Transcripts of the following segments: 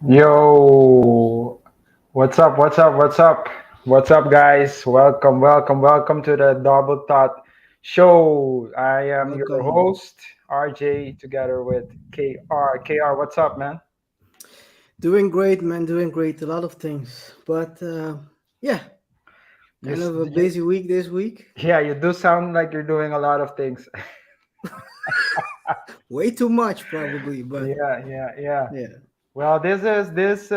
Yo, what's up? What's up? What's up? What's up, guys? Welcome, welcome, welcome to the Double Thought Show. I am your Welcome. host, RJ, together with KR. KR, what's up, man? Doing great, man. Doing great. A lot of things, but yeah, You, kind s- of a you, busy week this week. yeah, you do sound like you're doing a lot of things. Way too much, probably, but Yeah. yeah, Well, this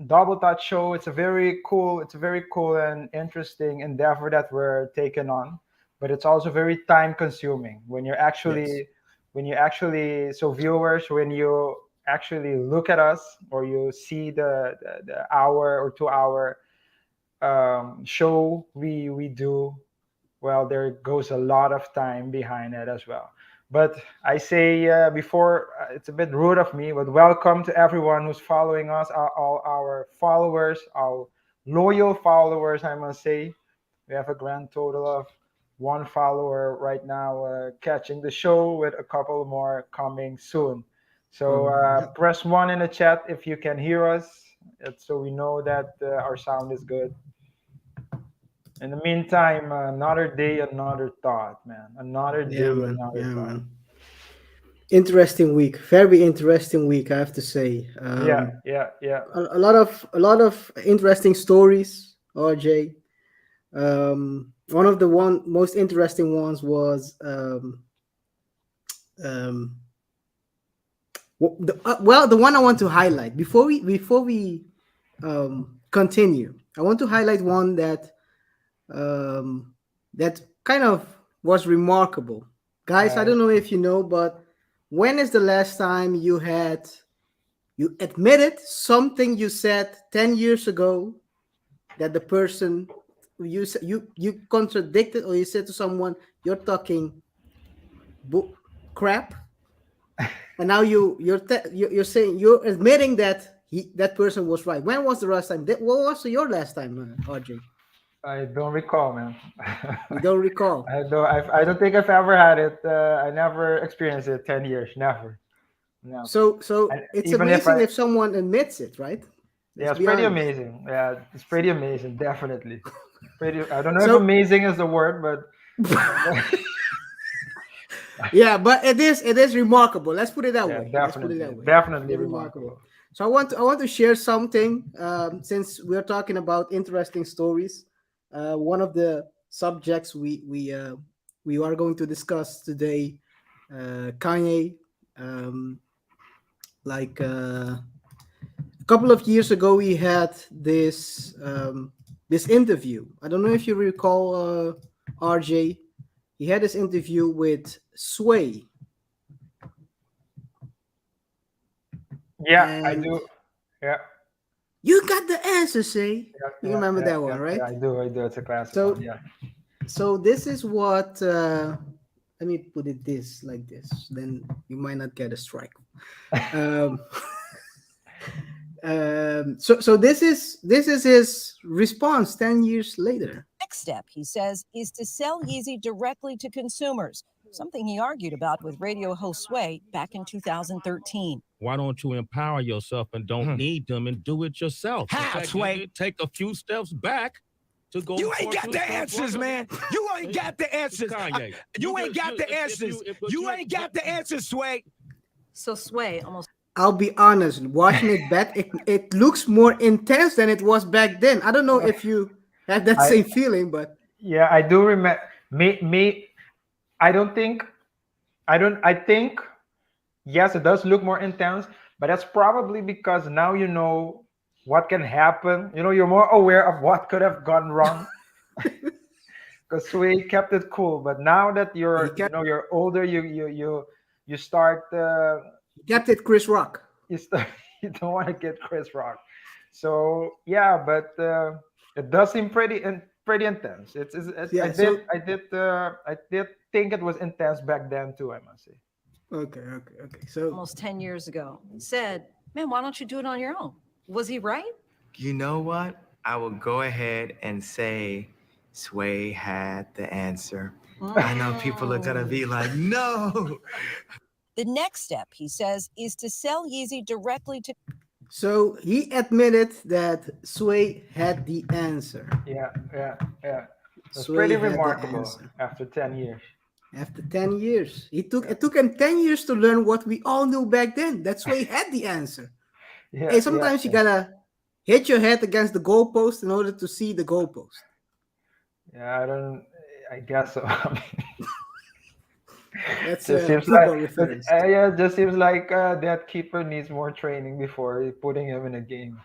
Double Touch show. It's a very cool and interesting endeavor that we're taking on, but it's also very time consuming yes, when you actually so viewers when you actually look at us or you see the hour or 2 hour show we do. Well, there goes a lot of time behind it as well. But I say before, it's a bit rude of me, but welcome to everyone who's following us, all our followers, our loyal followers, I must say. We have a grand total of one follower right now catching the show, with a couple more coming soon. So yep. press one in the chat if you can hear us, so we know that our sound is good. In the meantime, another day, another thought, man. Another Yeah, day, man. another Yeah, thought. man. Interesting week. Very interesting week, I have to say. Yeah. A lot of interesting stories. RJ. One of the most interesting ones was um, the one I want to highlight before we continue. I want to highlight one that um, that kind of was remarkable. Guys, I Right. don't know if you know, but when is the last time you admitted something you said 10 years ago that the person you contradicted, or you said to someone you're talking crap, and now you're saying, you're admitting that that person was right. When was the last time what was your last time, RJ? I don't recall, man. You don't recall? I don't think I've ever had it. I never experienced it. 10 years, never. No. So And it's even if amazing I, if someone admits it, right? yeah, Let's it's be pretty honest. amazing. Yeah, it's pretty amazing. Definitely. Pretty. I don't know if So amazing is the word, but yeah, but it is remarkable. Let's put it that yeah, way. Let's put it definitely, that way. definitely They're remarkable. remarkable. So I want to share something, since we're talking about interesting stories. One of the subjects we are going to discuss today, Kanye. Um, like a couple of years ago, we had this interview. I don't know if you recall, RJ. He had this interview with Sway, Yeah, I and do. Yeah, you got the answer, say. yeah, You yeah, remember yeah, that yeah, one, yeah. right? I do. I do. It's a classic one. So, Yeah. so this is what. Let me put it this like this. Then you might not get a strike. Um, so this is his response 10 years later. Next step, he says, is to sell Yeezy directly to consumers, something he argued about with radio host Sway back in 2013. Why don't you empower yourself and don't need them and do it yourself? How, Sway? Take a few steps back to go. You ain't got the answers, man. You ain't got the answers. Kanye, You ain't got the answers. You ain't got the answers, Sway. So Sway almost I'll be honest, watching it back, it looks more intense than it was back then. I don't know if you have that I same feeling, but yeah, I do remember. Me. I don't think. I don't. I think. Yes, it does look more intense, but that's probably because now you know what can happen. You know, you're more aware of what could have gone wrong. Because Sway kept it cool, but now that he you're, kept you're older, you start, he kept it Chris Rock. you start, you don't want to get Chris Rock. So yeah, but it does seem pretty intense. Yeah. So I did think it was intense back then too. I must say. okay. So almost 10 years ago said, man, why don't you do it on your own? Was he right? You know what? I will go ahead and say Sway had the answer. I know people are gonna be like, no. The next step, he says, is to sell Yeezy directly to so he admitted that Sway had the answer. Yeah, yeah, yeah. That's Sway pretty had the remarkable answer. after 10 years. After 10 years. Yeah, It took him 10 years to learn what we all knew back then. That's why he had the answer. yeah, Hey, yeah, sometimes you yeah. gotta hit your head against the goalpost in order to see the goalpost. Yeah, I don't. I guess so. I mean, That's just a seems like football reference. yeah, it just seems like that keeper needs more training before putting him in a game.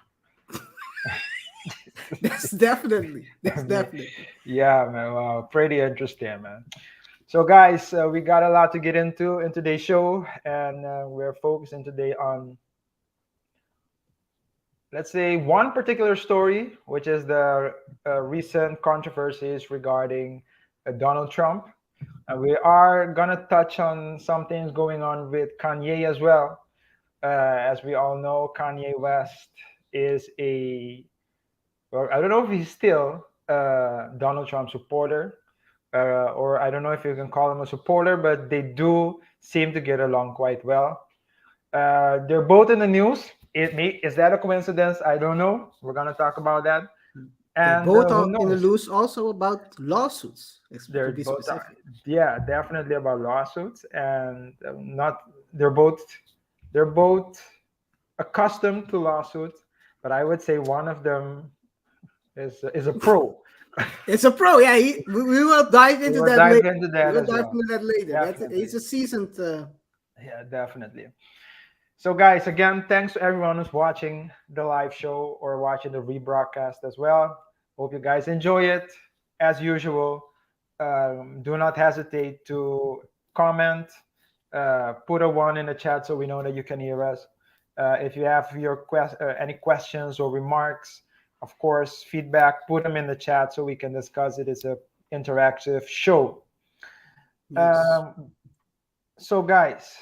That's I mean, definitely. yeah, man. Wow, pretty interesting, man. So, guys, we got a lot to get into in today's show, and we're focusing today on, let's say, one particular story, which is the recent controversies regarding Donald Trump. We are gonna touch on some things going on with Kanye as well. As we all know, Kanye West is a, well, I don't know if he's still Donald Trump supporter, or I don't know if you can call him a supporter, but they do seem to get along quite well. They're both in the news. Is that a coincidence? I don't know. We're gonna talk about that. They're And both who in the knows? loose also about lawsuits, to They're be both, specific. yeah, definitely about lawsuits, and not. They're both accustomed to lawsuits, but I would say one of them is a pro. It's a pro, yeah. We will dive We into will that dive later. into We that will as dive well. into that later. Definitely. He's a seasoned. Yeah, definitely. So, guys, again, thanks to everyone who's watching the live show or watching the rebroadcast as well. Hope you guys enjoy it. as usual, do not hesitate to comment, put a one in the chat so we know that you can hear us. If you have any questions or remarks, of course, feedback, put them in the chat so we can discuss it. It's a interactive show. Yes. So, guys,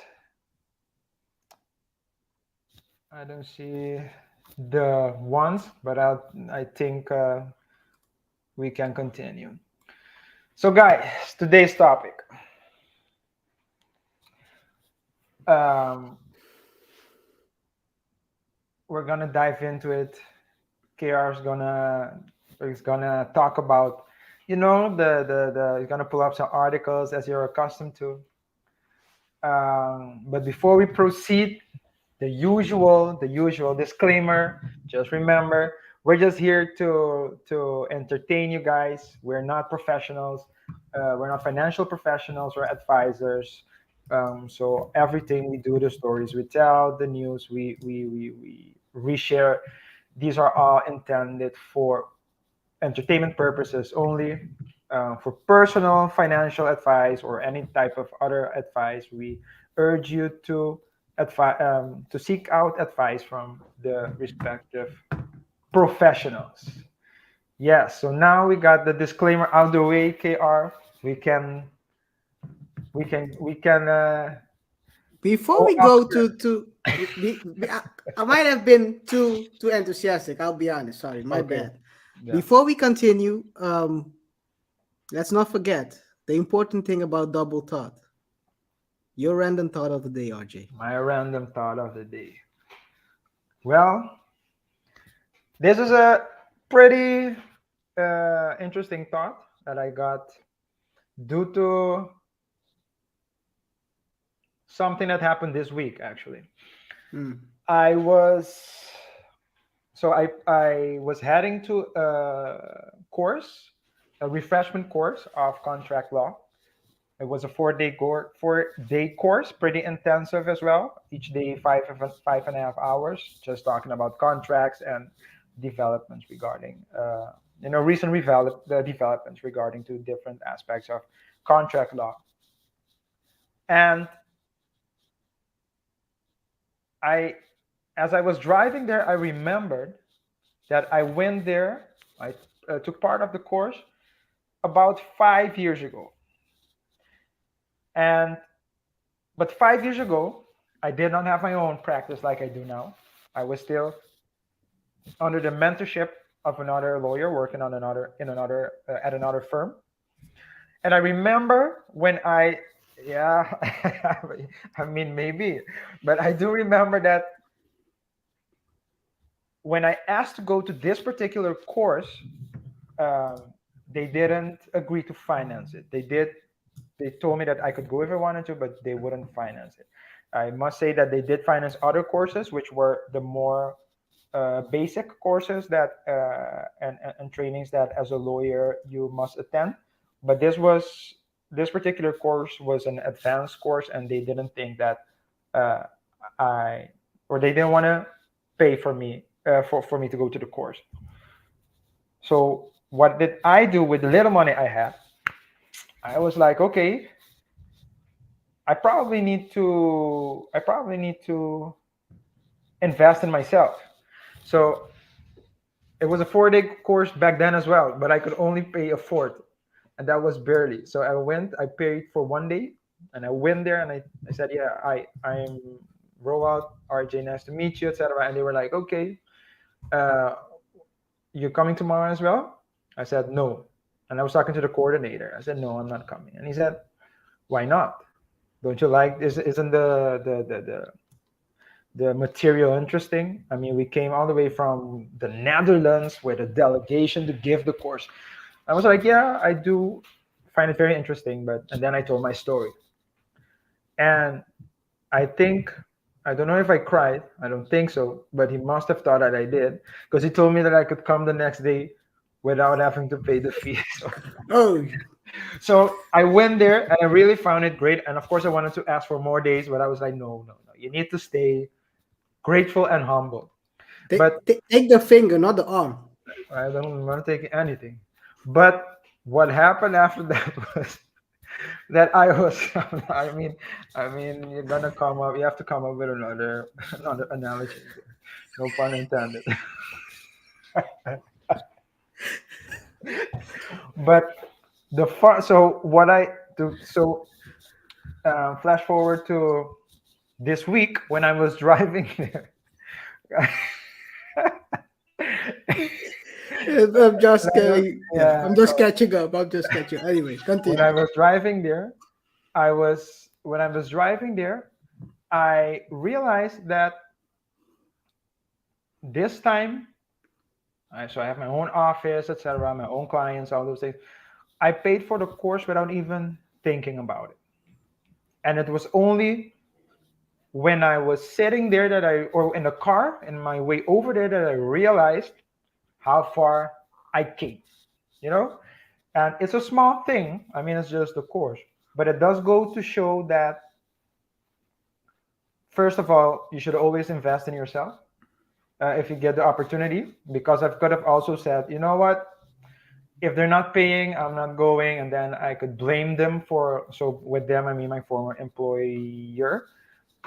I don't see the ones, but I think we can continue. So, guys, today's topic. Um, we're gonna dive into it. KR is gonna talk about, he's gonna pull up some articles as you're accustomed to. But before we proceed, the usual disclaimer. Just remember, we're just here to entertain you guys. We're not professionals. We're not financial professionals or advisors. So everything we do, the stories we tell, the news we reshare, these are all intended for entertainment purposes only. For personal financial advice or any type of other advice, we urge you to seek out advice from the respective professionals. Yes. So now we got the disclaimer out of the way. KR, we can Before go we go after. I might have been too enthusiastic. I'll be honest. Sorry, my Okay. bad. Yeah. Before we continue, let's not forget the important thing about double thought. Your random thought of the day, RJ. My random thought of the day. Well, this is a pretty interesting thought that I got due to something that happened this week. Actually, Hmm. I was I was heading to a course, a refreshment course of contract law. It was a 4-day course, pretty intensive as well. Each day, 5.5 hours, just talking about contracts and developments regarding, recent the developments regarding to different aspects of contract law. And I, as I was driving there, I remembered that I went there. I took part of the course about 5 years ago, and but 5 years ago, I did not have my own practice like I do now. I was still under the mentorship of another lawyer working on another at another firm. And I remember when yeah, I mean maybe, but I do remember that when I asked to go to this particular course, they didn't agree to finance it. They told me that I could go if I wanted to, but they wouldn't finance it. I must say that they did finance other courses, which were the more basic courses that and trainings that as a lawyer you must attend. But this particular course was an advanced course, and they didn't think that uh, I or they didn't want to pay for me for me to go to the course. So what did I do with the little money I had? I was like, okay, I probably need to invest in myself. So it was a 4-day course back then as well, but I could only pay a fourth, and that was barely. So I paid for 1 day, and I went there and I said, yeah, I'm Roald, RJ, nice to meet you, etc. And they were like, okay, uh, you're coming tomorrow as well? I said no, and I was talking to the coordinator. I said no, I'm not coming, and he said, why not? Don't you like this? Isn't the material interesting? I mean, we came all the way from the Netherlands with a delegation to give the course. I was like, yeah, I do find it very interesting. And then I told my story. And I think, I don't know if I cried. I don't think so. But he must have thought that I did, because he told me that I could come the next day without having to pay the fee. Oh, So I went there and I really found it great. And of course, I wanted to ask for more days, but I was like, no, no, no. You need to stay grateful and humble. But take the finger, not the arm. I don't want to take anything. But what happened after that was that I was. I mean, you're gonna come up. You have to come up with another analogy. No pun intended. But so what I do. So flash forward to this week when I was driving there. I'm just yeah, Yeah. I'm just catching up. I'm just catching up. Anyway, When continue. I was driving there, when I was driving there, I realized that this time, so I have my own office, etc., my own clients, all those things. I paid for the course without even thinking about it, and it was only when I was sitting there or in the car, in my way over there, that I realized how far I came. You know, and it's a small thing. I mean, it's just the course, but it does go to show that first of all, you should always invest in yourself if you get the opportunity. Because I could have also said, you know what, if they're not paying, I'm not going, and then I could blame them for. So with them, I mean my former employer,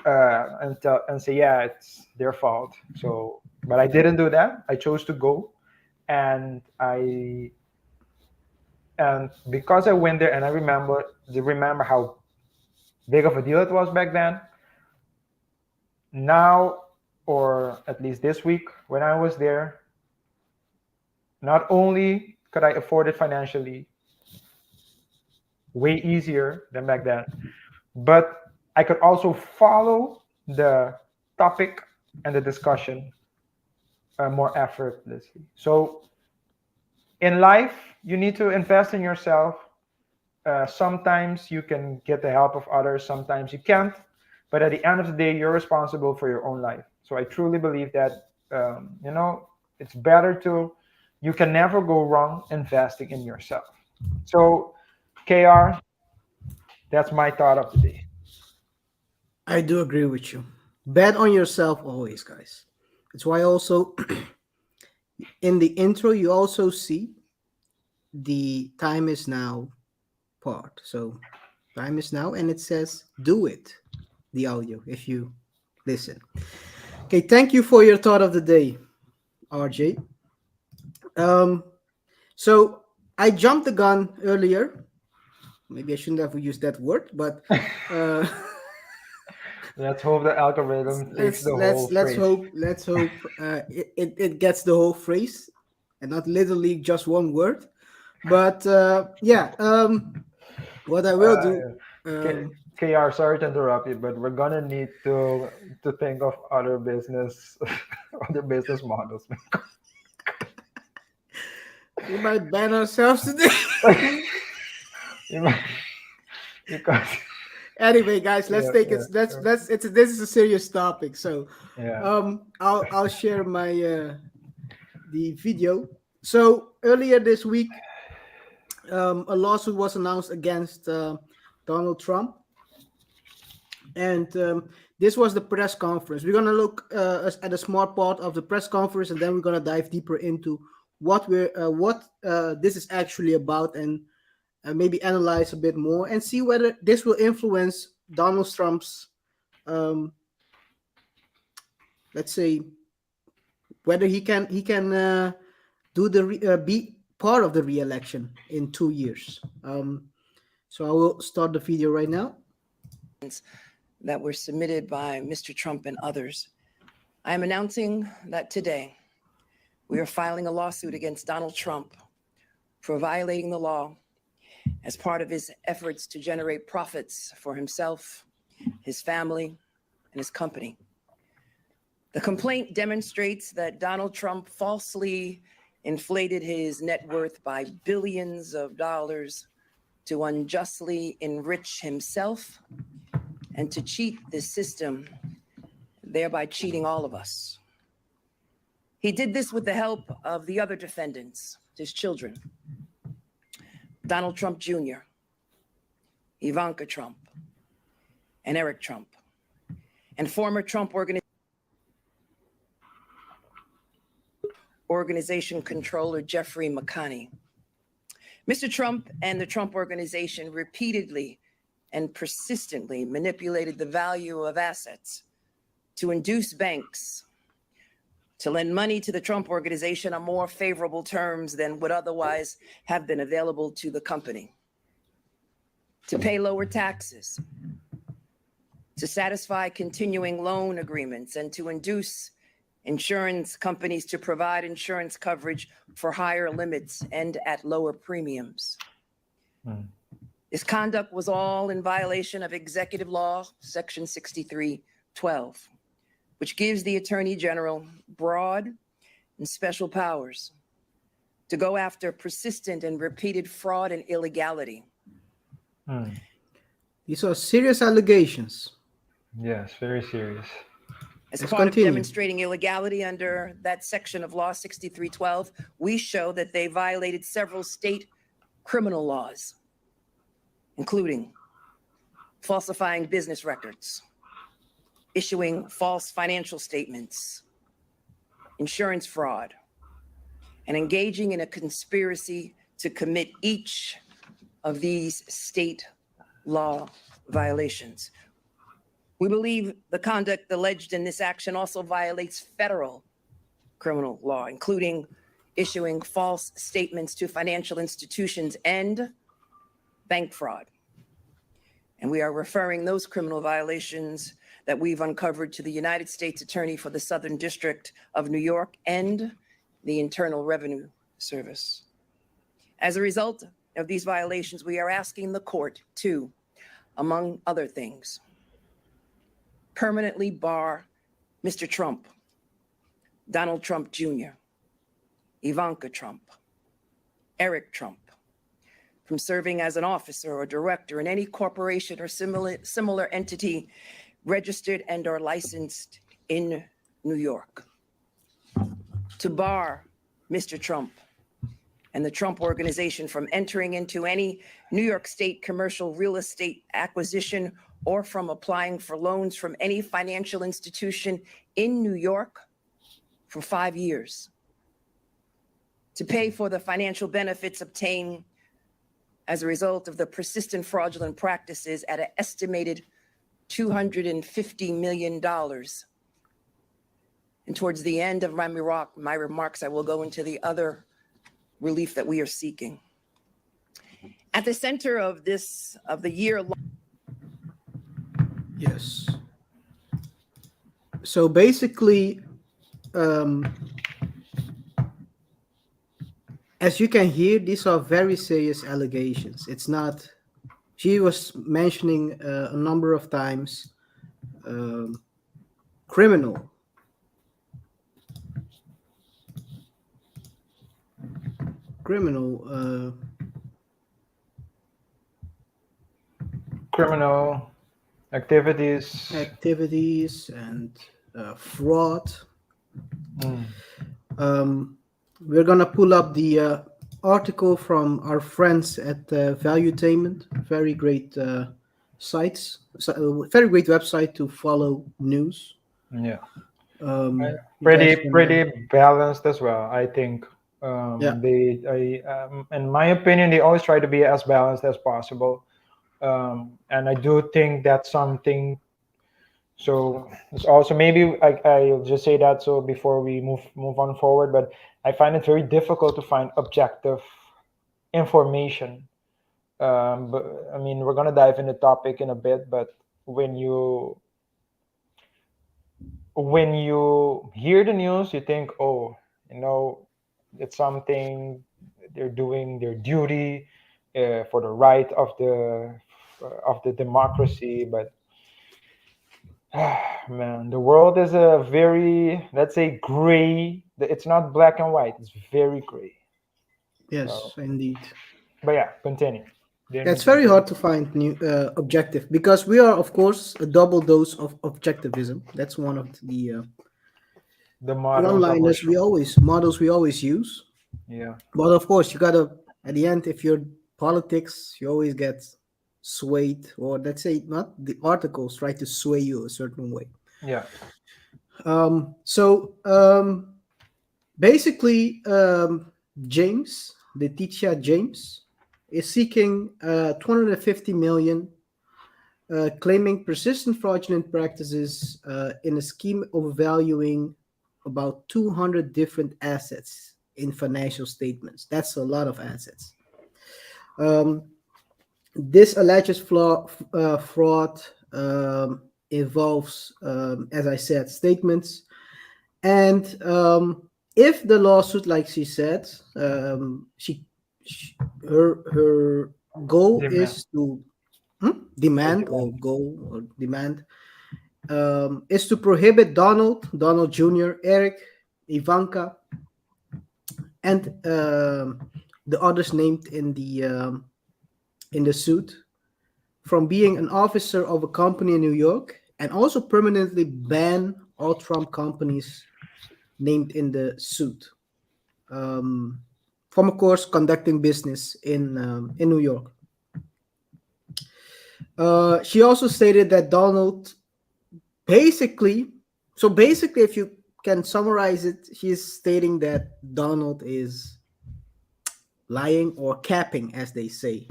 and say, yeah, it's their fault. So, but I didn't do that. I chose to go, and because I went there, and I remember how big of a deal it was back then. Now, or at least this week, when I was there, not only could I afford it financially, way easier than back then, but I could also follow the topic and the discussion more effortlessly. So in life, you need to invest in yourself. Sometimes you can get the help of others, sometimes you can't. But at the end of the day, you're responsible for your own life. So I truly believe that, it's better you can never go wrong investing in yourself. So, KR, that's my thought of the day. I do agree with you. Bet on yourself always, guys. That's why also in the intro you also see the time is now part. So time is now, and it says do it. The audio, if you listen. Okay, thank you for your thought of the day, RJ. Um, so I jumped the gun earlier. Maybe I shouldn't have used that word, but uh, Let's hope the algorithm takes the whole let's phrase. hope it gets the whole phrase and not literally just one word. But yeah, what I will do. K- Um, KR, sorry to interrupt you, but we're gonna need to think of other business other business models. we might ban ourselves today. You might- because Anyway, guys, let's yeah, take it. yeah, Let's. It's this is a serious topic. So, yeah. I'll share my the video. So earlier this week, a lawsuit was announced against Donald Trump, and this was the press conference. We're gonna look at a small part of the press conference, and then we're gonna dive deeper into what this is actually about, and maybe analyze a bit more and see whether this will influence Donald Trump's, um, let's say, whether he can do be part of the re-election in 2 years. So I will start the video right now. That were submitted by Mr. Trump and others. I am announcing that today we are filing a lawsuit against Donald Trump for violating the law as part of his efforts to generate profits for himself, his family, and his company. The complaint demonstrates that Donald Trump falsely inflated his net worth by billions of dollars to unjustly enrich himself and to cheat this system, thereby cheating all of us. He did this with the help of the other defendants, his children, Donald Trump Jr., Ivanka Trump, and Eric Trump, and former Trump organization controller Jeffrey McConney. Mr. Trump and the Trump Organization repeatedly and persistently manipulated the value of assets to induce banks to lend money to the Trump Organization on more favorable terms than would otherwise have been available to the company, to pay lower taxes, to satisfy continuing loan agreements, and to induce insurance companies to provide insurance coverage for higher limits and at lower premiums. This conduct was all in violation of Executive Law, Section 6312, which gives the Attorney General broad and special powers to go after persistent and repeated fraud and illegality. These are serious allegations. Yes, very serious. As Let's part continue. of demonstrating illegality under that section of Law 6312, we show that they violated several state criminal laws, including falsifying business records, issuing false financial statements, insurance fraud, and engaging in a conspiracy to commit each of these state law violations. We believe the conduct alleged in this action also violates federal criminal law, including issuing false statements to financial institutions and bank fraud. And we are referring those criminal violations that we've uncovered to the United States Attorney for the Southern District of New York and the Internal Revenue Service. As a result of these violations, we are asking the court to, among other things, permanently bar Mr. Trump, Donald Trump Jr., Ivanka Trump, Eric Trump, from serving as an officer or director in any corporation or similar entity registered and or licensed in New York. To bar Mr. Trump and the Trump Organization from entering into any New York State commercial real estate acquisition or from applying for loans from any financial institution in New York for 5 years. To pay for the financial benefits obtained as a result of the persistent fraudulent practices at an estimated $250 million. And towards the end of my remarks, I will go into the other relief that we are seeking. At the center of the year. Yes. So basically, as you can hear, these are very serious allegations. It's not, she was mentioning a number of times criminal. Criminal activities. And fraud. We're gonna pull up the article from our friends at Valuetainment. Very great sites, very great website to follow news. Yeah. You Pretty guys can, pretty balanced as well, I think. Yeah. In my opinion, they always try to be as balanced as possible. And I do think that's something. So it's also, maybe I'll just say that so before we move on forward, but I find it very difficult to find objective information. But I mean, we're gonna dive in the topic in a bit, but when you hear the news, you think, oh, it's something they're doing their duty for the right of the democracy, but man, the world is a very, let's say, gray. It's not black and white. It's very gray. yes, indeed. But yeah, continue. It's very hard to find new objective because we are, of course, a double dose of objectivism. That's one of the one-liners models we always use. Yeah. But of course, you gotta, at the end, if you're politics, you always get swayed, or let's say not the articles try to sway you a certain way. Yeah. Basically, Letitia James, is seeking 250 million, claiming persistent fraudulent practices in a scheme overvaluing about 200 different assets in financial statements. That's a lot of assets. Um, this alleged fraud involves, as I said, statements. And if the lawsuit, like she said, she her goal Demand. is to Or demand or demand. goal or demand is to prohibit Donald Jr., Eric, Ivanka, and the others named in the suit from being an officer of a company in New York, and also permanently ban all Trump companies named in the suit um, from, of course, conducting business in New York. She also stated that Donald basically, so basically, if you can summarize it, she's stating that Donald is lying or capping, as they say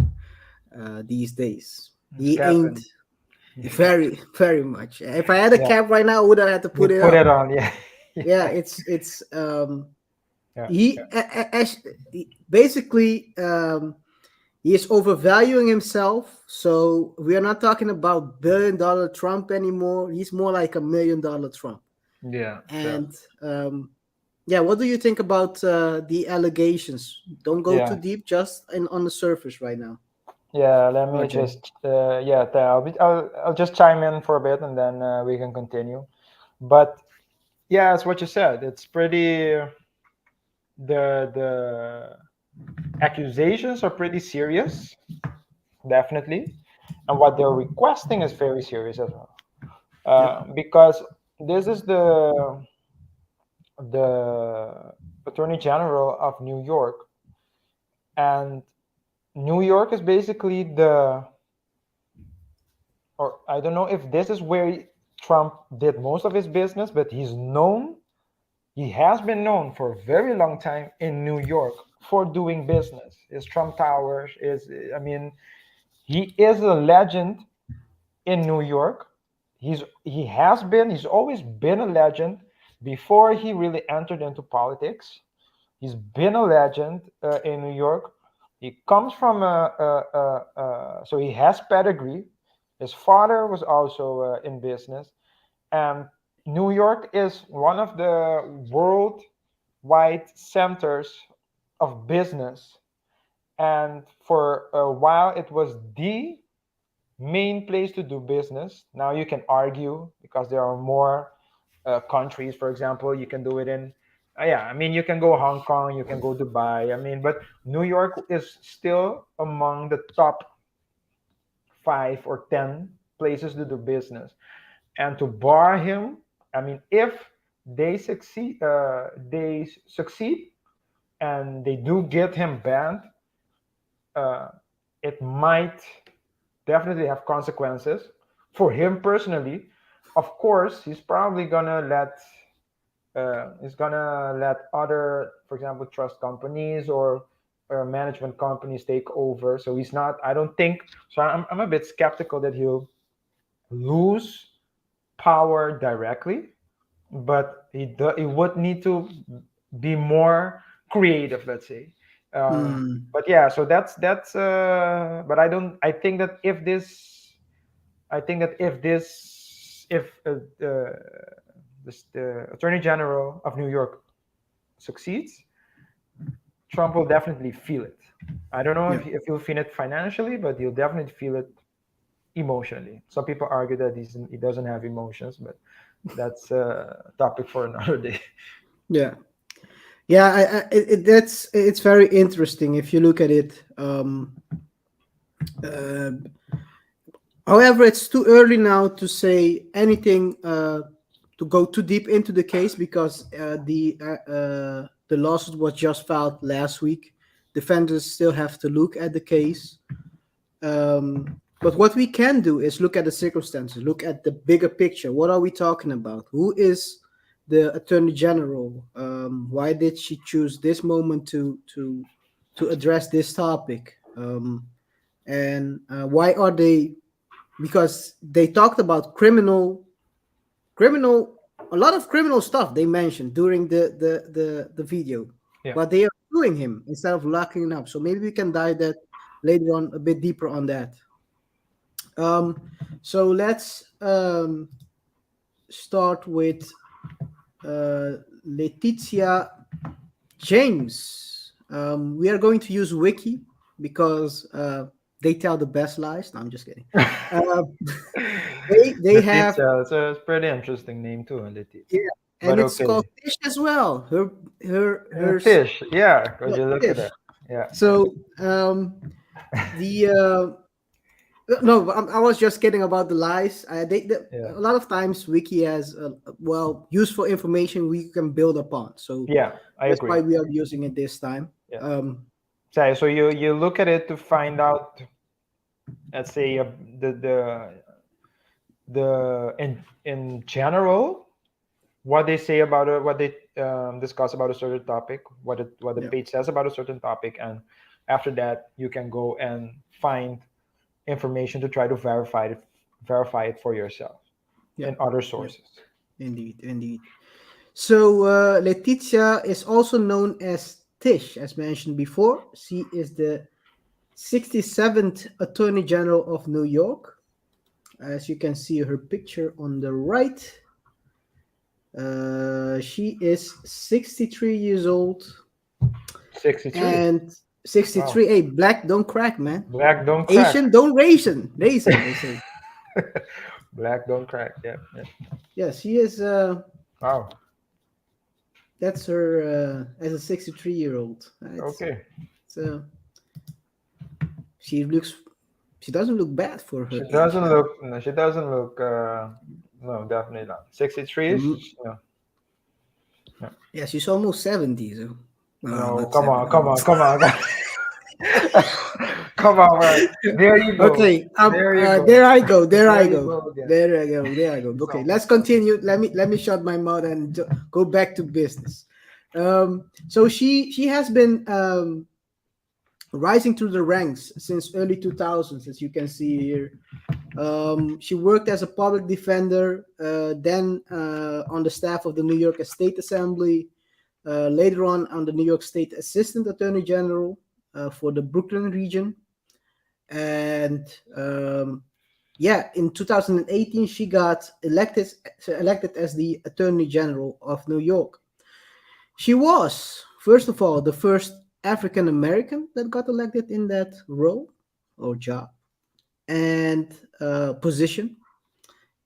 these days. It's He ain't Captain. very, very much. If I had a Yeah. cap right now, I would have had to You put it put it up. on. Yeah. Yeah, Yeah. it's Yeah. he basically he is overvaluing himself. So we are not talking about $1 billion Trump anymore. He's more like $1 million Trump. Yeah. So And yeah, what do you think about the allegations? Don't go too yeah. deep, just on the surface right now, Yeah. Let me RJ. just yeah. I'll just chime in for a bit and then we can continue. But yeah, it's what you said. It's pretty. The accusations are pretty serious, definitely, and what they're requesting is very serious as well. Yep. Because this is the Attorney General of New York, and New York is basically or I don't know if this is where Trump did most of his business, but he has been known for a very long time in New York for doing business. His Trump Towers is, I mean, he is a legend in New York. He's always been a legend before he really entered into politics. He's been a legend in New York. He comes from so he has pedigree. His father was also in business, and New York is one of the worldwide centers of business. And for a while, it was the main place to do business. Now you can argue because there are more countries. For example, you can do it in, yeah, I mean, you can go Hong Kong, you can go Dubai. I mean, but New York is still among the top 5 or 10 places to do business. And to bar him, I mean, if they succeed and they do get him banned, uh, it might definitely have consequences for him personally. Of course, he's gonna let other, for example, trust companies or management companies take over. So he's not. I don't think so. I'm a bit skeptical that he'll lose power directly, but he would need to be more creative, let's say. Hmm. But yeah, so that's. But I don't. I think that if the Attorney General of New York succeeds, Trump will definitely feel it. I don't know Yeah. if he'll feel it financially, but he'll definitely feel it emotionally. Some people argue that he doesn't have emotions, but that's a topic for another day. Yeah. Yeah. That's it's very interesting if you look at it. Uh, However, it's too early now to say anything to go too deep into the case because the lawsuit was just filed last week. Defenders still have to look at the case. But what we can do is look at the circumstances, look at the bigger picture. What are we talking about? Who is the Attorney General? Why did she choose this moment to address this topic? And why are they? Because they talked about criminal, a lot of criminal stuff they mentioned during the video, Yeah. but they are suing him instead of locking him up. So maybe we can dive that later on a bit deeper on that. So let's start with Letitia James. We are going to use Wiki because they tell the best lies. No, I'm just kidding. Uh, they have, Letitia, it's a pretty interesting name too, Letitia. yeah, and But it's okay. called Fish as well. Her Fish, yeah. Could yeah, you look at Fish. that? Yeah. So the no, I was just kidding about the lies. Yeah. A lot of times Wiki has useful information we can build upon. So Yeah, I that's agree. why we are using it this time. Yeah. So you look at it to find out, let's say, the in general what they say about it, what they discuss about a certain topic, what the Yeah. page says about a certain topic, and after that you can go and find information to try to verify it for yourself Yeah. in other Yeah. sources. Indeed. So Letitia is also known as Tish, as mentioned before. She is the 67th Attorney General of New York. As you can see her picture on the right. She is 63 years old 63. and Wow. 63. Hey, black don't crack, man. Black don't crack. Asian don't raisin, they say. Black don't crack. Yeah, yeah. Yeah, she is. Wow. That's her as a 63-year-old. Okay. So she looks. She doesn't look bad for her She age. doesn't Huh? look. No, she doesn't look. No, definitely not. 63 is Mm, no. yeah, she's almost 70. So no, No, not come 70. on, come on, come on. Come on, man. There you go. Okay, There you go. there I go. There There I you go. go again. There I go. Okay, So, let's continue. Let me shut my mouth and go back to business. So she has been rising through the ranks since early 2000s, as you can see here. She worked as a public defender, then on the staff of the New York State Assembly, later on the New York State Assistant Attorney General for the Brooklyn region. And in 2018, she got elected as the Attorney General of New York. She was, first of all, the first African American that got elected in that role or job and position,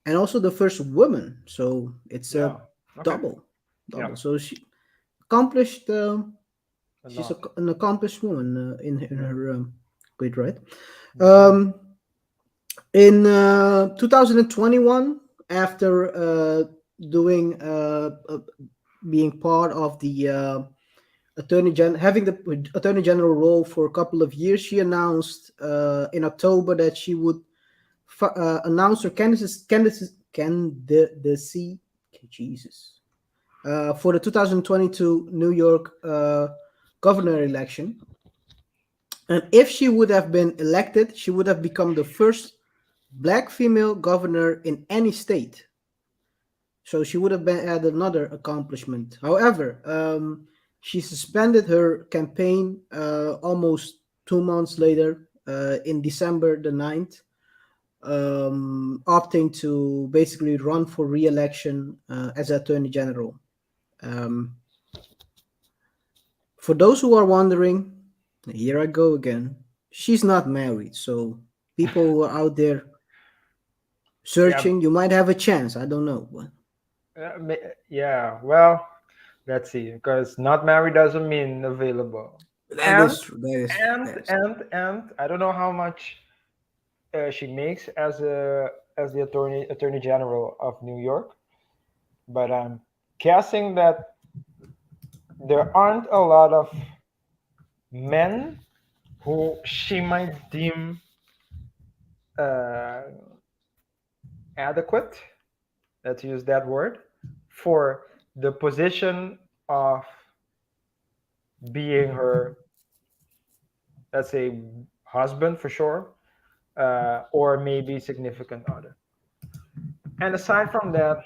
and also the first woman. So it's yeah. a Okay. double. Yeah. So she accomplished. A She's lot. an accomplished woman in her wait, right? Mhm. In 2021, after doing being part of the having the attorney general role for a couple of years, she announced in October that she would announce her candidacy, Jesus, for the 2022 New York governor election. And if she would have been elected, she would have become the first black female governor in any state. So she would have had another accomplishment. However, she suspended her campaign almost 2 months later, in December the 9th, opting to basically run for re-election as Attorney General. Um, for those who are wondering, here I go again. She's not married, so people who are out there Yeah. searching, you might have a chance. I don't know. But Yeah. Well, let's see. Because not married doesn't mean available. that And is true. That is true. and That is and I don't know how much she makes as the attorney general of New York, but I'm guessing that there aren't a lot of men who she might deem uh, adequate, let's use that word, for the position of being her, let's say, husband for sure, or maybe significant other. And aside from that,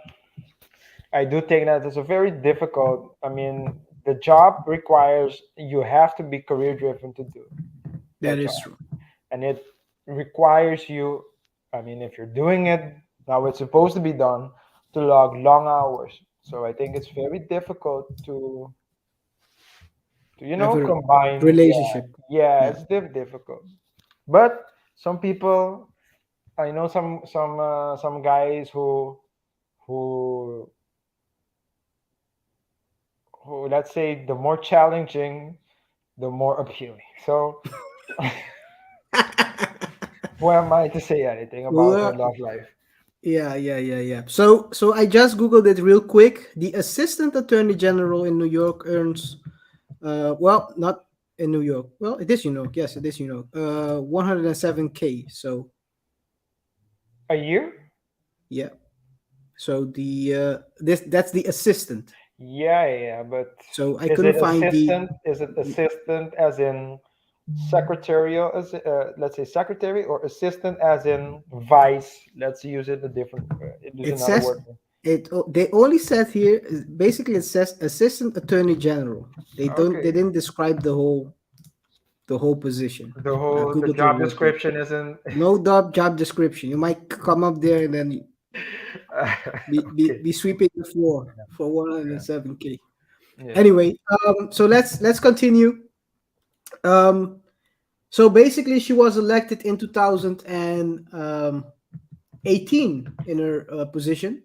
I do think that it's a very difficult. I mean, the job requires you have to be career driven to do That that is job, true. and it requires you. I mean, if you're doing it now, it's supposed to be done to log long hours. So I think it's very difficult to Have a combine. Yeah, relationship. yeah, Yeah. it's difficult. But some people, I know some guys who who let's say the more challenging, the more appealing. So who am I to say anything about her Well, love life? yeah. So I just googled it real quick. The assistant attorney general in New York earns, well, not in New York. Well, it is New York. Yes, it is New York. 107K. So A year? yeah. So the that's the assistant. Yeah, yeah, but So I couldn't find the Is it assistant as in secretarial, as let's say secretary, or assistant as in vice? Let's use it a different, use it another says word. they only said here basically it says assistant attorney general. They Okay, didn't describe the whole position. I the googled it job real quick. description isn't. No job description. You might come up there and then Okay, be sweeping the floor for 107K. yeah. Anyway, so let's continue. Um, so basically, she was elected in 2018 in her position,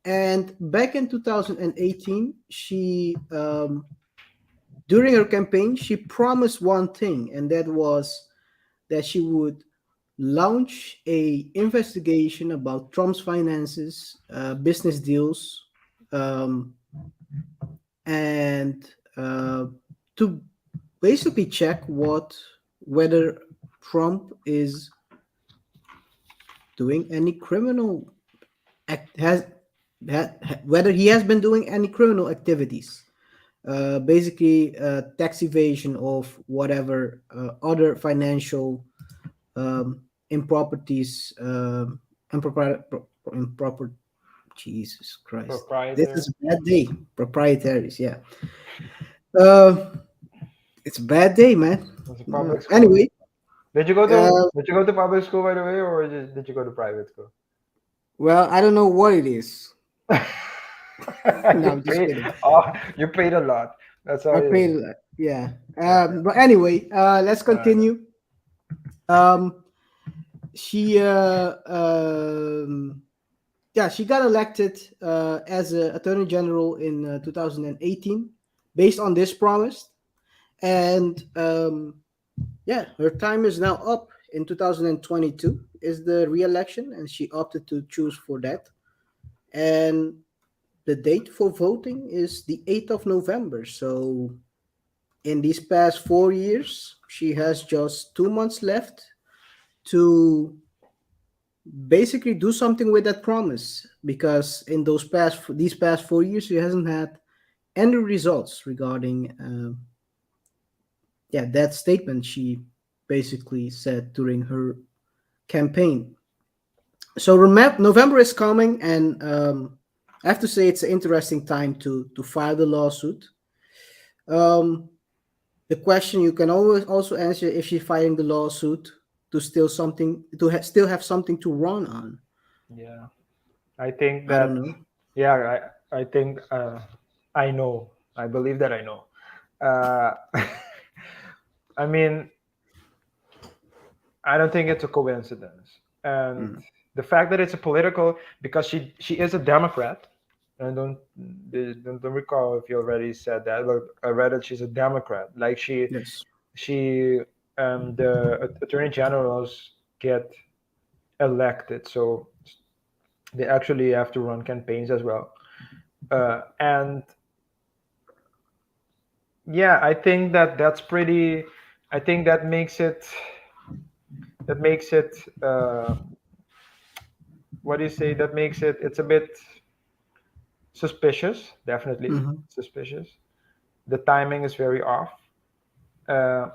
and back in 2018, she during her campaign she promised one thing, and that was that she would launch a investigation about Trump's finances, business deals, um, and to basically check whether Trump is doing any criminal act whether he has been doing any criminal activities. Basically, tax evasion of whatever other financial improperties, improper. Jesus Christ, this Proprietor. is a bad day. Proprietaries, yeah. Uh, it's a bad day, man. It's a public school. Anyway, uh, Did you go to public school, by the way, or did you go to private school? well, I don't know what it is. No, You I'm just paid. kidding. Oh, you paid a lot. That's how I it paid is. a lot. Yeah. Yeah. But anyway, let's No. continue. Um, she yeah, she got elected as a attorney general in 2018 based on this promise, and yeah, her time is now up in 2022 is the re-election, and she opted to choose for that. And the date for voting is the 8th of November. So in these past 4 years, she has just 2 months left to basically do something with that promise, because in these past 4 years she hasn't had any results regarding yeah, that statement she basically said during her campaign. So November is coming, and I have to say it's an interesting time to file the lawsuit. Um, the question you can always also answer, if she's filing the lawsuit to still have something to run on. Yeah. I think I don't that. know. Yeah. I think. I know. I believe that I know. Uh, I mean, I don't think it's a coincidence, and Mm. the fact that it's a political, because she is a Democrat. I don't recall if you already said that, but I read that she's a Democrat. Like Yes. she the attorney generals get elected, so they actually have to run campaigns as well. And yeah, I think that's pretty. I think that makes it what do you say? That makes it, it's a bit suspicious. Definitely Hmm. suspicious. The timing is very off,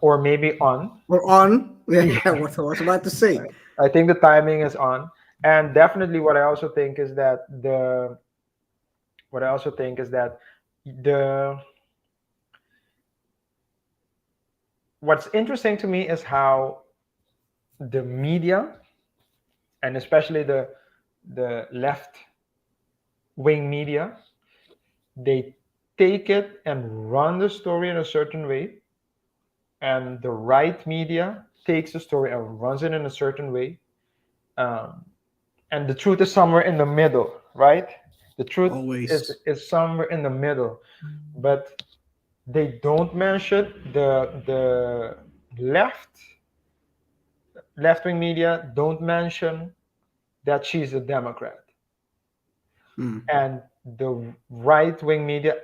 or maybe on. Or on. Yeah, Yeah, what I was about to say. I think the timing is on, and definitely what I also think is that the what's interesting to me is how the media, and especially the left wing media, they take it and run the story in a certain way, and the right media takes the story and runs it in a certain way. um, and the truth is somewhere in the middle, right? The truth Always. is somewhere in the middle, but they don't mention the left wing media don't mention that she's a Democrat, Mm. and the right wing media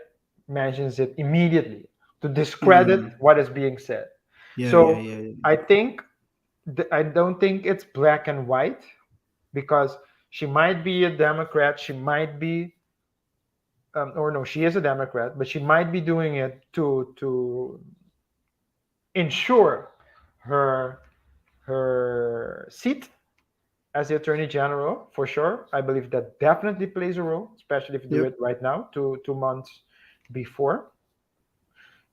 mentions it immediately to discredit Mm. what is being said. Yeah, yeah, So yeah, yeah. I think I don't think it's black and white, because she might be a Democrat, she might be or no, she is a Democrat, but she might be doing it to ensure her her seat as the Attorney General, for sure. I believe that definitely plays a role, especially if you do Yep. it right now, 2 months before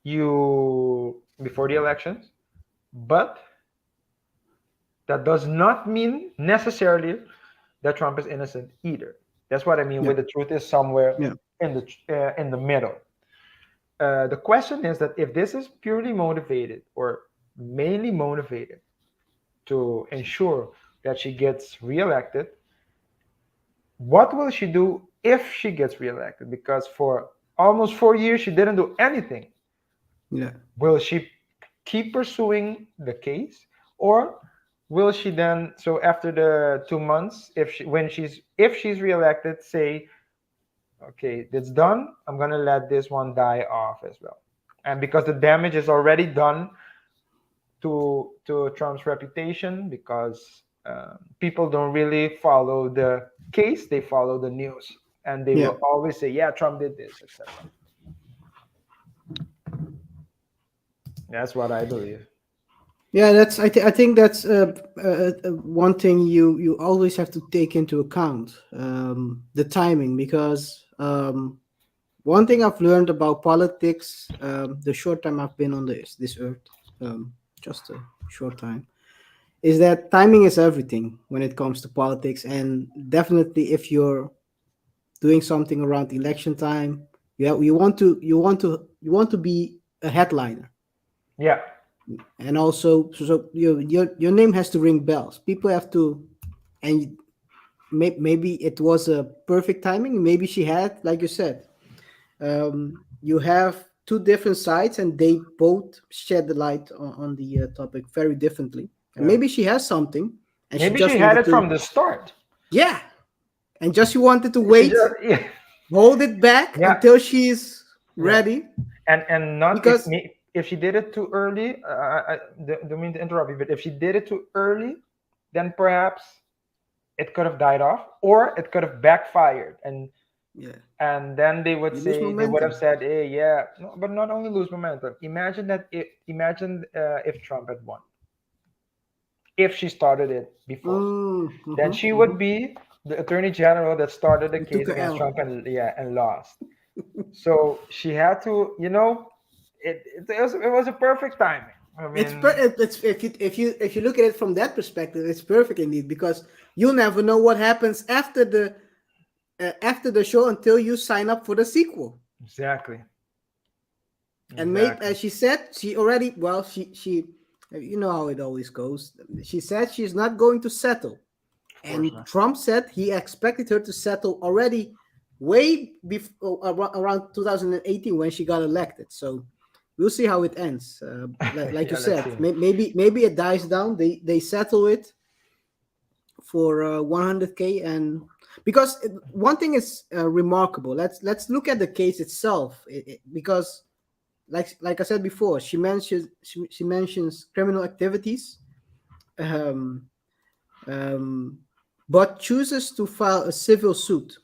before the elections. But that does not mean necessarily that Trump is innocent either. That's what I mean with Yep. the truth is somewhere Yeah. in the middle. The question is that if this is purely motivated or mainly motivated to ensure that she gets reelected, what will she do if she gets reelected? Because for almost 4 years she didn't do anything. Yeah. Will she keep pursuing the case, or will she then, so after the 2 months, if she's reelected, say, okay, it's done, I'm gonna let this one die off as well? And because the damage is already done to Trump's reputation, because people don't really follow the case, they follow the news, and they Yeah. will always say, "Yeah, Trump did this," etc. That's what I believe. Yeah, I think that's one thing you always have to take into account, the timing, because one thing I've learned about politics, the short time I've been on this earth, just a short time, is that timing is everything when it comes to politics. And definitely, if you're doing something around election time, you want to be a headliner. Yeah, And also, so your name has to ring bells. People have to, and maybe it was a perfect timing. Maybe she had, like you said, you have two different sides, and they both shed the light on the topic very differently. And yeah. maybe she has something, and she Maybe she just had wanted it from to, the start. yeah, and just she wanted to She wait, just yeah, hold it back yeah, until she's yeah. ready, And not because if she did it too early. I don't mean to interrupt you, but if she did it too early, then perhaps it could have died off, or it could have backfired, yeah, and then you lose they would have momentum. said, "Hey, yeah," no, but not only lose momentum. Imagine if Trump had won, if she started it before, then she would be the Attorney General that started the You took case a against L. Trump, and lost. So she had to, it was a perfect timing. I mean, It's if you look at it from that perspective, it's perfect indeed, because you never know what happens after the show until you sign up for the sequel. exactly, And maybe, exactly. as she said, she already, well, she you know how it always goes. She said she's not going to settle, Of course and not. Trump said he expected her to settle already way before, around 2018, when she got elected. So we'll see how it ends. Like you Yeah, let's said, see. maybe it dies down. They settle it for 100K. And because one thing is remarkable. Let's look at the case itself, because like I said before, she mentions criminal activities, um, um, but chooses to file a civil suit,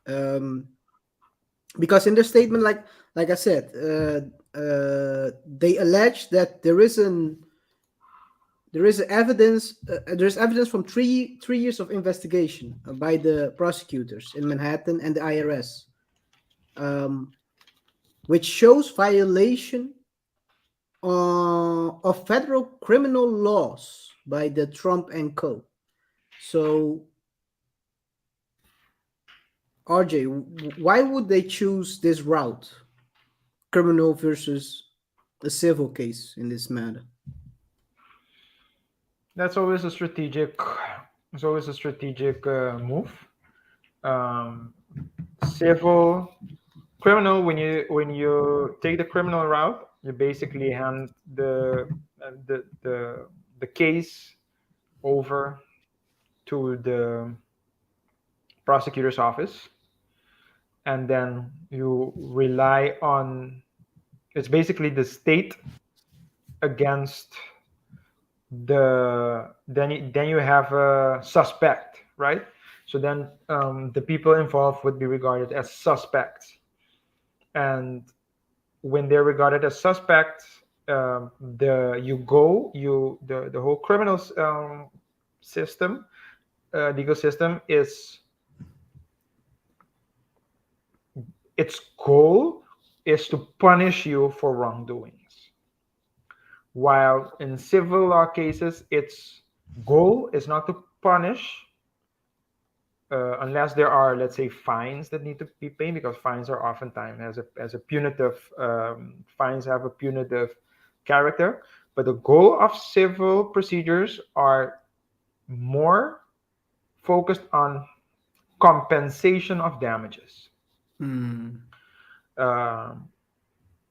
um, because in the statement, like I said, they allege that there is evidence. There's evidence from three years of investigation by the prosecutors in Manhattan and the IRS, um, which shows violation of federal criminal laws by the Trump and Co. So, RJ, why would they choose this route, criminal versus a civil case in this matter? That's always a strategic. It's always a strategic move. Um, Civil, criminal. When you take the criminal route, you basically hand the case over to the prosecutor's office, and then you rely on. It's basically the state against then you have a suspect, right? So then the people involved would be regarded as suspects, and when they're regarded as suspects, the you go you the whole criminal system, legal system is its goal is to punish you for wrongdoings, while in civil law cases its goal is not to punish, unless there are, let's say, fines that need to be paid, because fines are oftentimes as a punitive, fines have a punitive character. But the goal of civil procedures are more focused on compensation of damages. Hmm. Um,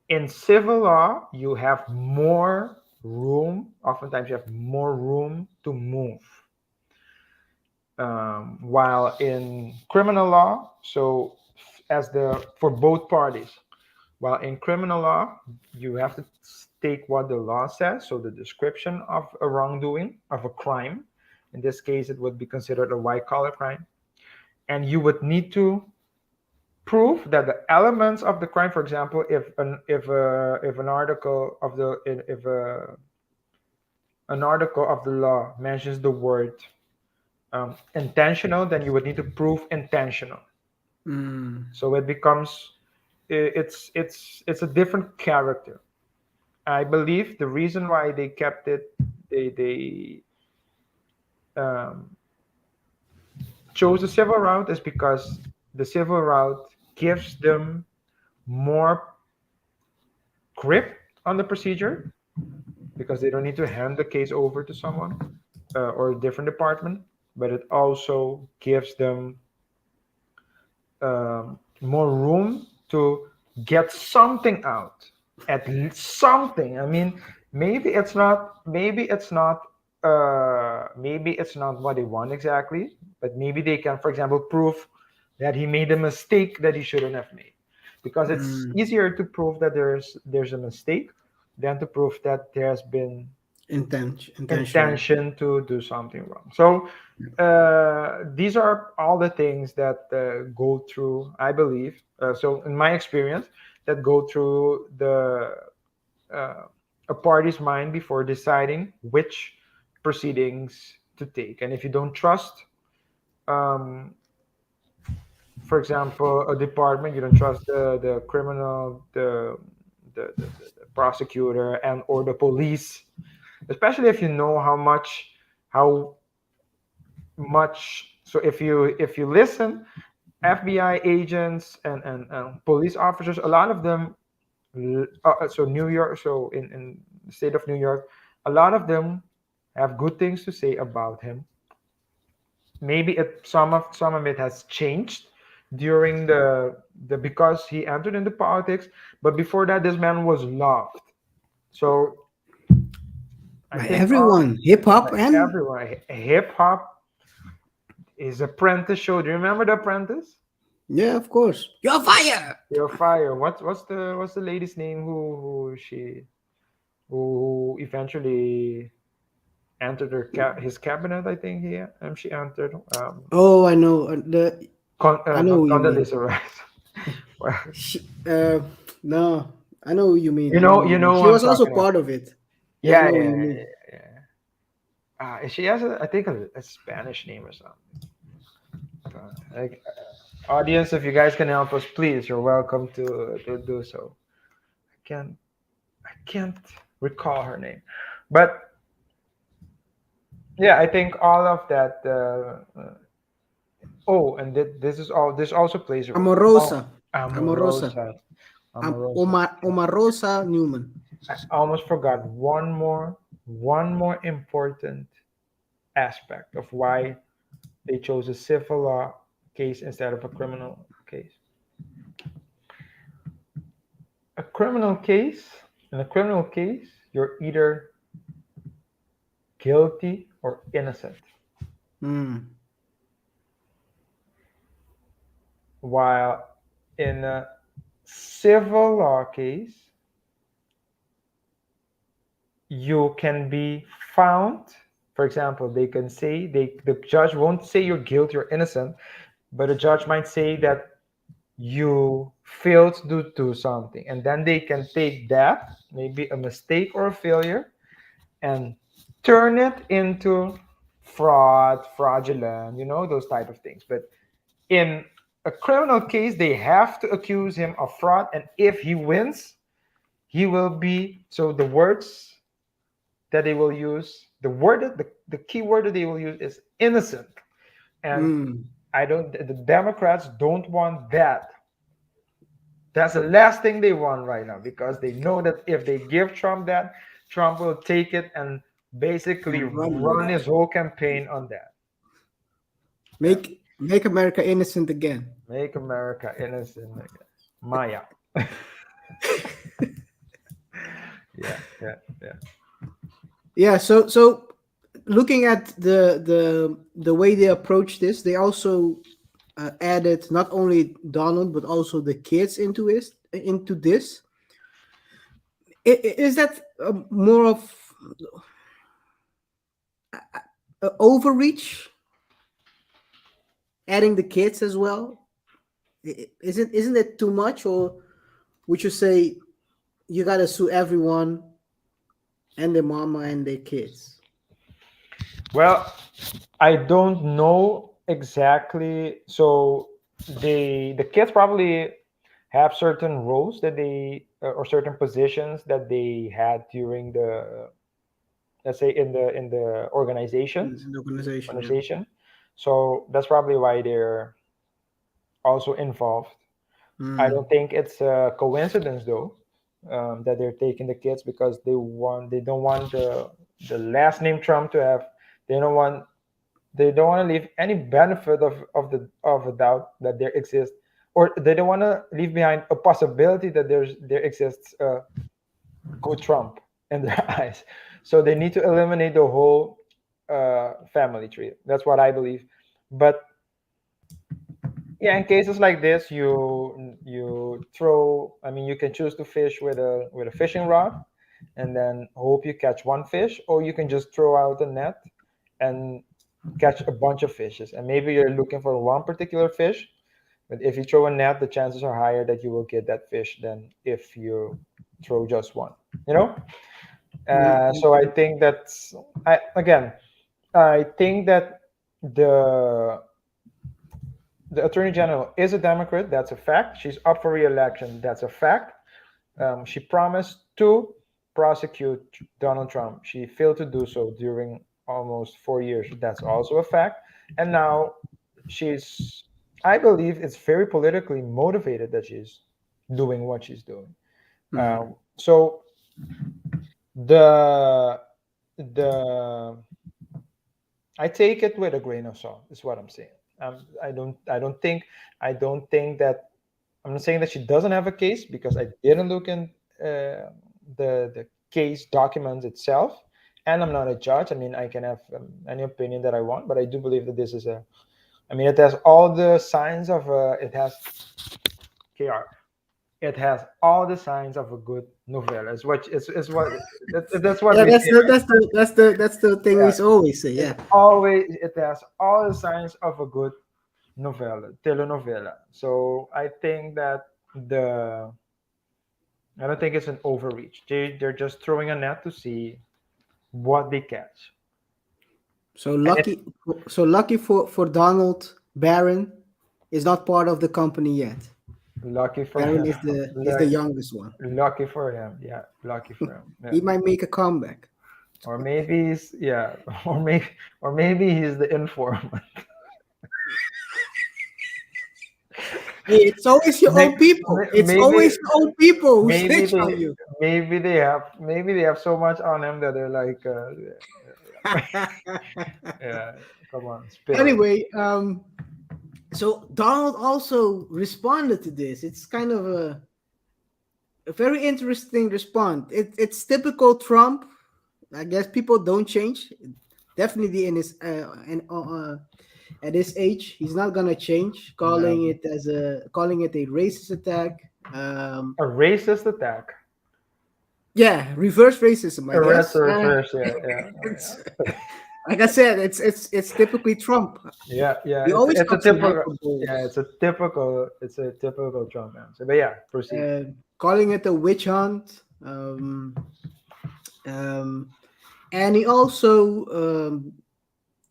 in civil law, you have more room. Oftentimes, you have more room to move. While in criminal law, so as the for both parties, while in criminal law, you have to take what the law says, so the description of a wrongdoing, of a crime. In this case, it would be considered a white collar crime, and you would need to prove that the elements of the crime, for example, if an article of the if an article of the law mentions the word intentional, then you would need to prove intentional. Hmm. So it becomes it's a different character. I believe the reason why they kept it, they um, chose the civil route is because the civil route gives them more grip on the procedure, because they don't need to hand the case over to someone or a different department, but it also gives them more room to get something out, at least something. I mean, maybe it's not what they want exactly, but maybe they can, for example, prove that he made a mistake that he shouldn't have made, because it's Hmm. easier to prove that there's a mistake than to prove that there has been Intentional. intention to do something wrong. So these are all the things that go through, I believe. So in my experience, that go through uh, a party's mind before deciding which proceedings to take. And if you don't trust, um, for example, a department, you don't trust the criminal, the prosecutor, and or the police, especially if you know how much. So if you listen, FBI agents and police officers, a lot of them, so New York, so in the state of New York, a lot of them have good things to say about him. Maybe some of it has changed during the because he entered into politics, but before that, this man was loved. So I By think everyone, hip hop like and everyone, hip hop, his Apprentice show. Do you remember the Apprentice? yeah, of course. You're fire. You're fire. What's the lady's name who eventually entered his cabinet? I think she entered. Oh, I know. I know Not what you mean. Condoleezza Rice. Well, She, uh, No, I know what you mean. You I know know, what you you mean. know She what I'm was also talking about. part of it. Yeah, I Yeah, know what yeah, you yeah, mean. yeah. She has, I think, a Spanish name or something. Like, audience, if you guys can help us, please, you're welcome to do so. Can't I can't recall her name, but yeah, I think all of that. Oh, and this is all. This also plays a role. Oh, Amorosa. Amorosa. Amorosa, Amorosa. Omarosa Newman. I almost forgot one more important aspect of why they chose a civil law case instead of a criminal case. A criminal case, in a criminal case, you're either guilty or innocent. Hmm. While in a civil law case, you can be found. For example, they can say the judge won't say you're guilty or innocent, but the judge might say that you failed to do something, and then they can take that, maybe a mistake or a failure, and turn it into fraud, fraudulent, those type of things. But in a criminal case, they have to accuse him of fraud, and if he wins, he will be, so the words that they will use, the key word that they will use is innocent. And Hmm. the Democrats don't want that. That's the last thing they want right now, because they know that if they give Trump that, Trump will take it and basically And run with run it. his whole campaign on that. Yeah. Make America innocent again. Make America innocent again. Maya. Yeah, yeah, yeah. Yeah. So looking at the way they approach this, they also added not only Donald but also the kids into this. Is that more of overreach? Adding the kids as well, isn't it too much, or would you say you gotta sue everyone and their mama and their kids? Well, I don't know exactly. So the kids probably have certain roles that they or certain positions that they had during the, let's say, in the organization In the organization, yeah. organization. So that's probably why they're also involved. I Mm. don't think it's a coincidence though, that they're taking the kids, because they don't want the last name Trump to have. They don't want they don't want to leave any benefit of a doubt that there exists, or they don't want to leave behind a possibility that there exists a good Trump in their eyes. So they need to eliminate the whole family tree. That's what I believe. But yeah, in cases like this, you throw. I mean, you can choose to fish with a fishing rod, and then hope you catch one fish, or you can just throw out a net and catch a bunch of fishes. And maybe you're looking for one particular fish, but if you throw a net, the chances are higher that you will get that fish than if you throw just one. You know. Yeah, So I think that's I think that the the attorney general is a Democrat. That's a fact. She's up for re-election. That's a fact. She promised to prosecute Donald Trump. She failed to do so during almost 4 years. That's also a fact. And now she's, I believe it's very politically motivated that she's doing what she's doing. mm. So the the I take it with a grain of salt. Is what I'm saying. I don't think that I'm not saying that she doesn't have a case, because I didn't look in the case documents itself, and I'm not a judge. I mean, I can have any opinion that I want, but I do believe that this is a. I mean, it has all the signs of it has KR. It has all the signs of a good novella. That's what Yeah, we say, right? that's the thing we Yeah, always say. Yeah. it has all the signs of a good novella, telenovela. So I think that the I don't think it's an overreach. They're just throwing a net to see what they catch. So And it's lucky, so lucky for Donald. Barron is not part of the company yet. lucky for Barron him. is the youngest one. Lucky for him. Yeah, lucky for him. Yeah. He might make a comeback. Or maybe he's yeah, or maybe he's the informant. Hey, it's always your own May- people. It's maybe always your own people who maybe snitch they on you. maybe they have so much on him that they're like yeah, come on, spill it. Anyway, so Donald also responded to this. It's kind of a very interesting response. It's typical Trump. I guess people don't change. Definitely at his age, he's not gonna change. No. Calling it a racist attack. A racist attack. Yeah, reverse racism. I Arrest guess. or reverse, yeah, yeah, It's, like I said, it's typically Trump. yeah, yeah. He It's always it's a talks in typical hyperboles. it's a typical Trump answer. But yeah, proceed. Calling it a witch hunt. And he also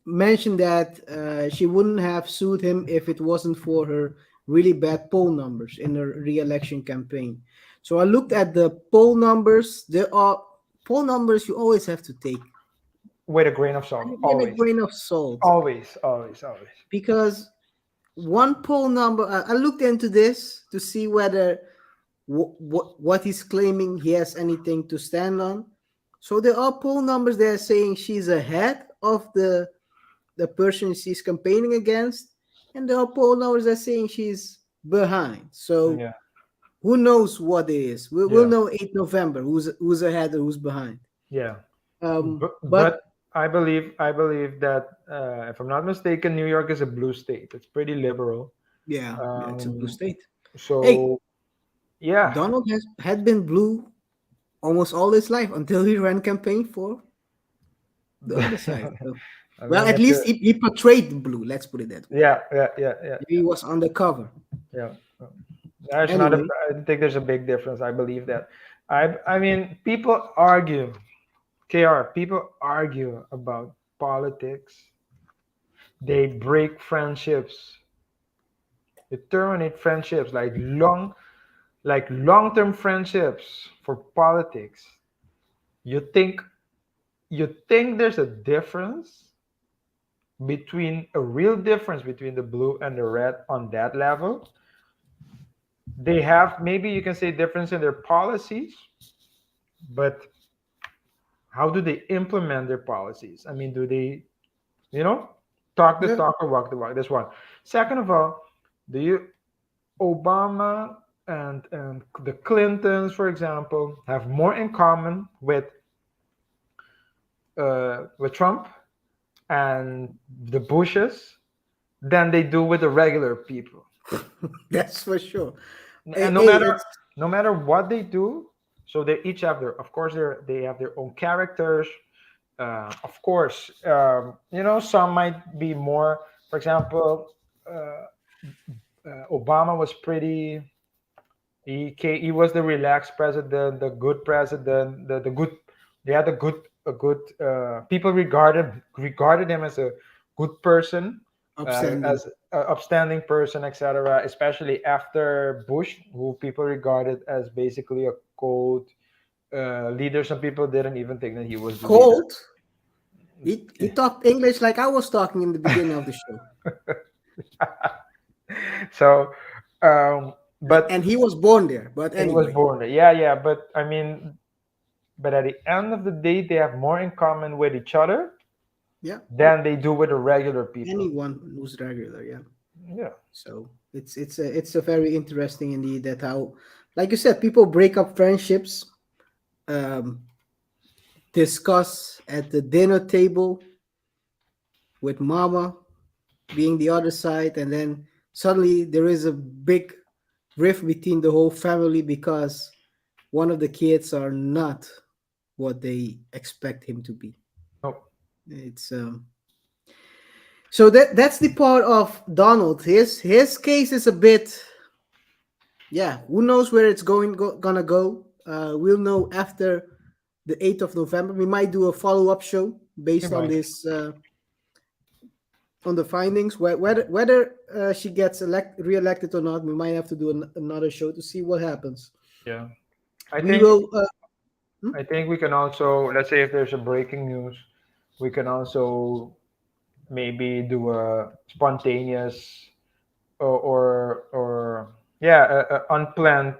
mentioned that she wouldn't have sued him if it wasn't for her really bad poll numbers in her re-election campaign. So I looked at the poll numbers. There are poll numbers you always have to take With a grain of salt, with a always, grain of salt always, always, always. because one poll number. I looked into this to see whether what he's claiming he has anything to stand on. So there are poll numbers that are saying she's ahead of the person she's campaigning against, and there are poll numbers that are saying she's behind. So Yeah, who knows what it is? We'll yeah, know 8th November who's ahead or who's behind. yeah. But But I believe that if I'm not mistaken, New York is a blue state. It's pretty liberal. yeah, it's a blue Um, state. Hey, so yeah, Donald had been blue almost all his life until he ran campaign for the other side. So, I well, mean, at least he portrayed the blue. Let's put it that way. yeah, yeah, yeah, yeah, He was undercover. yeah. There's not a. Anyway, I don't think there's a big difference. I believe that. I mean, people argue. KR, people argue about politics. They break friendships. They terminate friendships like long-term friendships for politics. You think you think there's a difference between a real difference between the blue and the red on that level? They have, maybe you can say, difference in their policies, but how do they implement their policies? I mean, do they, you know, talk the yeah, talk or walk the walk? That's one. Second of all, do you Obama and the Clintons, for example, have more in common with Trump and the Bushes than they do with the regular people. that's for sure. And no Hey, matter no matter what they do, so they each have their, of course, they have their own characters. Of course, some might be more. For example, Obama was pretty. He was the relaxed president, the good president, the good. They had a good. People regarded him as a good person, upstanding. as an upstanding person, etc. Especially after Bush, who people regarded as basically a cold leader. Some people didn't even think that he was the leader. Cold. He talked English like I was talking in the beginning of the show, So, but and he was born there. But he was anyway, born there. Yeah, yeah. But I mean, but at the end of the day, they have more in common with each other yeah, than they do with the regular people. anyone who's regular, yeah. Yeah. So it's a very interesting indeed that how, like you said, people break up friendships, um, discuss at the dinner table with mama being the other side, and then suddenly there is a big rift between the whole family because one of the kids are not what they expect him to be. No. It's so that's the part of Donald. His case is a bit, yeah. Who knows where it's gonna go? we'll know after the 8th of November. We might do a follow-up show based on Right. this, on the findings. Whether she gets re-elected or not, we might have to do another show to see what happens. Yeah. I We think will. I think we can also, let's say if there's a breaking news, we can also maybe do a spontaneous or yeah, a unplanned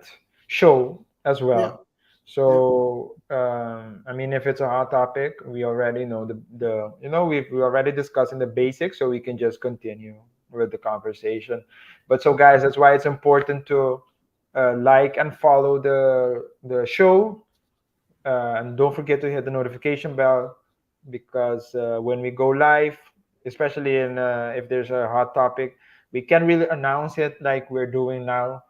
show as Yeah. well. So I mean, if it's a hot topic, we already know the we already discussing the basics, so we can just continue with the conversation. But so guys, that's why it's important to like and follow the show, and don't forget to hit the notification bell, because when we go live, especially in if there's a hot topic, we can really announce it like we're doing now.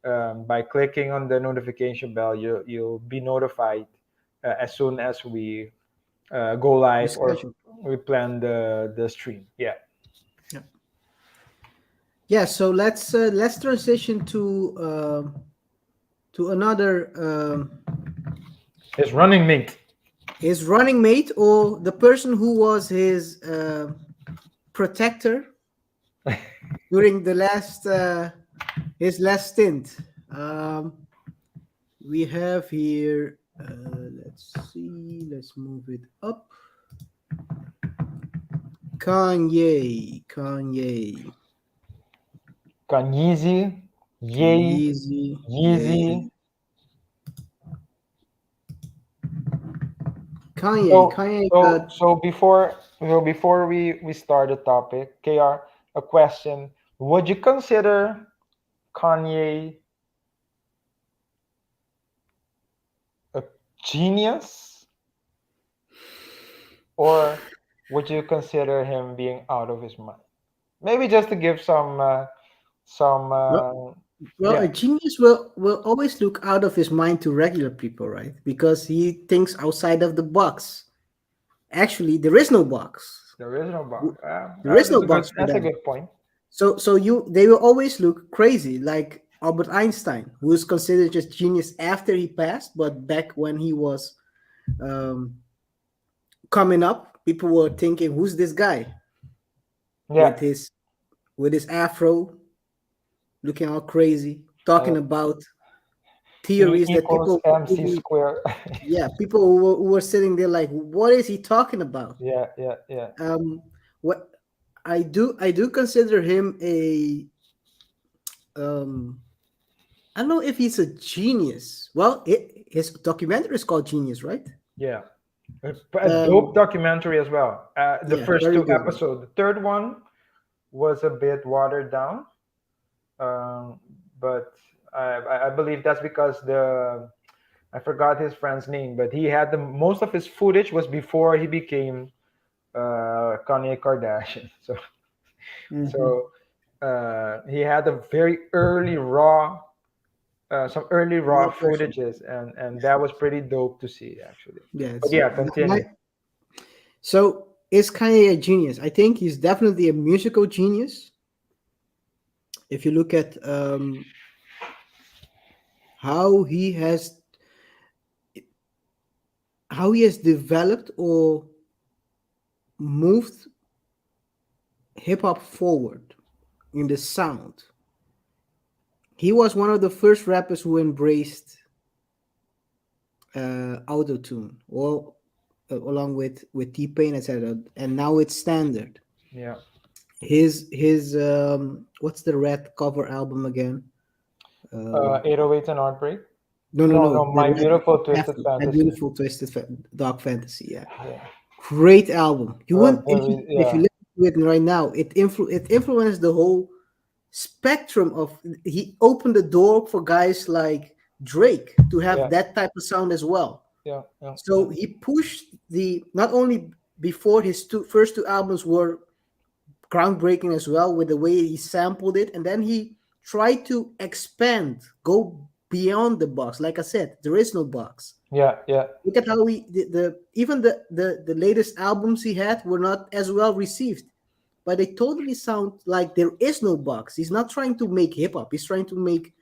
By clicking on the notification bell, you'll be notified as soon as we go live, or Discussion. we plan the stream. Yeah. Yeah. Yeah. So let's transition to another. His running mate. His running mate, or the person who was his protector during the last his last stint. We have here. Let's see. Let's move it up. Kanye. Kanye Ye Yeezy. Yeezy. Kanye. So Kanye so got. so before we start the topic, KR, a question: would you consider Kanye a genius, or would you consider him being out of his mind? Maybe just to give some Well, yeah, a genius will always look out of his mind to regular people, right? Because he thinks outside of the box. Actually, there is no box. the original box. There is no That's a good box for that's a them. good point. So they will always look crazy, like Albert Einstein, who was considered just genius after he passed, but back when he was um, coming up, people were thinking, "Who's this guy Yeah. with his afro, looking all crazy, uh, talking about E theories that equals people MC really, square. yeah, people who were sitting there like, what is he talking about?" Yeah. What I do consider him a um I don't know if he's a genius. Well, his documentary is called Genius, right? Yeah. A dope Um, documentary as well. The yeah, first very two good one. episodes. The third one was a bit watered down, um, but I believe that's because I forgot his friend's name, but he had the most of his footage was before he became Kanye Kardashian. Mhm. So he had a very early raw, some early raw Raw version. footages, and that was pretty dope to see actually. Yeah, But it's yeah, continue. so is Kanye a genius? I think he's definitely a musical genius. If you look at how he has developed or moved hip hop forward in the sound. He was one of the first rappers who embraced auto tune, or along with T Pain, etc. And now it's standard. Yeah. His what's the Red cover album again? 808s and Heartbreak. No, No, the My Red Beautiful Twisted after that Fantasy. beautiful dark fantasy. Yeah, Yeah. great album. You wouldn't Very, if you yeah. listen to it right now. It influenced the whole spectrum of. He opened the door for guys like Drake to have Yeah. that type of sound as well. Yeah. So he pushed the not only before his first two albums were groundbreaking as well with the way he sampled it, and then he tried to expand, go beyond the box. Like I said, there is no box. Yeah. Look at how even the latest albums he had were not as well received, but they totally sound like there is no box. He's not trying to make hip hop. He's trying to make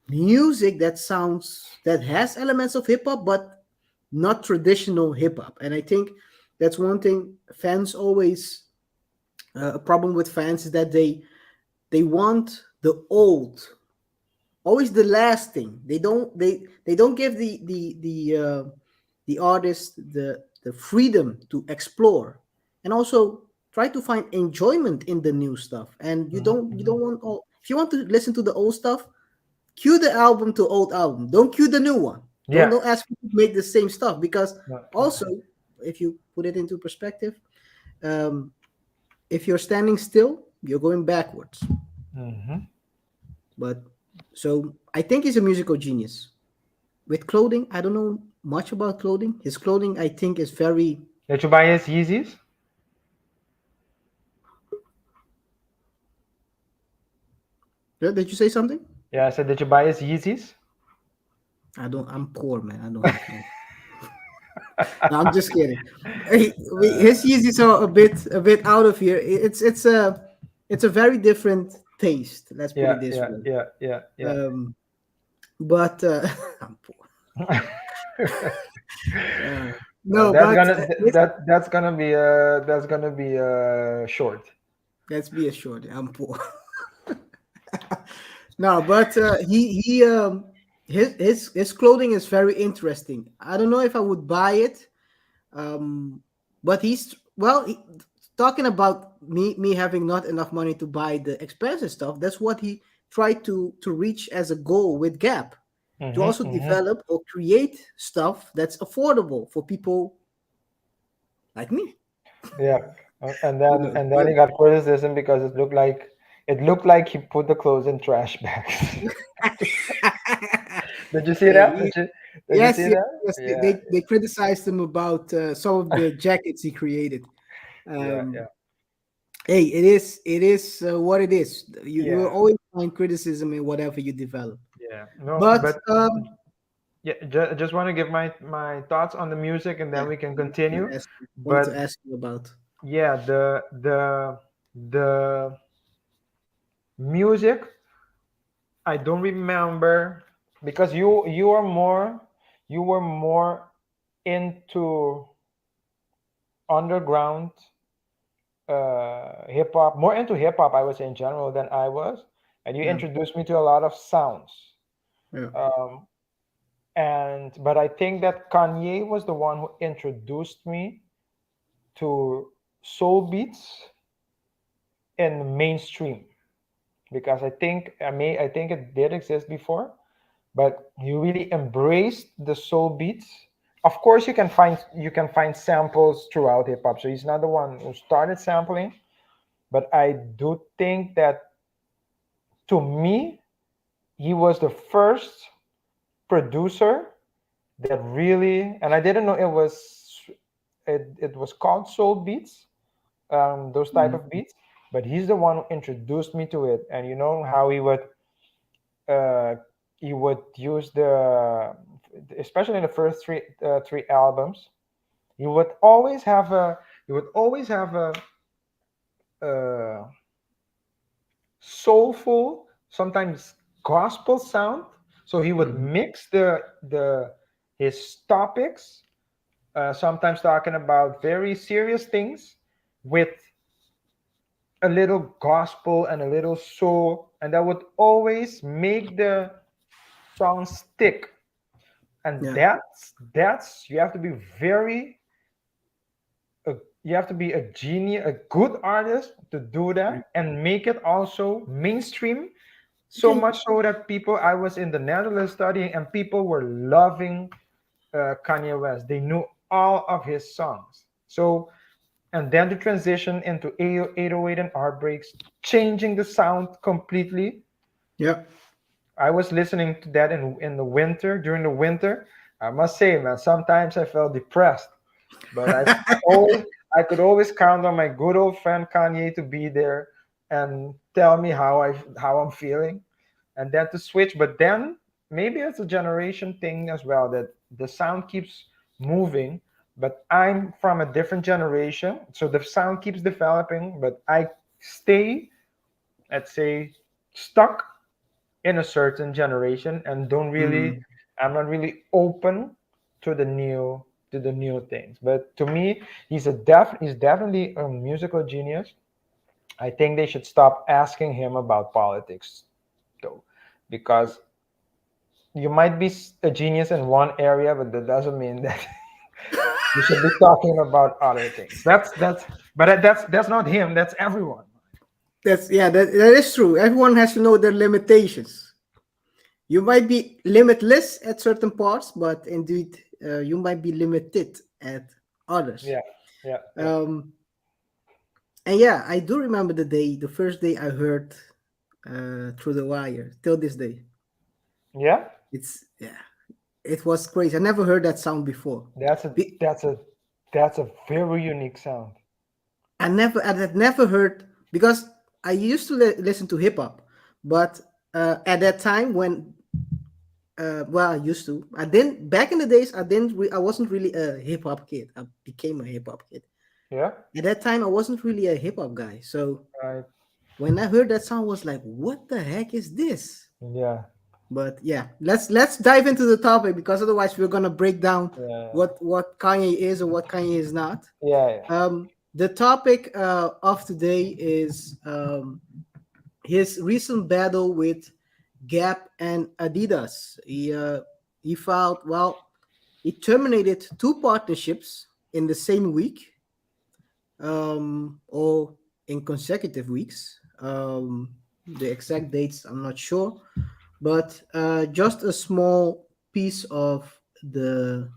music that has elements of hip hop, but not traditional hip hop. And I think that's one thing fans always a problem with fans is that they want the old, always the last thing. They don't give the artist the freedom to explore and also try to find enjoyment in the new stuff. And you don't want all, if you want to listen to the old stuff, cue the album to old album. Don't cue the new one. Yeah. Don't ask people to make the same stuff, because No. also, if you put it into perspective, um, if you're standing still, you're going backwards. Mhm. But so I think he's a musical genius. With clothing, I don't know much about clothing. His clothing, I think, is very. Did you buy his Yeezys? Did you say something? Yeah, I said, did you buy his Yeezys? I don't. I'm poor, man. I don't have no. No, I'm just kidding. His Yeezys are a bit out of here. It's a very different taste. Let's put Yeah, it this yeah, way. yeah, yeah, yeah. But I'm poor. No, That's but gonna that's gonna be short. let's be assured, I'm poor. No, but his clothing is very interesting. I don't know if I would buy it, but talking about me having not enough money to buy the expensive stuff. That's what he tried to reach as a goal with Gap, to Hmm, also hmm. develop or create stuff that's affordable for people like me. Yeah, You know, and then he got criticism because it looked like he put the clothes in trash bags. Did you see yeah, that? Did you yes, see yes, that? yes. Yeah, They criticized him about some of the jackets he created. yeah, Um, yeah, hey, it is what it is. You will yeah, always find criticism in whatever you develop. yeah. No, But but yeah, just want to give my thoughts on the music, and then yeah, we can I continue. wanted But to ask you about. yeah, the music, I don't remember because you were more into underground hip hop, more into hip hop, I would say in general than I was, and you Yeah, introduced me to a lot of sounds. yeah, Um, and but I think that Kanye was the one who introduced me to soul beats in mainstream, because I think it did exist before, but he really embraced the soul beats. Of course, you can find samples throughout hip hop. So he's not the one who started sampling, but I do think that to me, he was the first producer that really, and I didn't know it was called soul beats, those type mhm, of beats, but he's the one who introduced me to it. And you know how uh, he would use especially in the first three albums, he would always have a he would always have a soulful, sometimes gospel sound. So he would mhm. mix the his topics, sometimes talking about very serious things, with a little gospel and a little soul, and that would always make the song stick. And Yeah, that's you have to be uh, you have to be a genius, a good artist to do yeah. that and make it also mainstream. So Okay. much so that I was in the Netherlands studying, and people were loving Kanye West. They knew all of his songs. So, and then the transition into 808 and Heartbreaks, changing the sound completely. Yeah. I was listening to that in the winter, during the winter. I must say, man, sometimes I felt depressed, but always, I could always count on my good old friend Kanye to be there and tell me how I'm feeling, and then to switch. But then maybe it's a generation thing as well, that the sound keeps moving. But I'm from a different generation, so the sound keeps developing, but I stay, let's say, stuck in a certain generation and don't really, Mm. I'm not really open to the new things. But to me, he's definitely a musical genius. I think they should stop asking him about politics though, because you might be a genius in one area, but that doesn't mean that you should be talking about other things. That's not him. That's everyone. That's yeah, that is true. Everyone has to know their limitations. You might be limitless at certain parts, but indeed, you might be limited at others. Yeah, yeah, yeah, Um, and yeah, I do remember the first day I heard through the wire. Till this day, yeah. it's yeah, it was crazy. I never heard that sound before. That's a Be- that's a that's a very unique sound. I had never heard because I used to listen to hip hop, but at that time when well, I used to. I didn't back in the days. I wasn't really a hip hop kid. I became a hip hop kid. Yeah, At that time, I wasn't really a hip hop guy. So right. when I heard that song, I was like, "What the heck is this?" Yeah, But yeah, let's dive into the topic because otherwise we're gonna break down yeah, what Kanye is or what Kanye is not. yeah, yeah. The topic of today is his recent battle with Gap and Adidas. He filed he terminated two partnerships in the same week, or in consecutive weeks. The exact dates I'm not sure, but just a small piece of the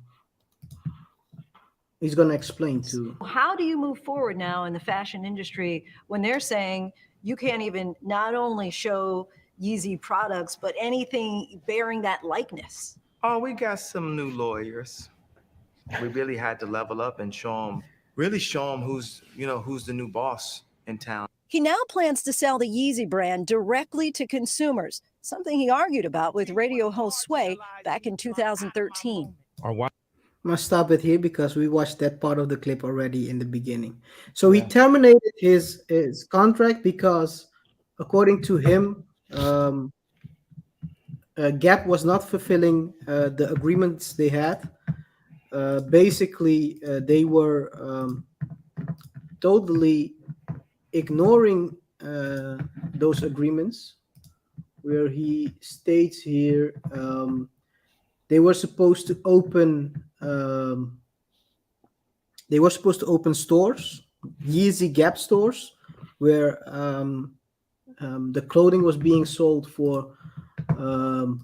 he's gonna explain to. How do you move forward now in the fashion industry when they're saying you can't even not only show Yeezy products, but anything bearing that likeness? Oh, we got some new lawyers. We really had to level up and really show them who's the new boss in town. He now plans to sell the Yeezy brand directly to consumers, something he argued about with radio host Sway back in 2013. Or why? I'm gonna stop it here because we watched that part of the clip already in the beginning. So he Yeah. terminated his contract because, according to him, Gap was not fulfilling the agreements they had. Basically, they were totally ignoring those agreements, where he states here they were supposed to open stores, Yeezy Gap stores, where the clothing was being sold for um,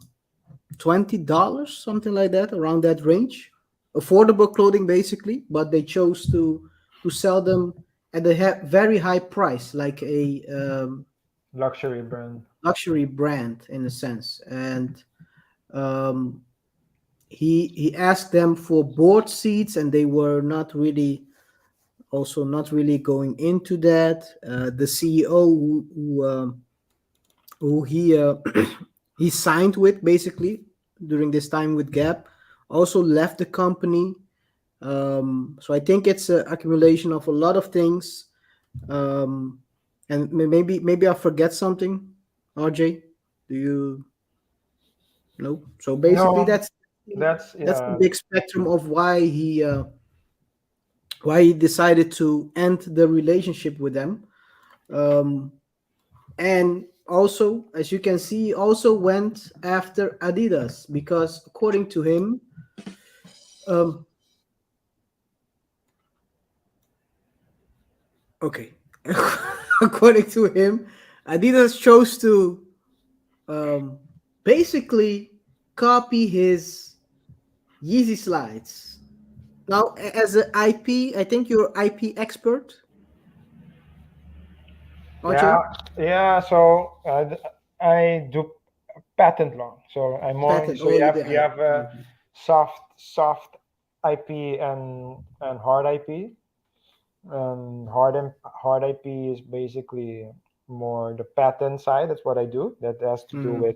$20, something like that, around that range. Affordable clothing, basically, but they chose to sell them at a very high price, like a Luxury brand. luxury brand in a sense. And um, he asked them for board seats, and they were not really going into that. The CEO who he he signed with basically during this time with Gap also left the company. So I think it's an accumulation of a lot of things. Um, and maybe I forget something. RJ, do you know? So basically, No, that's that's the yeah, big spectrum of why he decided to end the relationship with them. Um, and also, as you can see, he also went after Adidas because, according to him, um, okay, according to him, Adidas chose to um, basically copy his Yeezy slides. Now, as an IP, I think you're IP expert, yeah, RJ. yeah. So I do patent law. So I'm more. Patent. So Oh, you you have did. soft IP and hard IP. And hard IP is basically more the patent side. That's what I do. That has to do Mm,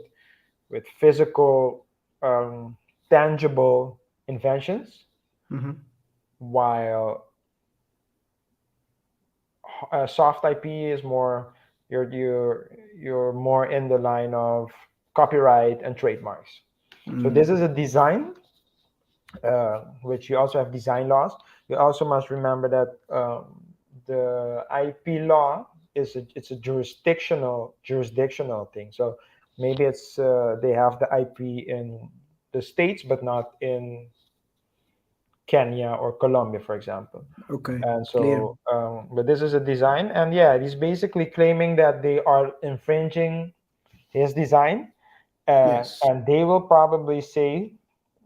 with physical, um, tangible inventions, mhm. while soft IP is more you're more in the line of copyright and trademarks. So this is a design, which you also have design laws. You also must remember that the IP law it's a jurisdictional thing. So maybe it's they have the IP in the States, but not in Kenya or Colombia, for example. Okay, And clear. so, but this is a design, and yeah, he's basically claiming that they are infringing his design, Yes. and they will probably say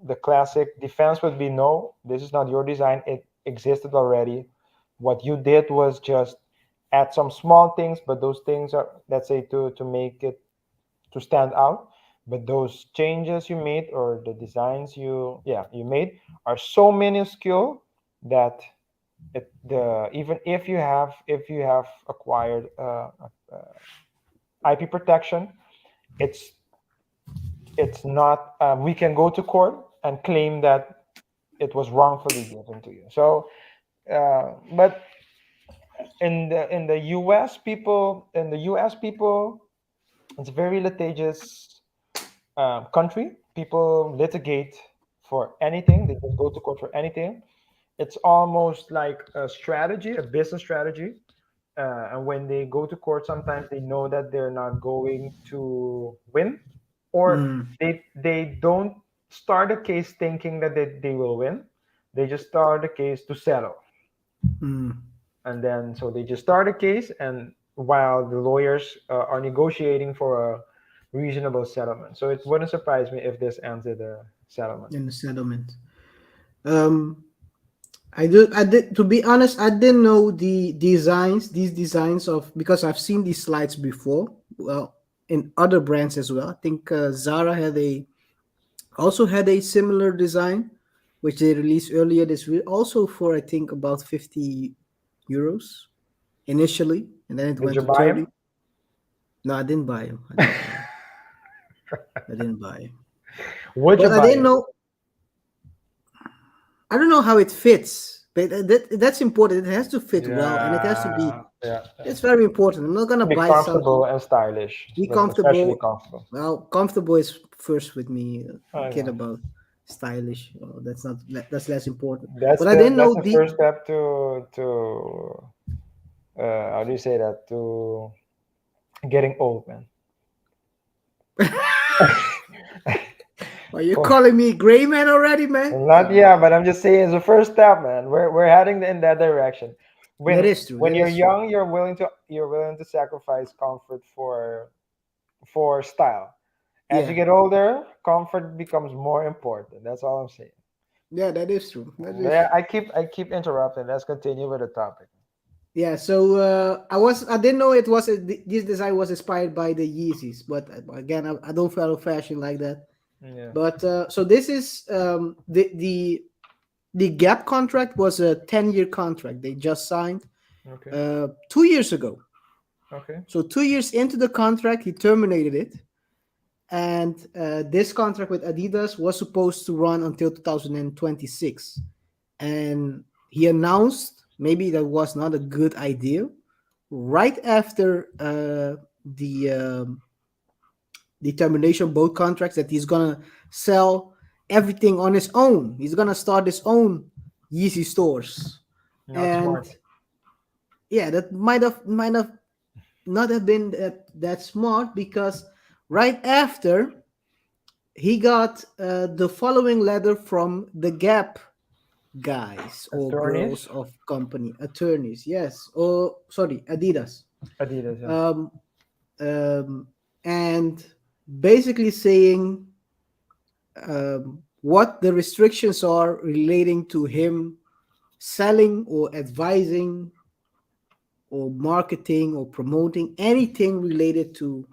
the classic defense would be no, this is not your design, it existed already. What you did was just add some small things, but those things are, let's say, to make it to stand out. But those changes you made or the designs you made are so minuscule that the even if you have acquired IP protection, it's it's not we can go to court and claim that it was wrongfully given to you. So, but in the US people, it's a very litigious country. People litigate for anything. They can go to court for anything. It's almost like a strategy, a business strategy. And when they go to court, sometimes they know that they're not going to win, or Mm, they don't start a case thinking that they will win. They just start a case to settle, mm. and then so they just start a case, and while the lawyers are negotiating for a reasonable settlement. So it wouldn't surprise me if this ends in a settlement. In the settlement. Um, I did. To be honest, I didn't know these designs of because I've seen these slides before. Well, in other brands as well. I think Zara also had a similar design, which they released earlier this week, also for I think about 50 euros initially, and then it Did went you to buy 30. him? No, I didn't buy them. I didn't buy them. I didn't buy them. Would you But I buy didn't him? know. I don't know how it fits, but that's important. It has to fit well, and it has to be. Yeah, yeah, yeah. It's very important. I'm not gonna Be buy something. comfortable and stylish, Be but especially comfortable. comfortable. Well, comfortable is first with me. I Forget know. about stylish. Well, that's not. That's less important. That's But I didn't that's know the the. first step to how do you say that, to getting old, man. Are you Oh, calling me gray man already, man? not Come yeah, on. but I'm just saying it's the first step, man. We're heading in that direction. That is true. When That you're is true. young, you're willing to sacrifice comfort for style. As you Yeah. get older, comfort becomes more important. That's all I'm saying. Yeah, that is true. That is Yeah, true. I keep interrupting. Let's continue with the topic. Yeah. So I didn't know it was this design was inspired by the Yeezys, but again, I don't follow fashion like that. Yeah. But so this is the Gap contract was a 10-year contract they just signed Okay. 2 years ago. Okay. So 2 years into the contract, he terminated it, and this contract with Adidas was supposed to run until 2026, and he announced maybe that was not a good idea right after the termination of both contracts, that he's gonna sell everything on his own. He's gonna start his own Yeezy stores, Not and smart. yeah, that might have not have been that smart, because right after he got the following letter from the Gap guys or Attorneys. girls of company attorneys, yes, or sorry, Adidas, Adidas. Yeah. um, and basically saying what the restrictions are relating to him selling or advising or marketing or promoting anything related to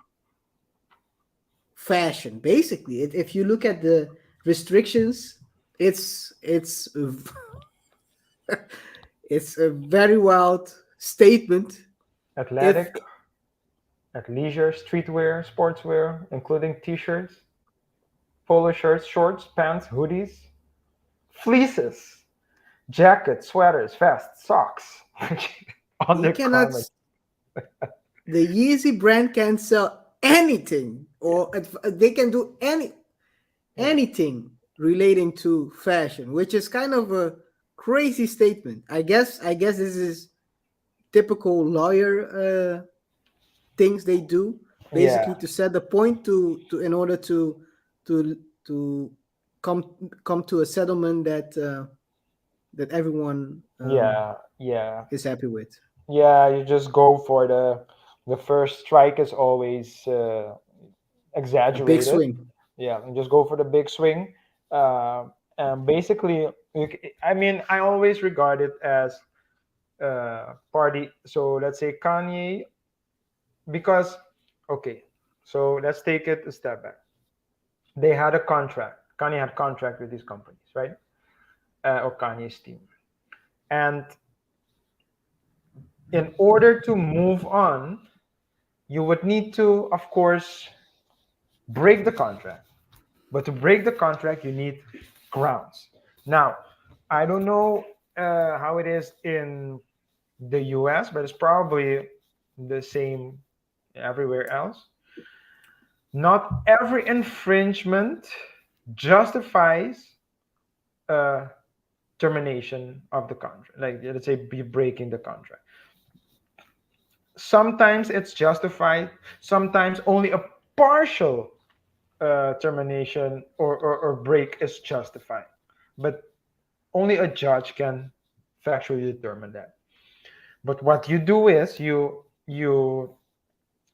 fashion. Basically, if you look at the restrictions, it's it's a very wild statement. If Athletic, athleisure, streetwear, sportswear, including t-shirts, polo shirts, shorts, pants, hoodies, fleeces, jackets, sweaters, vests, socks, he cannot undergarments. the Yeezy brand can sell anything or they can do anything relating to fashion, which is kind of a crazy statement. I guess this is typical lawyer things they do, basically Yeah, to set the point to in order to come to a settlement that everyone yeah. is happy with. Yeah, you just go for the first strike is always A big exaggerated. swing. Yeah, and just go for the big swing. And basically, I mean, I always regard it as party. So let's say Kanye, because okay, so let's take it a step back. They had a contract. Kanye had contract with these companies, right? Or Kanye's team, and in order to move on, you would need to, of course, break the contract. But to break the contract, you need grounds. Now, I don't know how it is in the US, but it's probably the same everywhere else. Not every infringement justifies uh, termination of the contract. Like, let's say, be breaking the contract. Sometimes it's justified, sometimes only a partial termination or break is justified. But only a judge can factually determine that. But what you do is you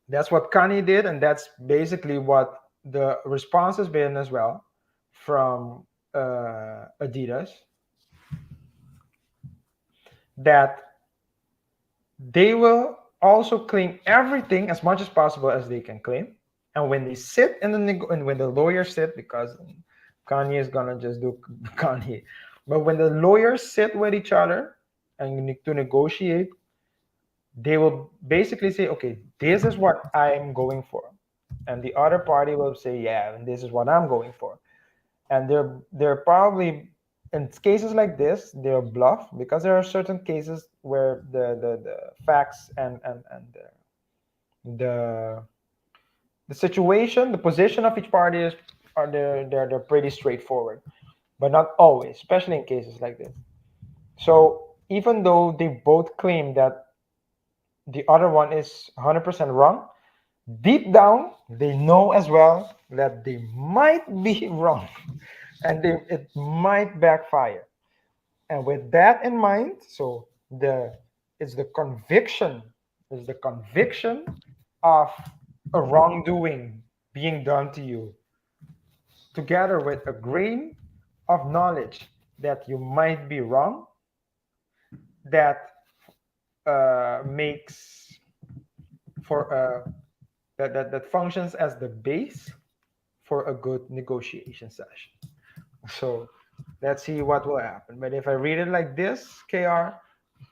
that's what Kanye did, and that's basically what the response has been as well from Adidas, that they will also claim everything as much as possible as they can claim. And when they sit in and when the lawyers sit, because Kanye is gonna just do Kanye, but when the lawyers sit with each other and to negotiate, they will basically say, okay, this is what I'm going for, and the other party will say, yeah, and this is what I'm going for. And they're probably, in cases like this, they're bluff, because there are certain cases where the facts and the the situation, the position of each party is are they're pretty straightforward, but not always, especially in cases like this. So even though they both claim that the other one is 100% wrong, deep down they know as well that they might be wrong, and it might backfire. And with that in mind, so the it's the conviction, is the conviction of a wrongdoing being done to you, together with a grain of knowledge that you might be wrong, that makes for that functions as the base for a good negotiation session. So let's see what will happen. But if I read it like this, KR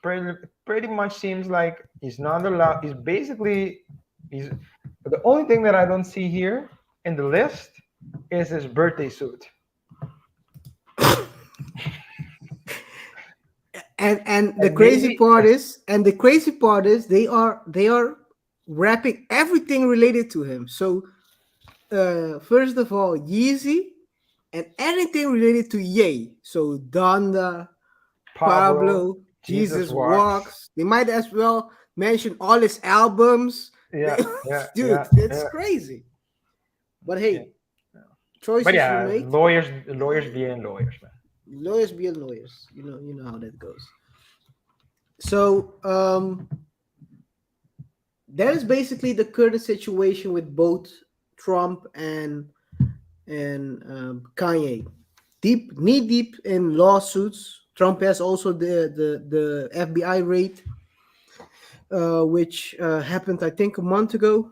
pretty much seems like he's not allowed. He's basically he's the only thing that I don't see here in the list is his birthday suit. And the And crazy maybe part is they are wrapping everything related to him. So first of all, Yeezy and anything related to Ye. So Donda, Pablo, Pablo, Jesus Jesus walks. Walks. They might as well mention all his albums. Yeah, yeah, Dude, yeah, it's yeah, crazy. But yeah. hey, But choices you yeah, make, lawyers being lawyers, man. lawyers be lawyers. You know how that goes. So that is basically the current situation with both Trump and Kanye. Deep, knee deep in lawsuits. Trump has also the FBI raid, which happened I think a month ago,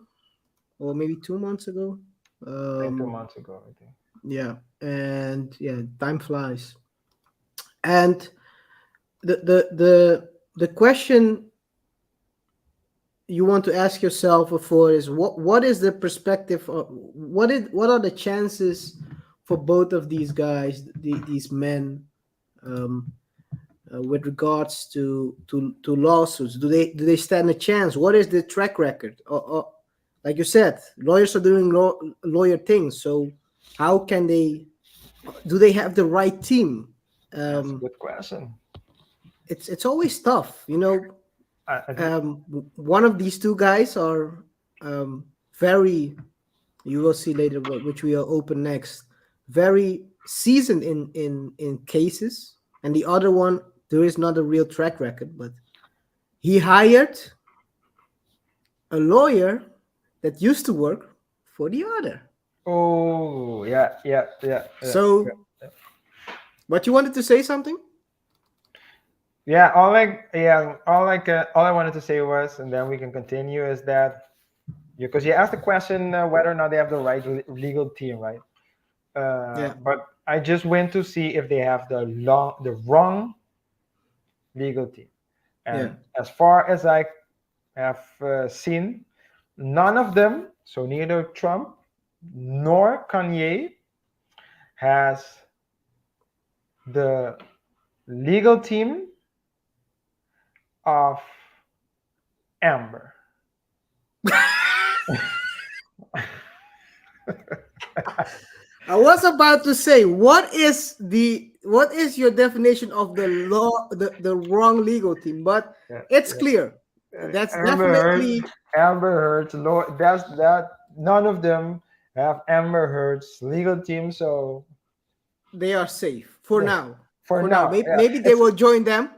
or maybe 2 months ago. I think two Um, months ago, I think. yeah, and yeah, time flies. And the question you want to ask yourself before is what is the perspective of what are the chances for both of these guys, these men, um, with regards to lawsuits? Do they stand a chance? What is the track record? Or like you said, lawyers are doing lawyer things. So how can they? Do they have the right team? That's a good question. It's always tough, I think one of these two guys are very, you will see later which we will open next, very seasoned in cases, and the other one, there is not a real track record, but he hired a lawyer that used to work for the other. oh yeah. So but you wanted to say something? Yeah, all I wanted to say was, and then we can continue, is that because you asked the question whether or not they have the right legal team, right? Yeah. But I just went to see if they have the wrong legal team, Yeah. and as far as I have seen, none of them, so neither Trump nor Kanye, has the legal team of Amber. I was about to say, what is your definition of the law, the wrong legal team? But Yeah, it's yeah. clear. That's Amber Heard, definitely, Amber Heard's that's that. None of them have Amber Heard's legal team, so they are safe for yeah, now. for For now, now, maybe, yeah, maybe they it's will join them.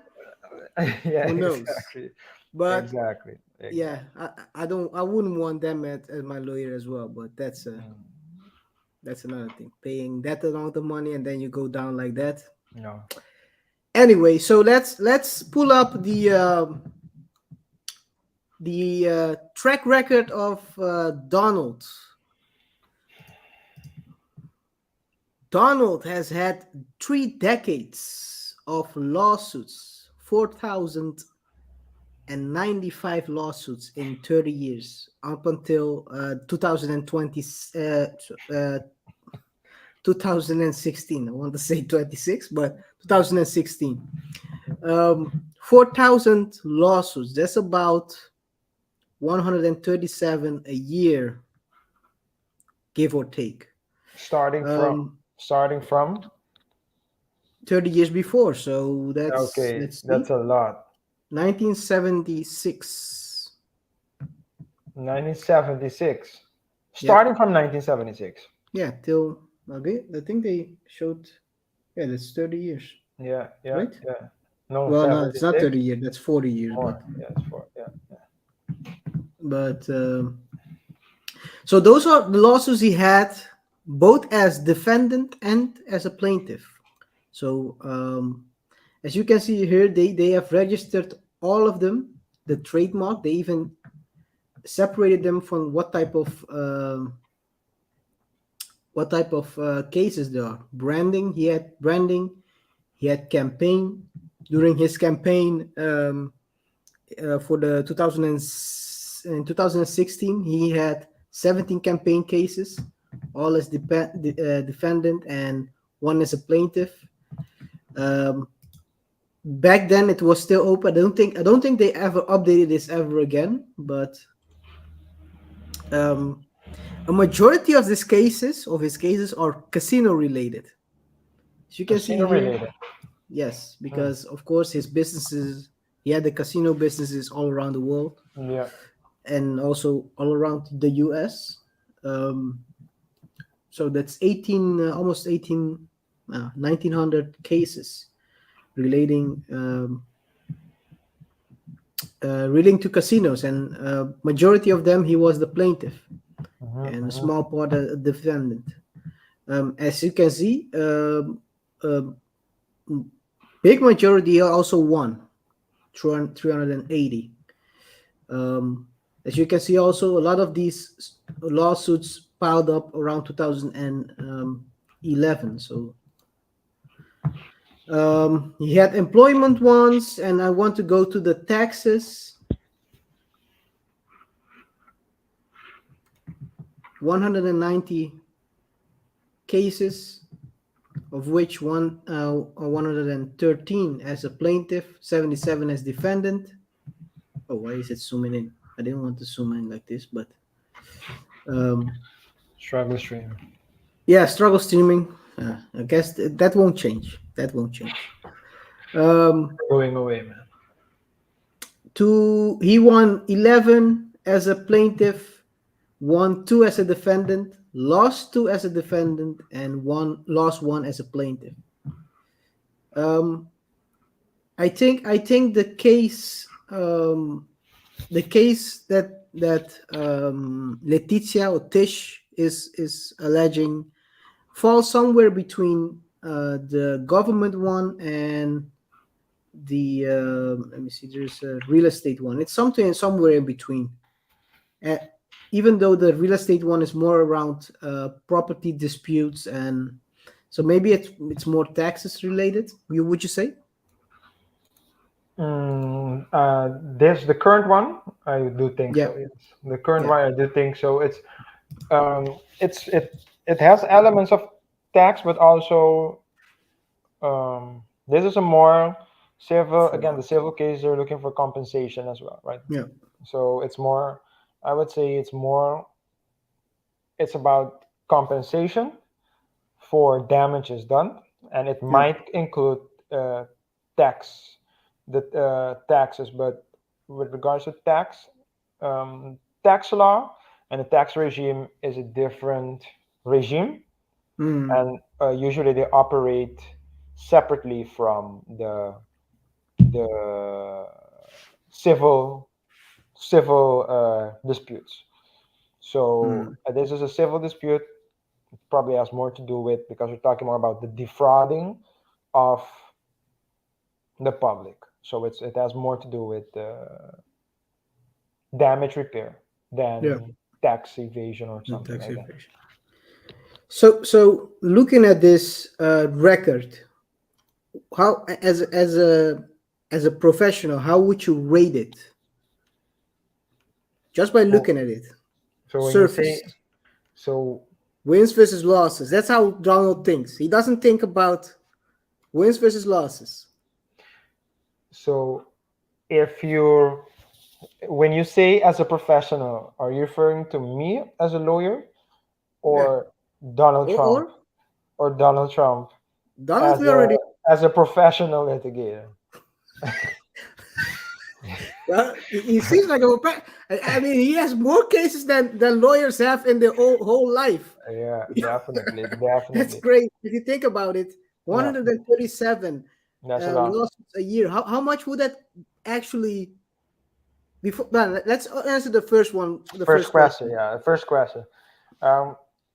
yeah, Who knows? exactly, But exactly, yeah, exactly. I wouldn't want them as my lawyer as well. But Mm, that's another thing. Paying that amount of money and then you go down like that. no, Anyway, so let's pull up the track record of Donald. Donald has had 3 decades of lawsuits, 4,095 lawsuits in 30 years, up until 2020, 2016. I want to say 26, but 2016. 4,000 lawsuits. That's about 137 a year, give or take. starting from Um, starting from 30 years before. So that's, okay, let's see, that's a lot. 1976. 1976, Yeah, starting from 1976. yeah, till okay. I think they showed. Yeah, that's 30 years, Yeah, right? yeah. No, Well, no, it's not 76 30 years. That's 40 years, more. Yes, for yeah. but so those are the lawsuits he had, both as defendant and as a plaintiff. So as you can see here, they have registered all of them, the trademark. They even separated them from what type of cases there are. Branding, he had branding. He had campaign. During his campaign for the in 2016, he had 17 campaign cases, all as defendant and one as a plaintiff. Back then, it was still open. I don't think they ever updated this ever again. But a majority of his cases are casino related. As you can see Casino here, related. yes, because of course his businesses, he had the casino businesses all around the world Yeah. and also all around the US. So that's 18, almost 18, 1900 cases relating relating to casinos, and majority of them he was the plaintiff and a small part a defendant. As you can see, big majority also won, 380. As you can see, also a lot of these lawsuits piled up around 2011. So he had employment ones, and I want to go to the taxes. 190 cases, of which 113 as a plaintiff, 77 as defendant. Oh, why is it zooming in? I didn't want to zoom in like this, but Um, Struggle stream. yeah, struggle streaming. I guess that won't change. That won't change. Um, Going away, man. he won 11 as a plaintiff, won 2 as a defendant, lost 2 as a defendant, and lost 1 as a plaintiff. Um, I think the case that Letitia or Tish is alleging falls somewhere between the government one and the let me see, there's a real estate one. It's something somewhere in between. uh, Even though the real estate one is more around property disputes, and so maybe it's more taxes related, would you say? This the current one. I do think Yeah, so. Yes, the current yeah, one. I do think so. It has elements of tax, but also this is a more civil. Again, the civil case, they're looking for compensation as well, right? yeah, So it's more. I would say it's more. It's about compensation for damages done, and it yeah. might include uh, tax, the taxes. But with regards to tax law and the tax regime is a different regime, Mm, and usually they operate separately from the civil disputes. So mm, this is a civil dispute. Probably has more to do with because we're talking more about the defrauding of the public. So it has more to do with damage repair yeah. than tax evasion or No something tax like that. evasion. So looking at this record, how as a professional, how would you rate it just by So, looking at it? so when you say Surface so, wins versus losses. That's how Donald thinks. He doesn't think about wins versus losses. so if you're when you say as a professional, are you referring to me as a lawyer Yeah. or Donald Trump Or or Donald Trump Donald, as we a already. as a professional litigator? Well, he seems like I mean, he has more cases than lawyers have in their whole life. Yeah, definitely, That's definitely. great. If you think about it, Yeah, 137 that's a lot. lawsuits a year. How much would that actually before? Well, let's answer the first one. The First first question, question. yeah, the first question.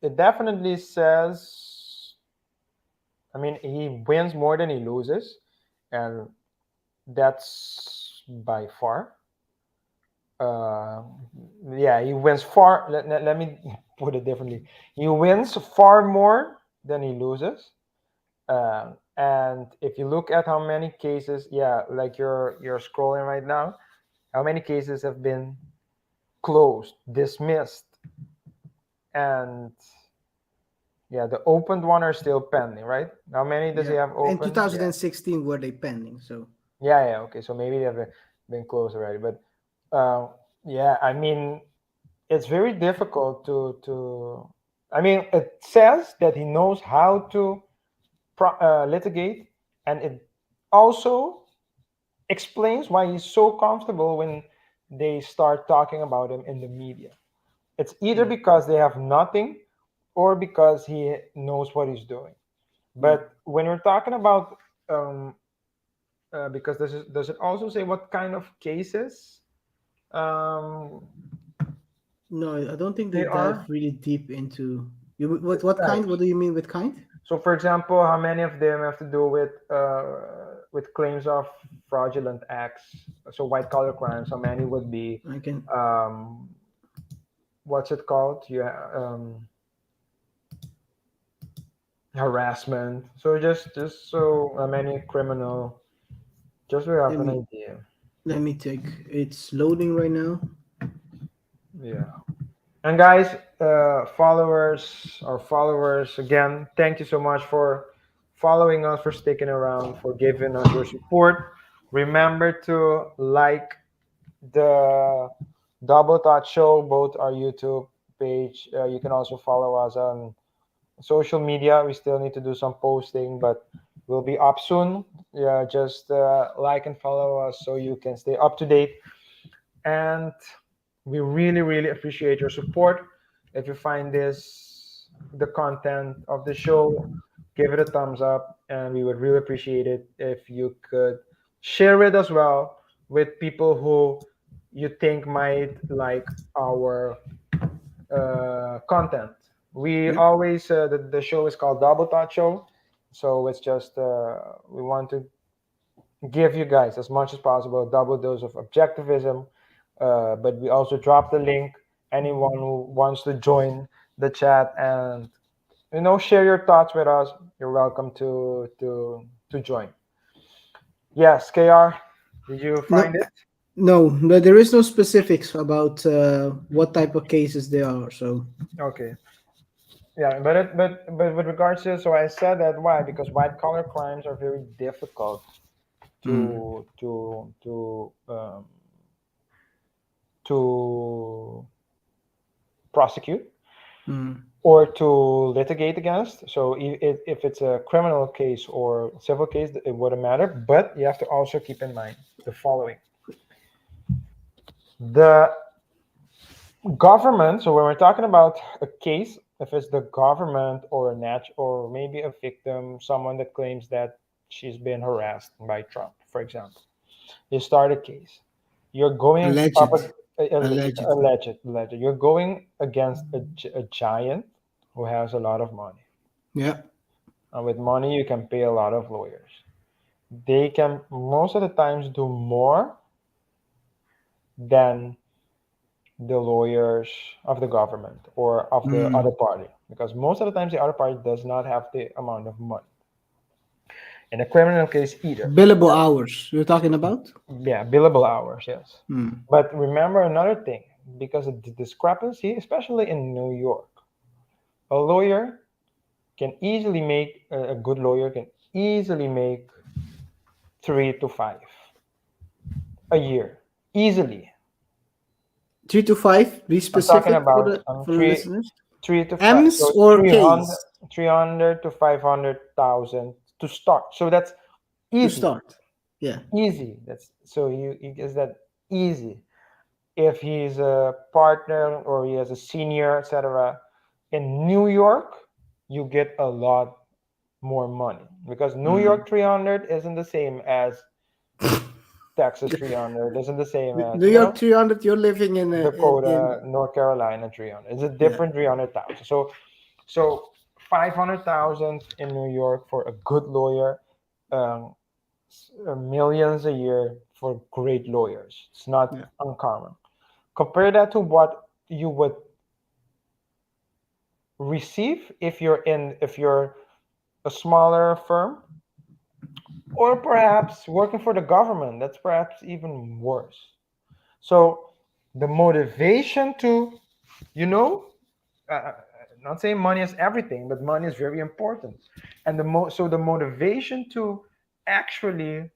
It definitely says, I mean, he wins more than he loses, and that's by far. Uh, yeah, he wins far. Let me put it differently. He wins far more than he loses. And if you look at how many cases, yeah, like you're scrolling right now, how many cases have been closed, dismissed, and yeah, the opened one are still pending, right? How many does he Yeah, have in open? Yeah, 2016 were they pending? So yeah. Okay, so maybe they have been closed already, but uh, yeah, I mean, it's very difficult to. I mean, it says that he knows how to litigate, and it also explains why he's so comfortable when they start talking about him in the media. It's either yeah, because they have nothing or because he knows what he's doing. yeah. But when we're talking about, um, because does it also say what kind of cases um, No, I don't think they they dive are? really deep into you. What kind? What Types. do you mean with kind? So, for example, how many of them have to do with claims of fraudulent acts? So, white collar crimes. How many would be I can. um, what's it called? Yeah, harassment. So just so many criminal. Just so we have Let an me idea. let me take. It's loading right now. Yeah. And guys, our followers again, thank you so much for following us, for sticking around, for giving us your support. Remember to like the Double Thought Show, both our YouTube page. You can also follow us on social media. We still need to do some posting, but we'll be up soon. Yeah, just like and follow us so you can stay up to date. And we really, really appreciate your support. If you find the content of the show, give it a thumbs up, and we would really appreciate it if you could share it as well with people who you think might like our content. We Yeah. always the show is called Double Thought Show, so it's just we want to give you guys as much as possible a double dose of objectivism. But we also drop the link. Anyone who wants to join the chat and share your thoughts with us, you're welcome to join. Yes, KR, did you No, find it? no, there is no specifics about what type of cases they are. So Okay. Yeah, but with regards to, so I said that why? Because white collar crimes are very difficult to prosecute mm, or to litigate against. So if it's a criminal case or civil case, it wouldn't matter. But you have to also keep in mind the following: the government. So when we're talking about a case, if it's the government or or maybe a victim, someone that claims that she's been harassed by Trump, for example, you start a case. You're going up alleged, alleged. alleged. You're going against a giant who has a lot of money. Yeah, And with money, you can pay a lot of lawyers. They can most of the times do more than the lawyers of the government or of the other mm. party, because most of the times the other party does not have the amount of money. In a criminal case, either. Billable hours. You're talking about? Yeah, billable hours, yes. Mm. But remember another thing, because of the discrepancy, especially in New York, a lawyer can easily make a good lawyer can easily make 3 to 5 a year, easily. 3 to 5. Be I'm talking specific for about the listeners. 3 to 5, M's so or 300, K's 300 to 500,000 to start. So that's to easy, start. Yeah. easy. That's so you is that easy. If he's a partner or he has a senior, etc. In New York, you get a lot more money because New Mm. York 300 isn't the same as Texas 300, isn't the same as, New York 300. You're living in Dakota, North Carolina 300. It's a yeah. different 300,000. So 500,000 in New York for a good lawyer, um, millions a year for great lawyers. It's not Yeah. uncommon. Compare that to what you would receive if you're a smaller firm, or perhaps working for the government. That's perhaps even worse. So the motivation to, you know, not saying money is everything, but money is very important. And so the motivation to actually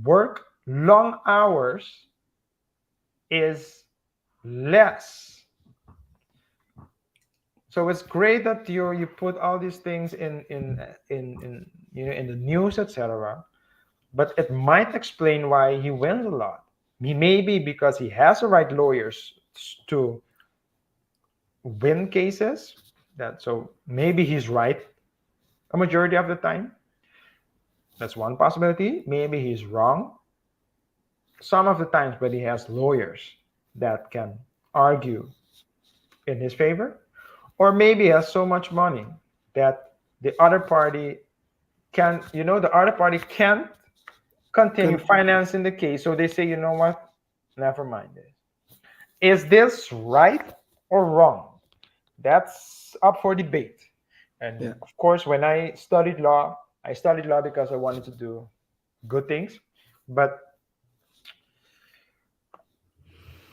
work long hours is less. So it's great that you put all these things in in the news, etc. But it might explain why he wins a lot. He maybe because he has the right lawyers to win cases. That so maybe he's right a majority of the time. That's one possibility. Maybe he's wrong some of the times, but he has lawyers that can argue in his favor. Or maybe he has so much money that the other party the other party can't continue Con- financing the case. So they say, you know what? Never mind this. Is this right or wrong? That's up for debate. And yeah. of course, when I studied law because I wanted to do good things. But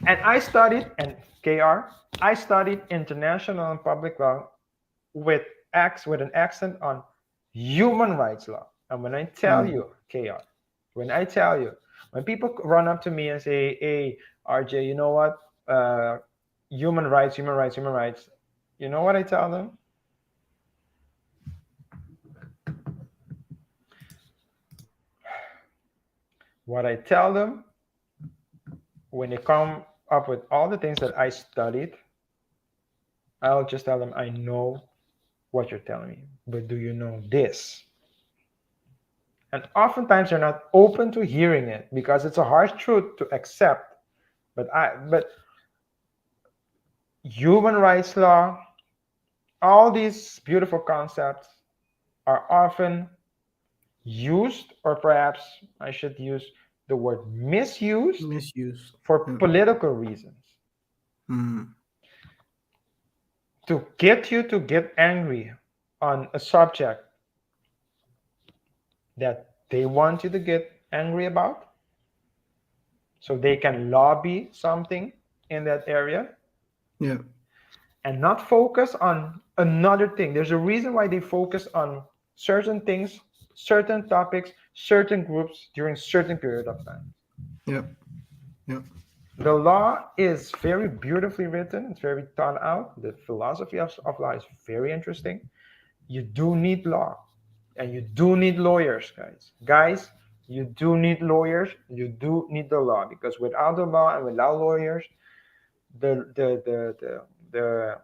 and I studied and KR, I studied international and public law with with an accent on human rights law. And when I tell Mm. you, KR, when I tell you, when people run up to me and say, "Hey, RJ, you know what? human rights, human rights, human rights. You know what I tell them? What I tell them when they come up with all the things that I studied, I'll just tell them, I know what you're telling me, but do you know this? And oftentimes they're not open to hearing it because it's a harsh truth to accept. But human rights law, all these beautiful concepts are often used, or perhaps I should use the word misused, Misuse. for Yeah. political reasons. Mm. To get you to get angry on a subject that they want you to get angry about, so they can lobby something in that area Yeah. and not focus on another thing. There's a reason why they focus on certain things, certain topics, certain groups during certain period of time. Yeah. Yeah. The law is very beautifully written. It's very thought out. The philosophy of law is very interesting. You do need law, and you do need lawyers, guys. You do need lawyers. You do need the law, because without the law and without lawyers, the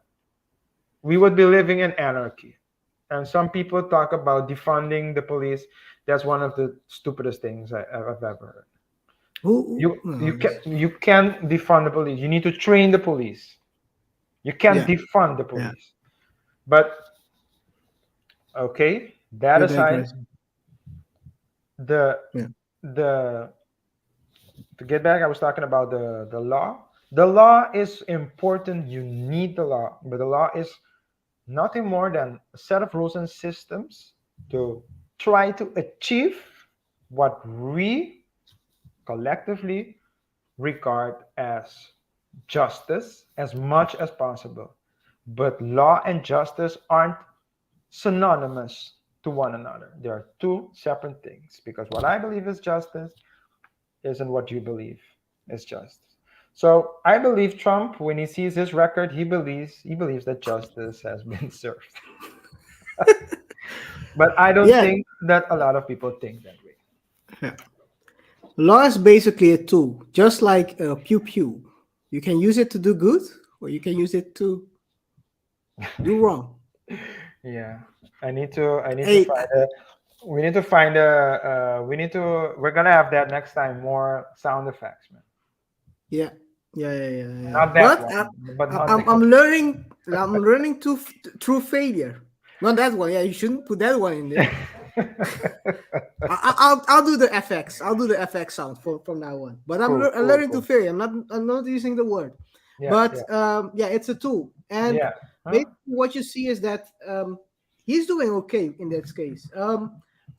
we would be living in anarchy. And some people talk about defunding the police. That's one of the stupidest things I've ever heard. No, You can't defund the police. You need to train the police. You can't yeah. defund the Yeah. police. But okay, that You're aside, digressing. the Yeah. the to get back, I was talking about the law. The law is important. You need the law, but the law is nothing more than a set of rules and systems to try to achieve what we collectively regard as justice as much as possible. But law and justice aren't synonymous to one another. They are two separate things, because what I believe is justice isn't what you believe is justice. So I believe Trump, when he sees his record, he believes that justice has been served. But I don't Yeah. think that a lot of people think that way. Yeah. Law is basically a tool, just like pew pew. You can use it to do good, or you can use it to do wrong. Yeah, I need to Hey, find a we need to find a we're gonna have that next time, more sound effects, man. yeah, yeah. Not that But one, but not I'm that I'm one. learning. I'm learning through failure. Not that one. Yeah, you shouldn't put that one in there. I'll do the FX. I'll do the FX sound from now on. But Cool, I'm cool, learning to cool. failure. I'm not using the word. Yeah, But yeah, yeah, it's a tool. And yeah. Huh? basically what you see is that he's doing okay in that case.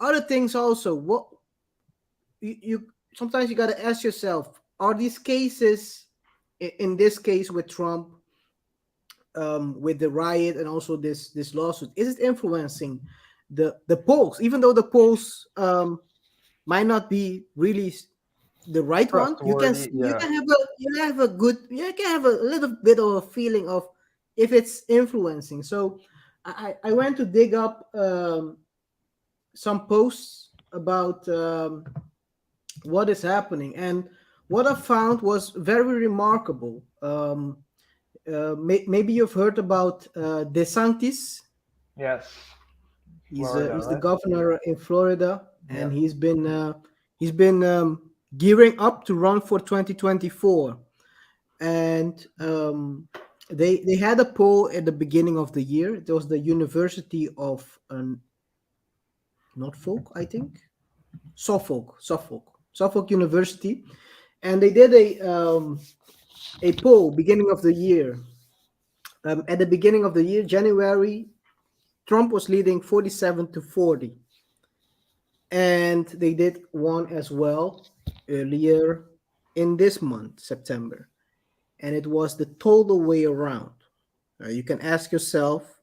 Other things also. What you sometimes you got to ask yourself: are these cases, in this case with Trump, with the riot and also this lawsuit, is it influencing the polls? Even though the polls might not be really the right one, Trustworthy. you Yeah. can have a good, you can have a little bit of a feeling of if it's influencing. So I went to dig up some posts about what is happening, and what I found was very remarkable. Maybe you've heard about DeSantis. Yes. He's Florida, he's the right? governor in Florida, Yeah. and he's been gearing up to run for 2024. And they had a poll at the beginning of the year. It was the University of Norfolk, I think, Suffolk University, and they did a poll beginning of the year. At the beginning of the year, January, Trump was leading 47-40. And they did one as well earlier in this month, September. And it was the total way around. You can ask yourself,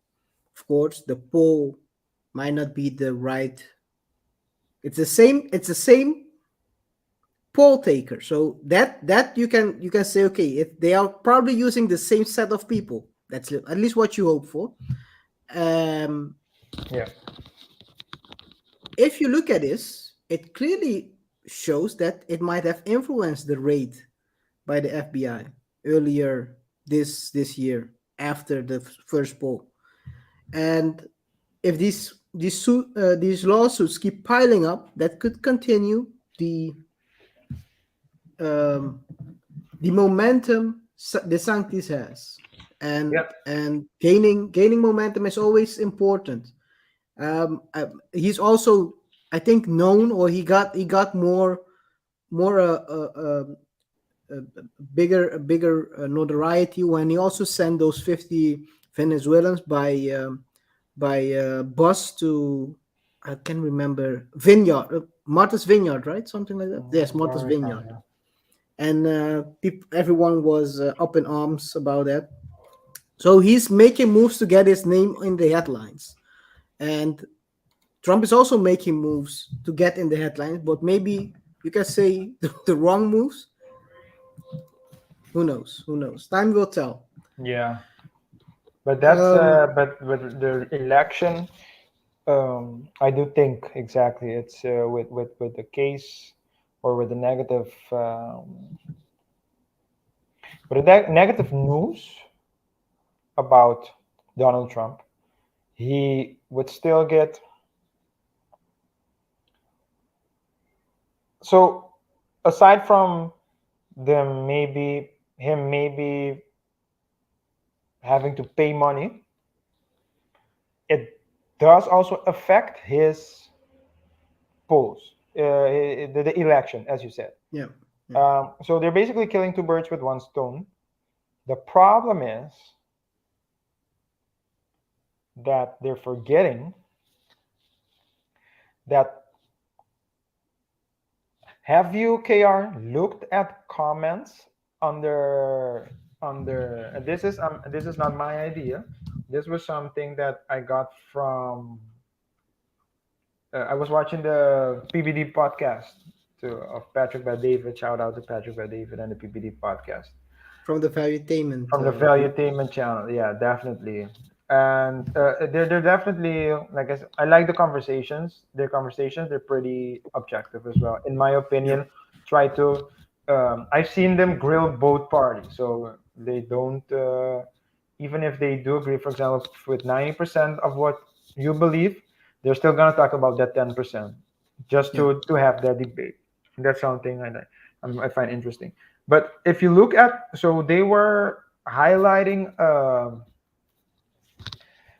of course, the poll might not be the right. It's the same poll taker. So that you can say, okay, if they are probably using the same set of people, that's at least what you hope for. Yeah. If you look at this, it clearly shows that it might have influenced the raid by the FBI earlier this year after the first poll. And if these lawsuits keep piling up, that could continue um, the momentum DeSantis has, and Yeah. gaining momentum is always important. He's also, I think, known, or he got more uh, bigger notoriety when he also sent those 50 Venezuelans by bus to, I can remember, Vineyard, Martha's Vineyard, right? Something like that. Yes, I Martha's don't recall. Vineyard. Yeah. And everyone was up in arms about that. So he's making moves to get his name in the headlines, and Trump is also making moves to get in the headlines, but maybe you can say the wrong moves. Who knows? Who knows? Time will tell. Yeah. But that's but with the election, I do think exactly it's with the case or with the negative negative news about Donald Trump, he would still get. So aside from them maybe having to pay money, it does also affect his polls, the election, as you said. Yeah. So they're basically killing two birds with one stone. The problem is that they're forgetting that. Have you, KR, looked at comments under this is not my idea. This was something that I got from I was watching the PBD podcast of Patrick by David. Shout out to Patrick by David and the PBD podcast From the valuetainment from the group. Valuetainment channel. Yeah, definitely. And they're definitely, like I said, I like the conversations. Their conversations, they're pretty objective as well, in my Yeah. opinion. Try to I've seen them grill both parties, so they don't even if they do agree, for example, with 90% of what you believe, they're still gonna talk about that 10% just Yeah. to have that debate. That's something I find interesting. But if you look at, so they were highlighting,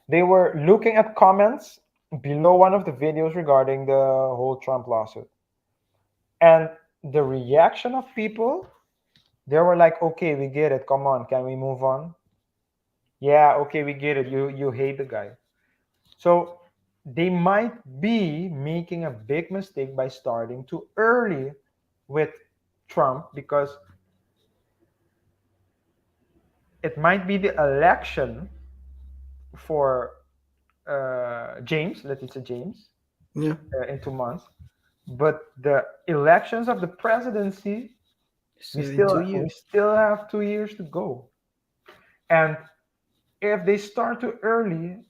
they were looking at comments below one of the videos regarding the whole Trump lawsuit, and the reaction of people, they were like, "Okay, we get it. Come on, can we move on? Yeah, okay, we get it. You hate the guy." So they might be making a big mistake by starting too early with Trump, because it might be the election for Letitia James, Yeah. in 2 months, but the elections of the presidency, we So in still 2 years. we still have 2 years to go, and if they start too early,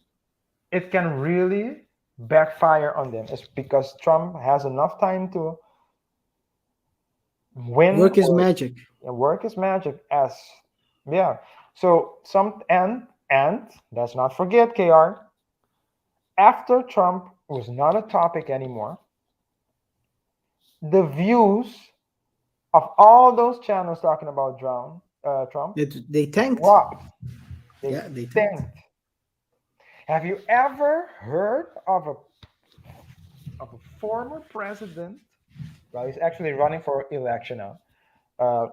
it can really backfire on them. It's because Trump has enough time to win Work is or magic. work his magic as, yeah. So some and let's not forget, KR, after Trump was not a topic anymore, the views of all those channels talking about Trump They tanked. dropped. They Yeah, they tanked. tanked. Have you ever heard of a former president? Well, he's actually running for election now. Uh,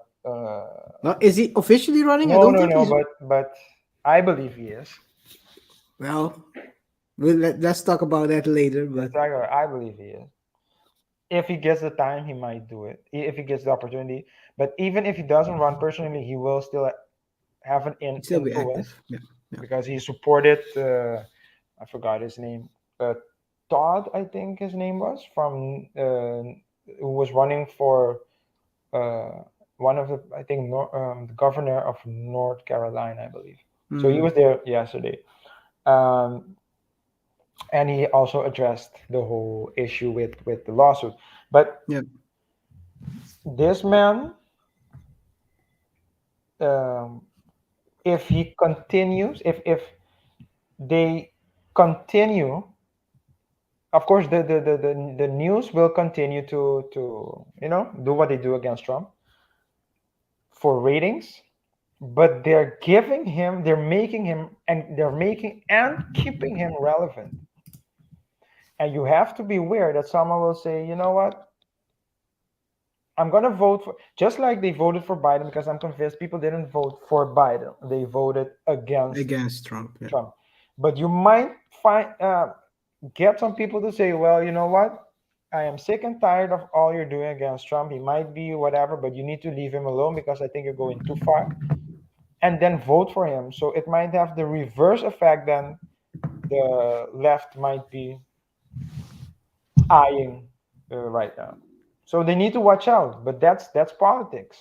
Now, is he officially running? I no, don't no, think no, he's. but I believe he is. Well, let's talk about that later. But I believe he is. If he gets the time, he might do it. If he gets the opportunity, but even if he doesn't run personally, he will still have an he'd still be influence, active. Yeah. Yeah. because he supported. I forgot his name. Todd, I think his name was, from who was running for one of the, I think, the governor of North Carolina, I believe. So he Mm, was there yesterday, um, and he also addressed the whole issue with the lawsuit. But yeah. this man, um, if he continues, if they continue, of course, the news will continue to do what they do against Trump for ratings, but they're making him, and they're making and keeping him relevant. And you have to be aware that someone will say, you know what, I'm gonna vote for, just like they voted for Biden, because I'm convinced people didn't vote for Biden, they voted against Against Trump. Yeah. Trump. But you might find get some people to say, well, you know what, I am sick and tired of all you're doing against Trump. He might be whatever, but you need to leave him alone because I think you're going too far, and then vote for him. So it might have the reverse effect than the left might be eyeing right now. So they need to watch out. But that's politics.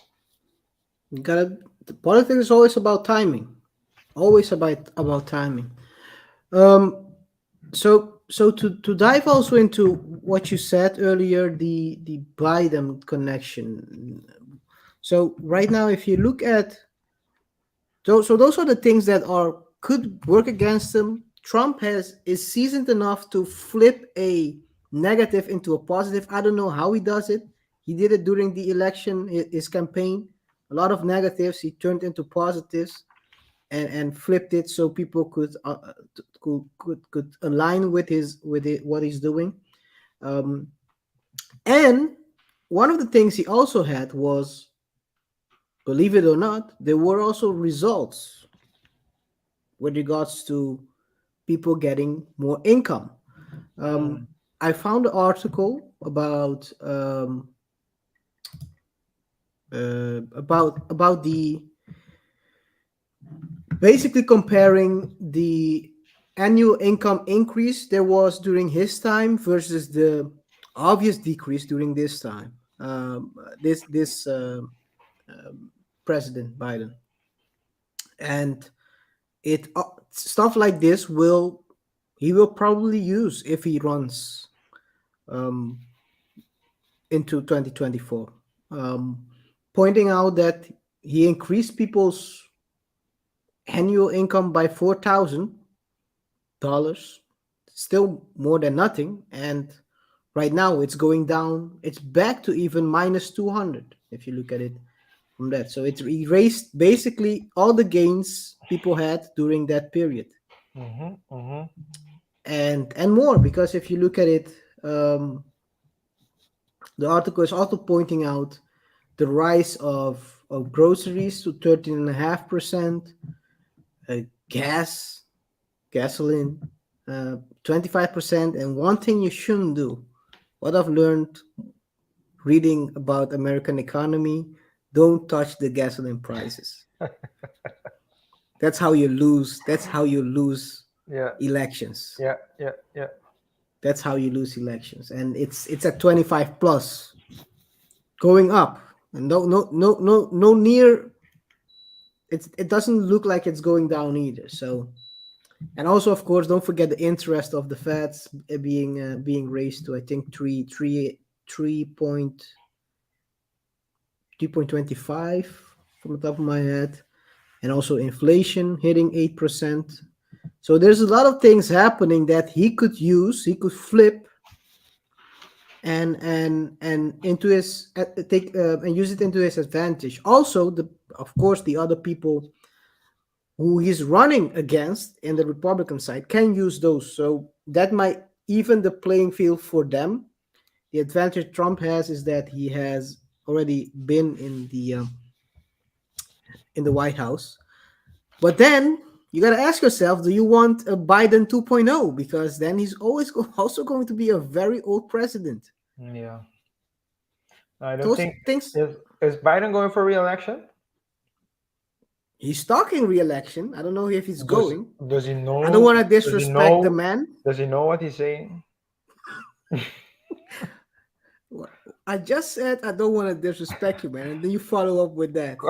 You gotta. The politics is always about timing. Always about timing. Um. So to dive also into what you said earlier, the Biden connection. So right now, if you look at so those are the things that are could work against him. Trump is seasoned enough to flip a negative into a positive. I don't know how he does it. He did it during the election, his campaign. A lot of negatives he turned into positives and flipped it so people could align with what he's doing. Um, and one of the things he also had was, believe it or not, there were also results with regards to people getting more income. Um, Mm, I found an article about the basically comparing the annual income increase there was during his time versus the obvious decrease during this time. This President Biden, and it stuff like this will he will probably use if he runs um, into 2024, um, pointing out that he increased people's annual income by $4,000, still more than nothing. And right now it's going down. It's back to even minus 200 if you look at it from that. So it's erased basically all the gains people had during that period, mm-hmm, mm-hmm. and more, because if you look at it, the article is also pointing out the rise of groceries to 13.5%, uh, gas, gasoline, 25%. And one thing you shouldn't do, what I've learned reading about American economy, don't touch the gasoline prices. That's how you lose. That's how you lose Yeah, elections. yeah, yeah, yeah. That's how you lose elections. And it's at 25 plus, going up. And no near, it doesn't look like it's going down either. So, and also, of course, don't forget the interest of the Feds being raised to, I think, 3.25 from the top of my head, and also inflation hitting 8%. So there's a lot of things happening that he could use, he could flip and into his take and use it into his advantage. Also, the of course the other people who he's running against in the Republican side can use those. So that might even the playing field for them. The advantage Trump has is that he has already been in the White House. But then you got to ask yourself, do you want a Biden 2.0? Because then he's always also going to be a very old president. Yeah. I don't Those think, things. is Biden going for re-election? He's talking re-election. I don't know if he's Does going. does he I don't know? want to Does he disrespect the know? man. Does he know what he's saying? I just said I don't want to disrespect you, man, and then you follow up with that.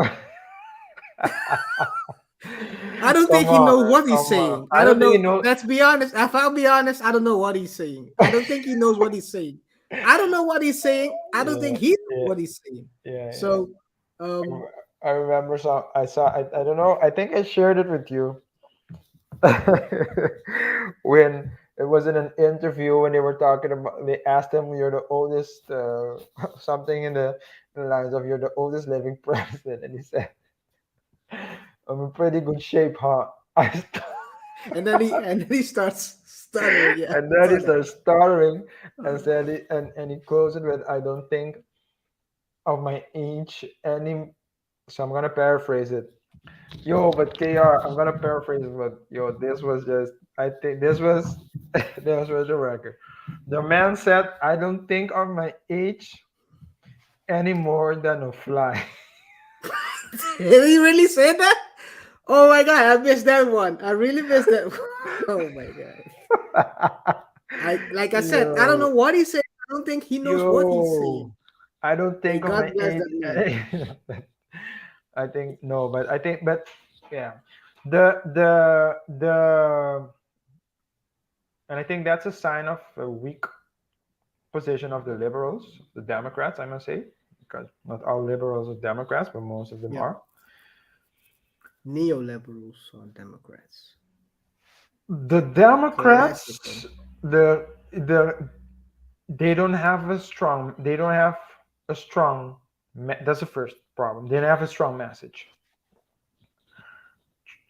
I don't Come think he knows on, what he's come on. saying. I I don't don't think you know. know. Let's be honest. If I'll be honest, I don't know what he's saying. I don't think he knows what he's saying. I don't know what he's saying. I don't Yeah, think he knows yeah, what he's saying. yeah. So, um, I remember some. I saw. I don't know. I think I shared it with you when it was in an interview when they were talking about. They asked him, "You're the oldest," something in the lines of "You're the oldest living president," and he said, "I'm in pretty good shape, huh?" and then he starts stuttering. Yeah, And I then he saw that. starts stuttering and said, and he closed it with, "I don't think of my age any." So I'm gonna paraphrase it. Yo, but KR, I'm gonna paraphrase it, but yo, this was just. I think this was this was the record. The man said, "I don't think of my age any more than a fly." Did he really say that? Oh my god, I missed that one. I really missed that. Oh my god. Like I said, I don't know Yo, what he's saying. I don't think he knows what he's saying. yo, I don't May think of God my bless age. that man. I think no, but I think, but yeah, the, and I think that's a sign of a weak position of the liberals, the Democrats, I must say, because not all liberals are Democrats, but most of them Yeah, are. neoliberals or Democrats. The Okay, that's the Democrats, thing. the they don't have a strong. That's the first problem. They don't have a strong message.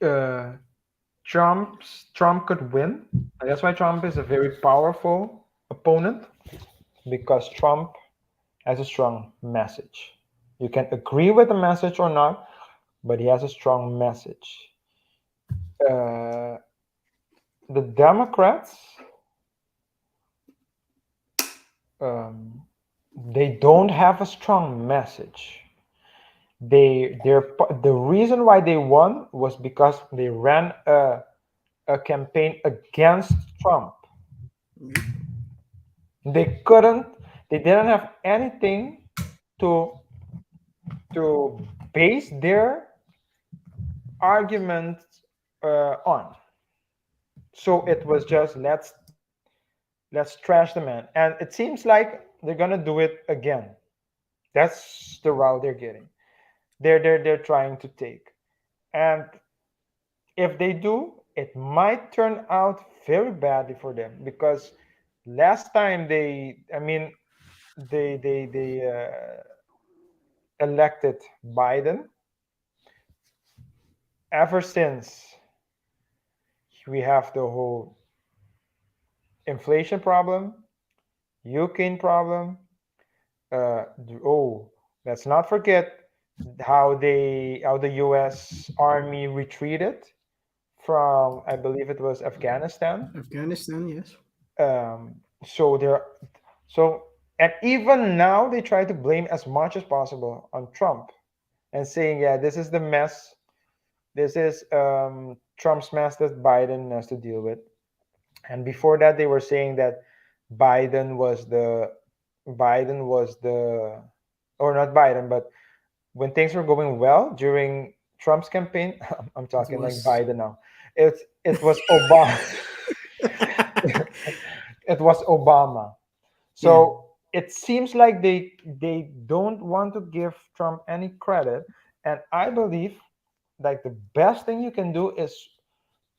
Uh, Trump could win. And that's why Trump is a very powerful opponent because Trump has a strong message. You can agree with the message or not, but he has a strong message. Uh, the Democrats, um, they don't have a strong message. The reason why they won was because they ran a campaign against Trump. Yep. They couldn't. They didn't have anything to to base their argument on. So it was just let's trash the man, and it seems like they're gonna do it again. That's the route they're getting. They're trying to take, and if they do, it might turn out very badly for them because last time I mean, they elected Biden. Ever since we have the whole inflation problem, Ukraine problem. Uh, oh, let's not forget how the U.S. Army retreated from, I believe it was Afghanistan. Afghanistan, yes. So there, so and even now they try to blame as much as possible on Trump and saying, yeah, this is the mess. This is Trump's mess that Biden has to deal with. And before that, they were saying that Biden was the Biden was the or not Biden, but when things were going well during Trump's campaign, I'm It talking like was. Biden now. It was Obama. It was Obama. Yeah, So it seems like they don't want to give Trump any credit, and I believe like the best thing you can do is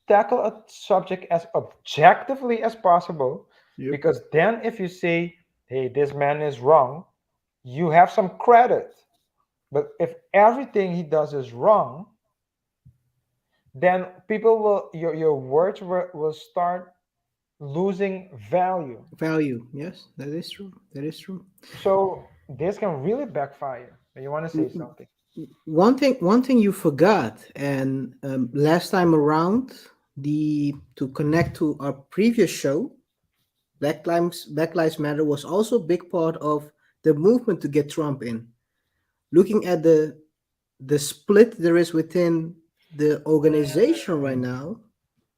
tackle a subject as objectively as possible, yep. because then if you say, hey, this man is wrong, you have some credit. But if everything he does is wrong, then people will your words will start losing value. Value. Yes, that is true. That is true. So this can really backfire. You want to say something? One thing you forgot, and last time around, the to connect to our previous show, Black Lives Matter was also a big part of the movement to get Trump in. Looking at the split there is within the organization right now,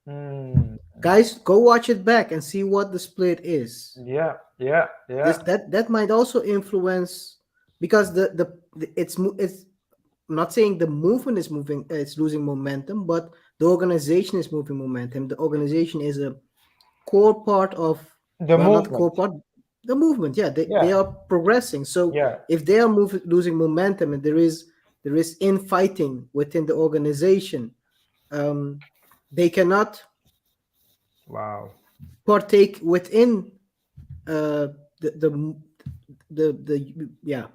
Hmm. Guys, go watch it back and see what the split is. Yeah, yeah, This yeah, that might also influence, because it's, I'm not saying the movement is moving, it's losing momentum, but the organization is moving momentum. The organization is a core part of, the well, not movement. core part, the movement. Yeah, they Yeah, are progressing. So yeah, if they are losing momentum, and there is infighting within the organization, um, they cannot wow. partake within uh, the the the yeah,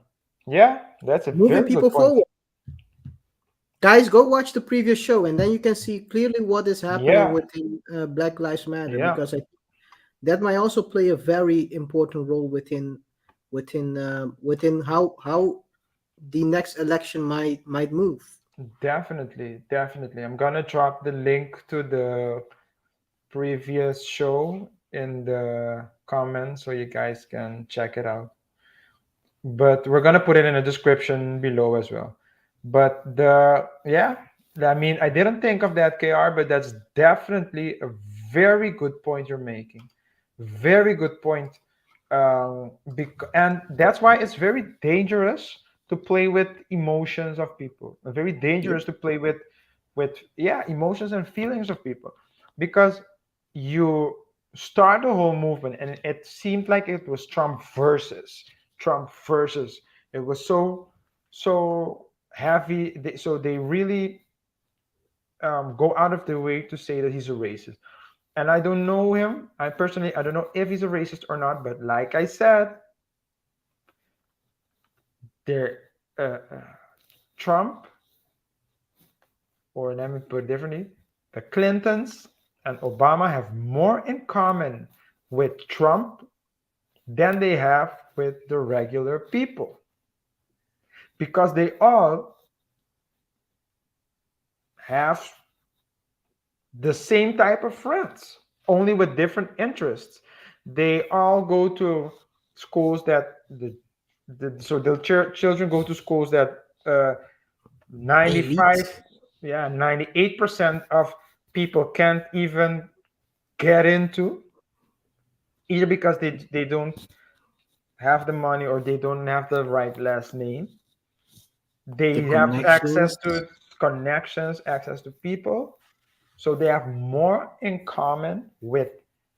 Yeah, that's a moving very people good point. forward. Guys, go watch the previous show, and then you can see clearly what is happening Yeah, within Black Lives Matter, yeah, because that might also play a very important role within how the next election might move. definitely, definitely. I'm gonna drop the link to the previous show in the comments so you guys can check it out. But we're gonna put it in the description below as well. But the yeah, I mean, I didn't think of that, KR, but that's definitely a very good point you're making. Very good point. And that's why it's very dangerous to play with emotions of people. Very Yep. dangerous to play with yeah, emotions and feelings of people, because you start the whole movement, and it seemed like it was Trump versus. It was so heavy. So they really go out of their way to say that he's a racist. And I don't know him. I don't know if he's a racist or not. But like I said, there, Trump, or let me put it differently, the Clintons and Obama have more in common with Trump than they have with the regular people, because they all have the same type of friends, only with different interests. They all go to schools that the children go to schools that uh, Elite. 95, yeah, 98% of people can't even get into, either because they don't have the money, or they don't have the right last name. The They have access connections. to connections, access to people. So they have more in common with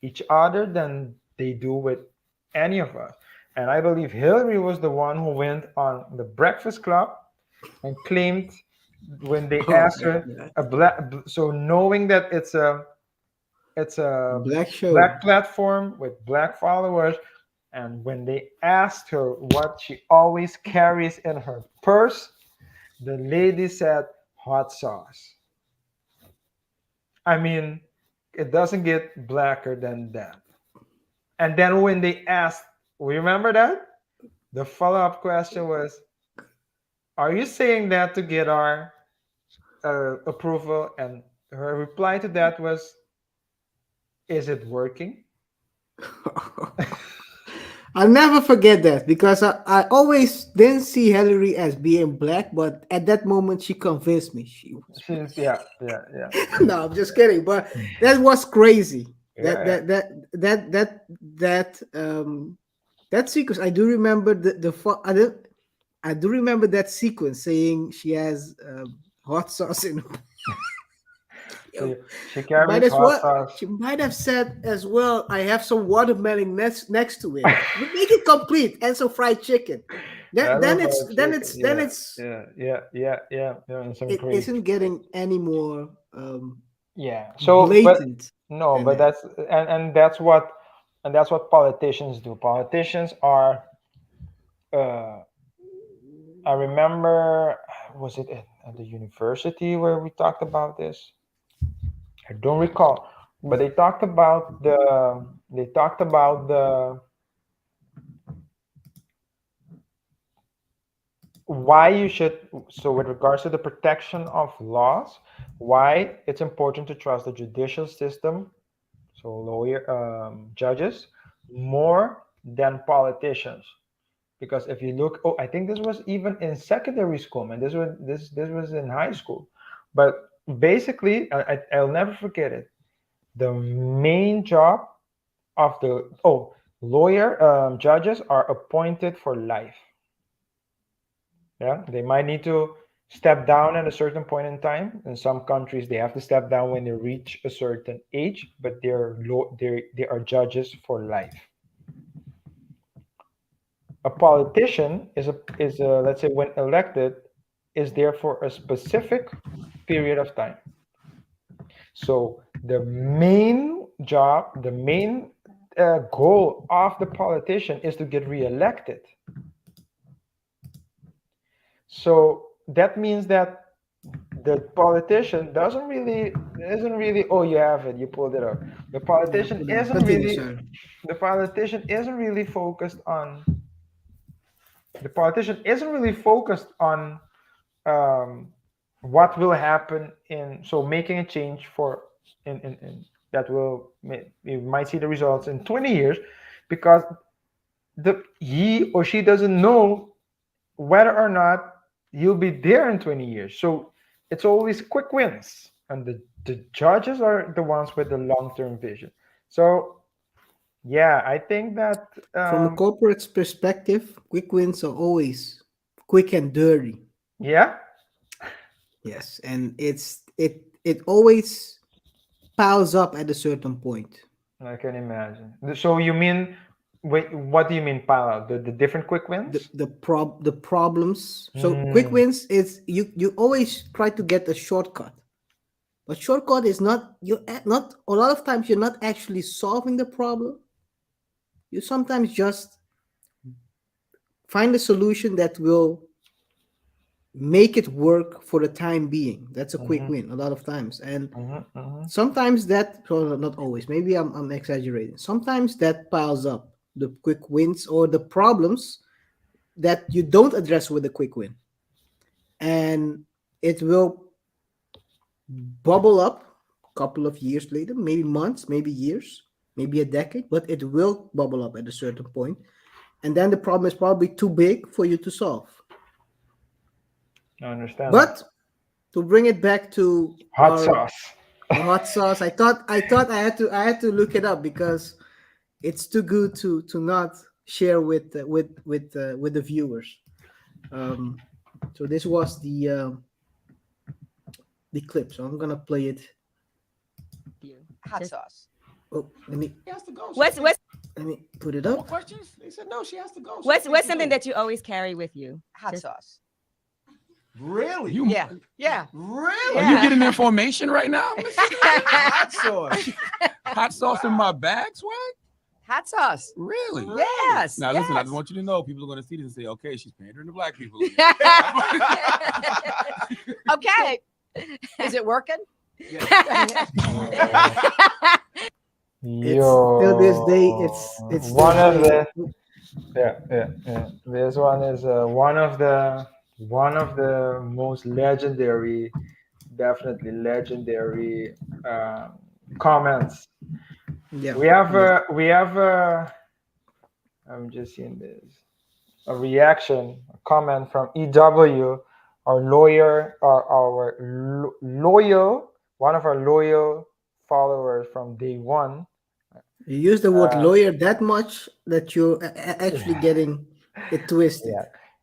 each other than they do with any of us. And I believe Hillary was the one who went on the Breakfast Club and claimed, when they Oh asked my her, God. a black, so knowing that it's a Black show. black platform with black followers, and when they asked her what she always carries in her purse, the lady said hot sauce. I mean, it doesn't get blacker than that. And then when they asked, remember that? The follow up question was, are you saying that to get our approval? And her reply to that was, is it working? I'll never forget that, because I always didn't see Hillary as being black, but at that moment she convinced me she was black. She's, yeah, yeah, yeah, No, I'm just kidding. But that was crazy. That yeah, that that that that that that sequence. I do remember I do remember that sequence, saying she has hot sauce in. yeah. Yo, She she might carries as hot well. sauce. She might have said as well, "I have some watermelon next to it." Make it complete, and some fried chicken. Then That's a then it's fried then chicken. it's then Yeah, it's yeah, yeah, yeah, yeah, yeah, and some it gravy. isn't getting any more Yeah. So, but blatant no, than but that. and that's what politicians do. Politicians are. Uh, I remember, was it at the university where we talked about this? I don't recall, but they talked about the why you should, so with regards to the protection of laws, why it's important to trust the judicial system, so judges, more than politicians. Because if you look, oh, I think this was even in secondary school, man. This was in high school. But basically, I'll never forget it. the main job of the lawyer judges are appointed for life. Yeah, they might need to step down at a certain point in time. In some countries, they have to step down when they reach a certain age, but they are judges for life. A politician is a, let's say, when elected, is there for a specific period of time. So the main job, the main goal of the politician is to get reelected. So that means that the politician isn't really, oh, you have it, you pulled it up. The Yeah, politician isn't continue, really sir. the politician isn't really focused on the politician isn't really focused on um, what will happen in, so making a change for in that will you might see the results in 20 years, because the he or she doesn't know whether or not you'll be there in 20 years. So it's always quick wins. And the judges are the ones with the long term vision. So, yeah, I think that, From a corporate's perspective, quick wins are always quick and dirty. yeah, Yes, and it always piles up at a certain point. I can imagine. So you mean, wait, what do you mean pile out? The different quick The wins? the problems. So quick Mm, wins is you always try to get a shortcut. But shortcut is not not a lot of times you're not actually solving the problem. You sometimes just find a solution that will make it work for the time being. That's a quick mhm, win a lot of times. And mhm, mhm, sometimes that, well, not always, maybe I'm exaggerating. Sometimes that piles up the quick wins or the problems that you don't address with a quick win. And it will bubble up a couple of years later, maybe months, maybe years, maybe a decade, but it will bubble up at a certain point. And then the problem is probably too big for you to solve. I understand that. But to bring it back to Hot our sauce. the hot sauce, I thought I had to look it up because it's too good to not share with the viewers. Um, so this was the clip. So I'm gonna play it. Hot sauce. Oh, She has to go. What's let me put it No more up. questions? They said no, she has to go. what's something that you always carry with you? Hot Just- sauce. Really? Yeah. Yeah. Really? Yeah. Are you getting information right now? Hot sauce. Hot sauce in my bag, swag? Hot sauce. Really? Yes. Now listen, I yes. just want you to know people are going to see this and say, okay, she's pandering to black people. Okay. Is it working? It's till this day. It's still one of playing. the yeah. This one is one of the most legendary, definitely legendary comments. Yeah, We have yeah. I'm just seeing this, a reaction, a comment from EW, our lawyer, our loyal, one of our loyal followers from day one. You use the word Uh, lawyer that much that you're actually getting it twisted.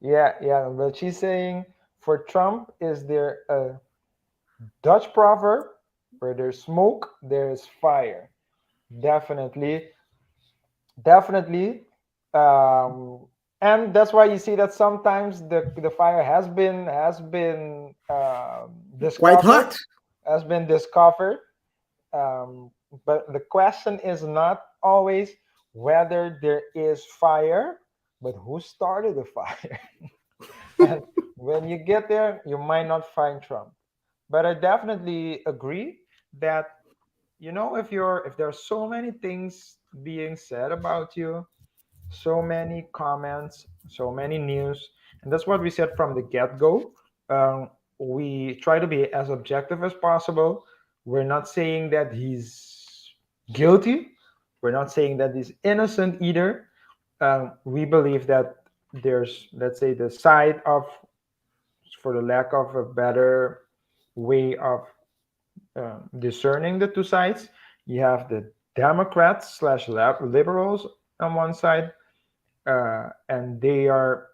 yeah, yeah. But she's saying, for Trump, is there a Dutch proverb, where there's smoke, there's fire? Definitely, definitely. Um, and that's why you see that sometimes the fire Quite discovered hot. has been discovered. Um, but the question is not always whether there is fire, but who started the fire. And when you get there, you might not find Trump. But I definitely agree that, if there are so many things being said about you, so many comments, so many news, and that's what we said from the get-go. We try to be as objective as possible. We're not saying that he's guilty. We're not saying that he's innocent either. We believe that there's, let's say, the side of, for the lack of a better way of discerning the two sides, You have the Democrats slash liberals on one side, and they are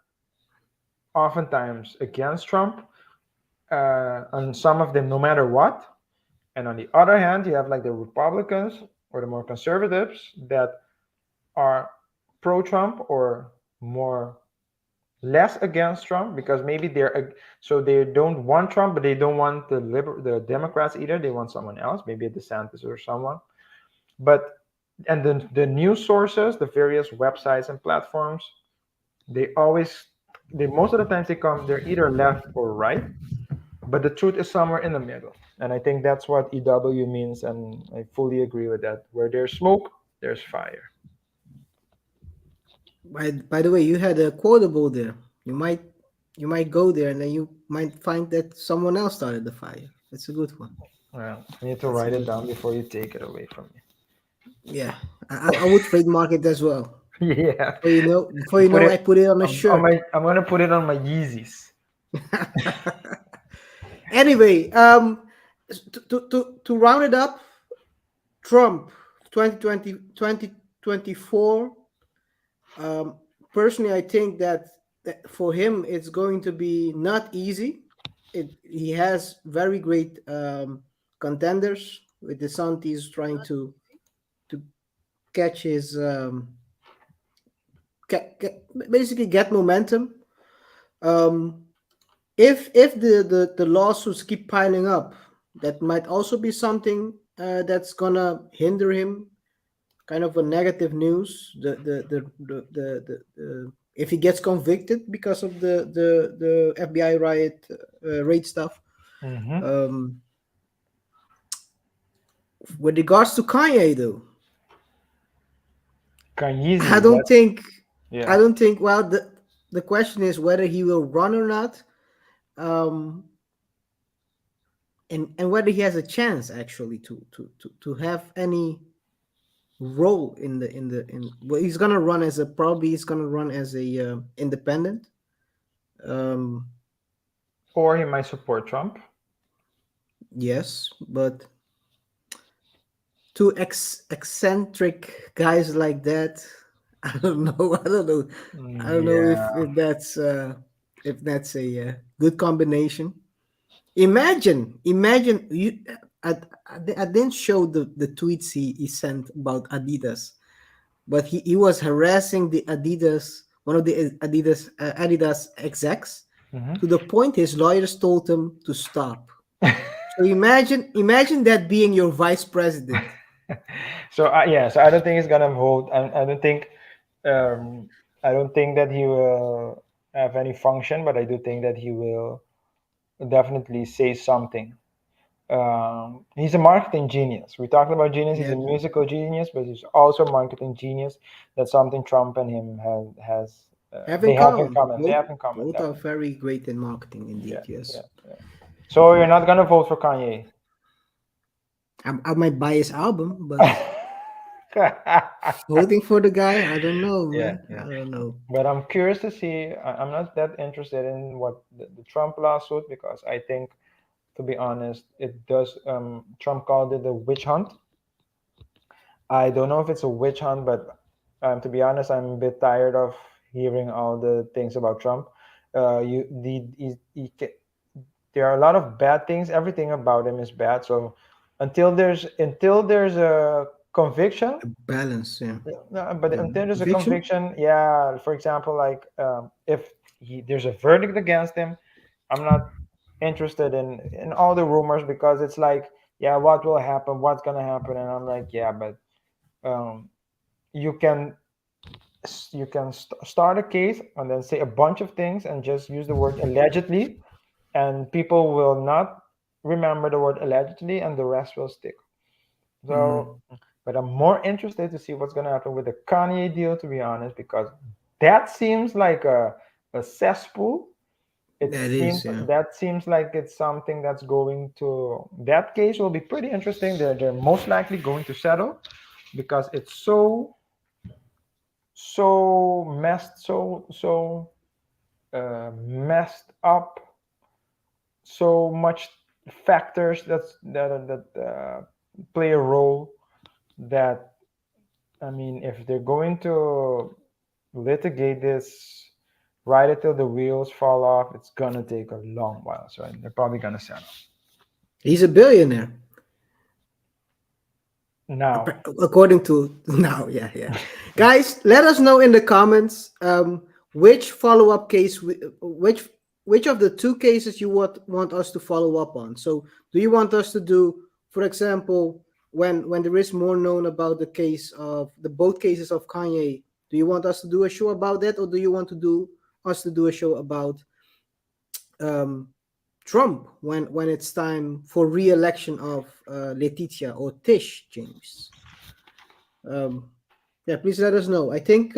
oftentimes against Trump, and some of them no matter what. And on the other hand, you have like the Republicans or the more conservatives that are pro-Trump or more less against Trump because maybe so they don't want Trump, but they don't want the Democrats either. They want someone else, maybe a DeSantis or someone. But and the news sources, the various websites and platforms, they always they most of the times they're either left or right, but the truth is somewhere in the middle. And I think that's what EW means, and I fully agree with that. Where there's smoke, there's fire. By the way, you had a quotable there. You might go there and then you might find that someone else started the fire. That's a good one. Well, you need to That's a write it good down one. before you take it away from Yeah, I would trademark it as well. me. Yeah. Before you Put know, it I put it on a on shirt. my. I'm gonna put it on my Yeezys. Anyway, to round it up, Trump 2020 2024. Personally, I think that for him it's going to be not easy. He has very great contenders with DeSantis trying to catch his basically get momentum. Um, if the lawsuits keep piling up, that might also be something that's gonna hinder him. Kind of a negative news. If he gets convicted because of the FBI raid stuff. Mm-hmm. Um, with regards to Kanye, though, I Kanyeezy, don't that think I yeah. don't think. Well, the question is whether he will run or not, um, and whether he has a chance actually to have any role in well, he's gonna run as a probably he's gonna run as a independent. Um, Or he might support Trump. yes, but two eccentric guys like that, I don't know. I don't know Yeah. if that's a good combination. Imagine you. I didn't show the tweets he sent about Adidas, but he was harassing the one of the Adidas execs, Mm-hmm. to the point his lawyers told him to stop. So imagine that being your vice president. So yeah, so I don't think he's gonna vote. I don't think um, I don't think that he will have any function, but I do think that he will definitely say something. He's a marketing genius. We talked about genius. He's Yeah, a musical genius, but he's also a marketing genius. That's something Trump and him has have they in have in common. common. They Both have in common, both are definitely. very great in marketing, Yeah, indeed. yeah, Yes, yeah. So you're not gonna vote for Kanye. I might buy his album, but voting for the guy, I don't know, Yeah, man. I yeah. don't know. But I'm curious to see. I'm not that interested in what the Trump lawsuit because I think, to be honest, it does. Trump called it a witch hunt. I don't know if it's a witch hunt, but to be honest, I'm a bit tired of hearing all the things about Trump. You the there are a lot of bad things. Everything about him is bad. So until there's a conviction, Balance, yeah. no, but until there's a Conviction. conviction, yeah. For example, like if there's a verdict against him, I'm not interested in all the rumors because it's like, yeah, what will happen? What's gonna happen? And I'm like, yeah, but um, you can start a case and then say a bunch of things and just use the word allegedly, and people will not remember the word allegedly, and the rest will stick. Mm, So, but I'm more interested to see what's going to happen with the Kanye deal, to be honest, because that seems like a cesspool. It that seems is, yeah. that seems like it's something that's going to that case will be pretty interesting. They're most likely going to settle because it's so messed up, so much factors that play a role. that, I mean, if they're going to litigate this, ride it till the wheels fall off, it's gonna take a long while. So they're probably gonna settle He's a billionaire, now. according to now. Yeah, yeah. Guys, let us know in the comments which follow-up case, which of the two cases you want us to follow up on. So, do you want us to do, for example, when there is more known about the case of the both cases of Kanye? Do you want us to do a show about that, or do you want to do us to do a show about um, Trump when it's time for re-election of Letitia or Tish James? Um, yeah, please let us know. I think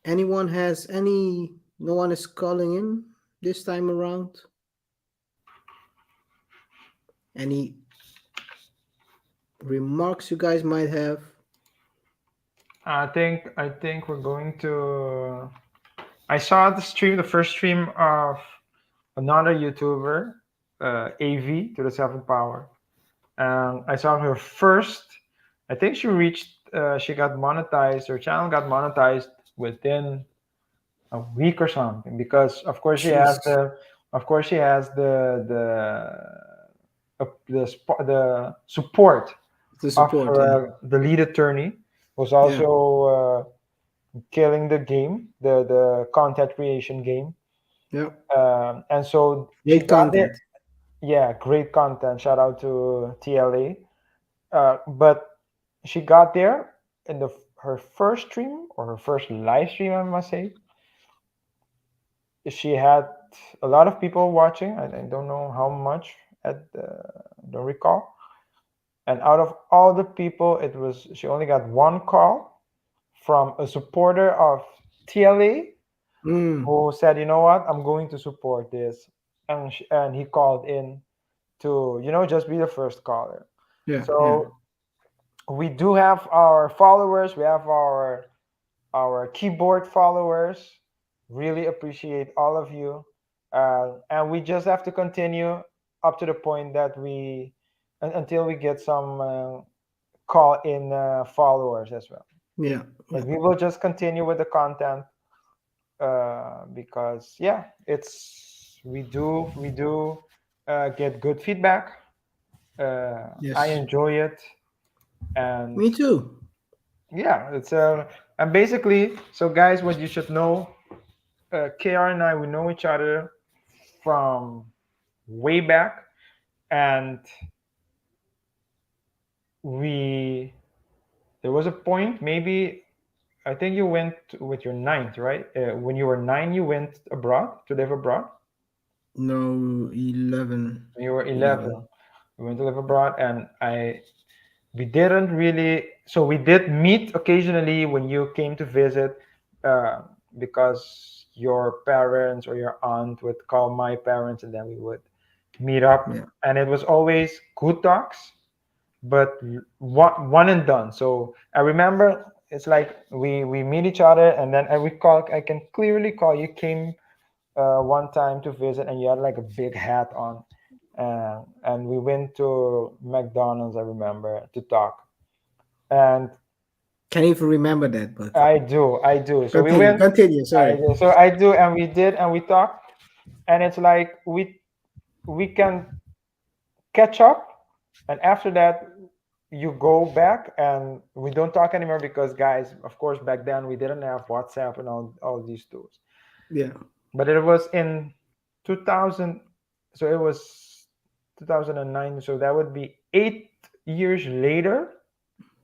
anyone has any. No one is calling in this time around. Any remarks you guys might have? I think we're going to. I saw the stream, the first stream of another YouTuber, AV to the seventh power. I saw her first. I think she reached. She got monetized. Her channel got monetized within a week or something, because of course she has Jeez. the. Of course she has the support The of support, yeah. the lead attorney, who's Yeah. also killing the game, the content creation game. Yeah. And so she Great got there. content. Yeah, great content. Shout out to TLA. But she got there in her first stream, or her first live stream, I must say. She had a lot of people watching. I don't know how much. Don't recall. And out of all the people, she only got one call from a supporter of TLA, Mm. who said, "You know what? I'm going to support this," and he called in to, just be the first caller. Yeah. Yeah. So we do have our followers. We have our keyboard followers. Really appreciate all of you, and we just have to continue up to the point that until we get some call in followers as well. Yeah. But we will just continue with the content, because yeah, we do get good feedback. Yes. I enjoy it, and Me too. yeah, and basically, so guys, what you should know, KR and I, we know each other from way back, and we there was a point, maybe, I think you went with your ninth, right? When you were 9, you went abroad to live abroad. No, 11. When you were 11, 11. we went to live abroad, and we didn't really. So we did meet occasionally when you came to visit, uh, because your parents or your aunt would call my parents, and then we would meet up, Yeah. and it was always good talks, but one and done. So I remember it's like we meet each other, and then I can clearly call you came one time to visit, and you had like a big hat on, and we went to McDonald's. I remember, to talk, and Can't even remember that, but I do. So we continue. went. Continue. I Sorry. do. So I do, and we did, and we talked, and it's like we can catch up, and after that you go back and we don't talk anymore, because guys, of course, back then we didn't have WhatsApp and all these tools. Yeah. But it was in 2000, so it was 2009, so that would be 8 years later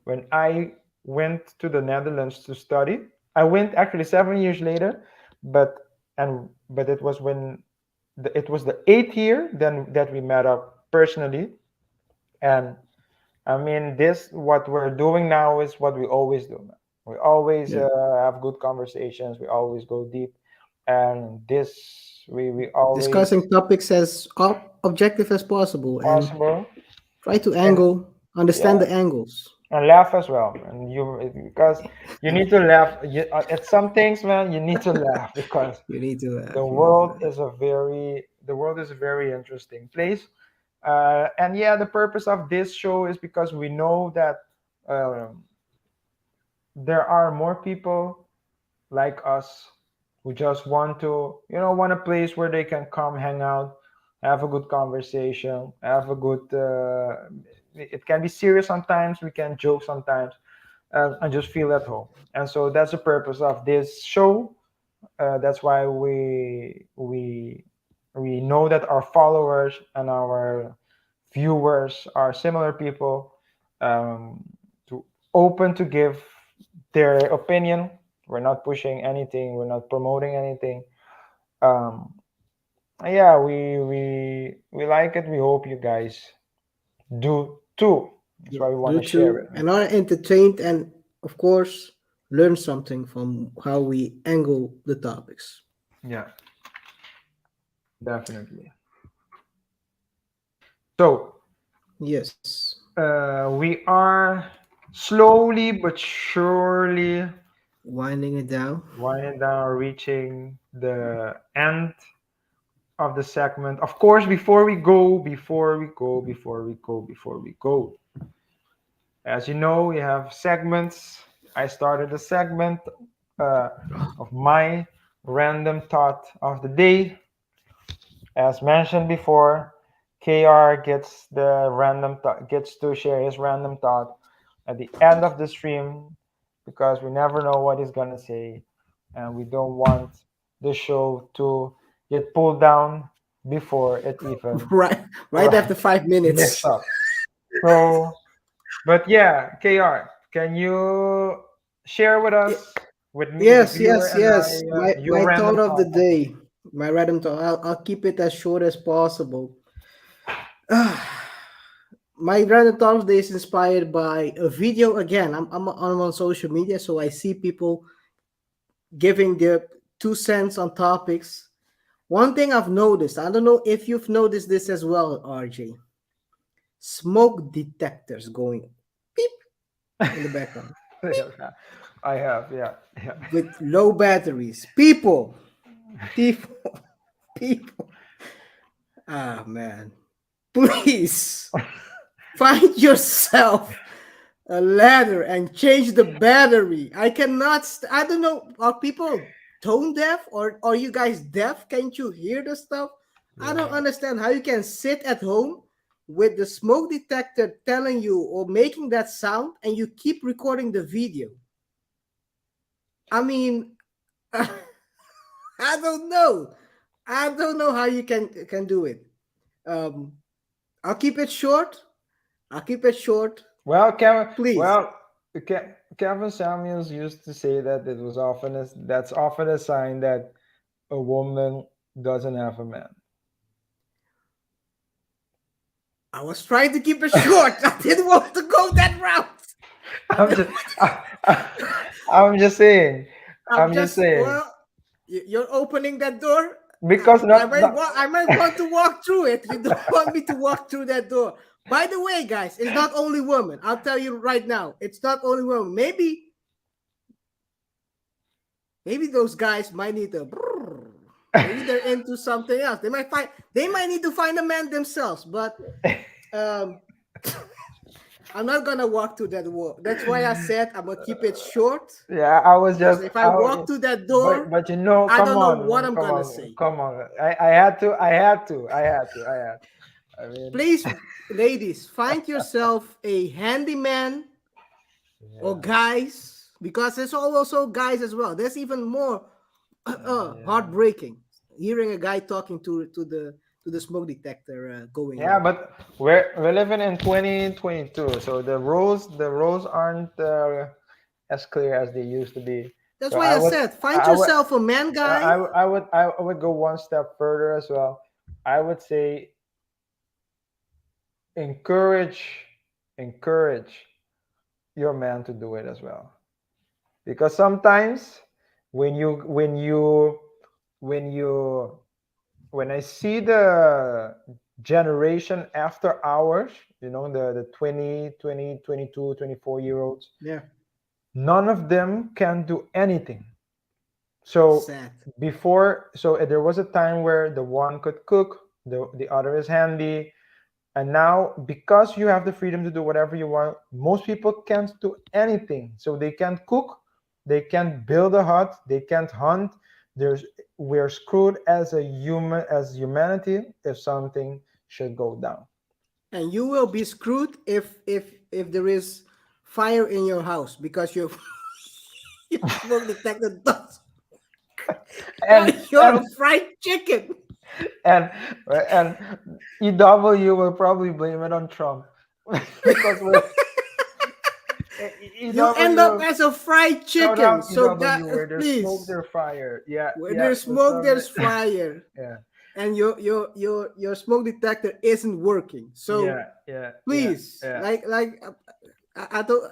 when I went to the Netherlands to study. I went actually 7 years later, but it was it was the 8th year then that we met up personally. And I mean, this what we're doing now is what we always do, man. We always Yeah. have good conversations. We always go deep, and this we always Discussing topics as objective as possible and possible, try to and understand yeah, the angles. and laugh as well. And because you need to laugh. At some things, man, you need to laugh, because You need to the laugh. You need to world laugh. is a very interesting place, And yeah, the purpose of this show is because we know that um, there are more people like us who just want to, want a place where they can come hang out, have a good conversation, have a good. It can be serious sometimes. We can joke sometimes, and just feel at home. And so that's the purpose of this show. That's why we know that our followers and our viewers are similar people, um, to open to give their opinion. We're not pushing anything. We're not promoting anything. Um, yeah, we like it. We hope you guys do too. That's Yeah, why we want do to share too, it. and are entertained, and of course, learn something from how we angle the topics. Yeah, definitely. So Yes. we are slowly but surely Winding it down. winding down, reaching the end of the segment. Of course, before we go, as you know, we have segments. I started a segment uh, of my random thought of the day. As mentioned before, KR gets to share his random thought at the end of the stream because we never know what he's gonna say, and we don't want the show to get pulled down before it even Right, right after 5 minutes. mix up. So, but yeah, KR, can you share with Y- us, with me, the Yes, viewer, yes, and I, yes. My your thought random of the thought of the day. day? My random thought. I'll keep it as short as possible. My random thought of the day is inspired by a video. Again, I'm on social media, so I see people giving their 2 cents on topics. One thing I've noticed, I don't know if you've noticed this as well, RJ. Smoke detectors going beep in the background Yeah, I have, yeah, yeah. with low batteries. People, people. Ah, man. Please find yourself a ladder and change the battery. I cannot. I don't know. Are people tone deaf, or are you guys deaf? Can't you hear the stuff? I don't Yeah. understand how you can sit at home with the smoke detector telling you or making that sound and you keep recording the video. I mean, I don't know. I don't know how you can do it. Um, I'll keep it short. I'll keep it short. Well, Kevin, Please. well, Kevin Samuels used to say that that's often a sign that a woman doesn't have a man. I was trying to keep it short. I didn't want to go that route. I I'm didn't just, want I'm just saying, I'm I'm just just saying, well. You're opening that door. because not I might want to walk through it. You don't want me to walk through that door. By the way, guys, it's not only women. I'll tell you right now. It's not only women. Maybe those guys might need a. Maybe they're into something else. They might need to find a man themselves. But um, I'm not gonna walk through that wall. That's why I said I'm gonna keep it short. yeah, I was Because just, if I walk through that door, but you know, I come don't know what on, I'm come gonna on, say. come on. I had to, I had to, I had to, I had. I mean, Please, ladies, find yourself a handyman or yeah, guys, because there's also guys as well. There's even more yeah. heartbreaking hearing a guy talking to the smoke detector going Yeah, on. but we're living in 2022, so the rules aren't as clear as they used to be. That's So why I said, find I would, yourself a man guy. I would go one step further as well. I would say encourage encourage your man to do it as well, because sometimes when you when you when you when I see the generation after ours, the 20, 22, 24 year olds, Yeah, none of them can do anything. So sad. there was a time where the one could cook, the other is handy, And now, because you have the freedom to do whatever you want, most people can't do anything. So they can't cook, they can't build a hut, they can't hunt. We're screwed as a human, as humanity, if something should go down. And you will be screwed if there is fire in your house because your smoke detector does. And You're a and fried chicken. and and EW will probably blame it on Trump because we're You end up EW. as a fried Shout chicken. out So EW, that where there's smoke, please, there's fire. Yeah, where yeah. there's That's smoke, what there's fire. yeah, And your smoke detector isn't working. So yeah, yeah, yeah, please, yeah, I don't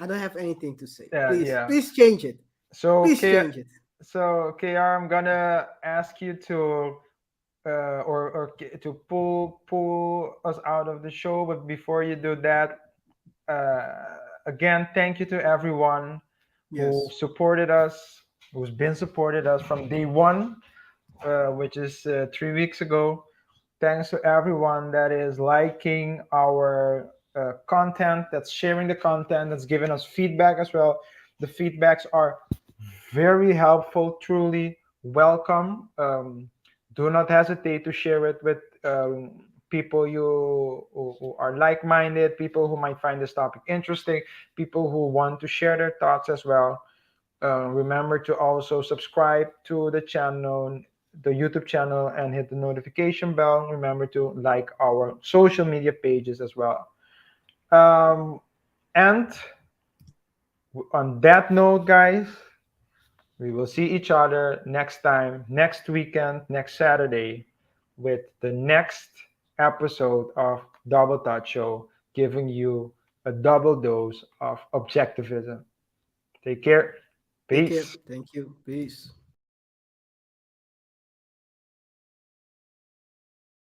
I don't have anything to say. yeah, Please, yeah. please change it. So Please K, change it. so KR, I'm gonna ask you to to pull us out of the show. But before you do that, again, thank you to everyone who Yes. supported us, who's been supported us from day one, which is 3 weeks ago. Thanks to everyone that is liking our content, that's sharing the content, that's giving us feedback as well. The feedbacks are very helpful, truly welcome. Do not hesitate to share it with people who are like-minded, people who might find this topic interesting, people who want to share their thoughts as well. Remember to also subscribe to the channel, the YouTube channel, and hit the notification bell. Remember to like our social media pages as well. Um, and on that note, guys, we will see each other next time, next weekend, next Saturday, with the next episode of Double Touch Show, giving you a double dose of objectivism. Take care. Take care. Peace. Thank you. Peace.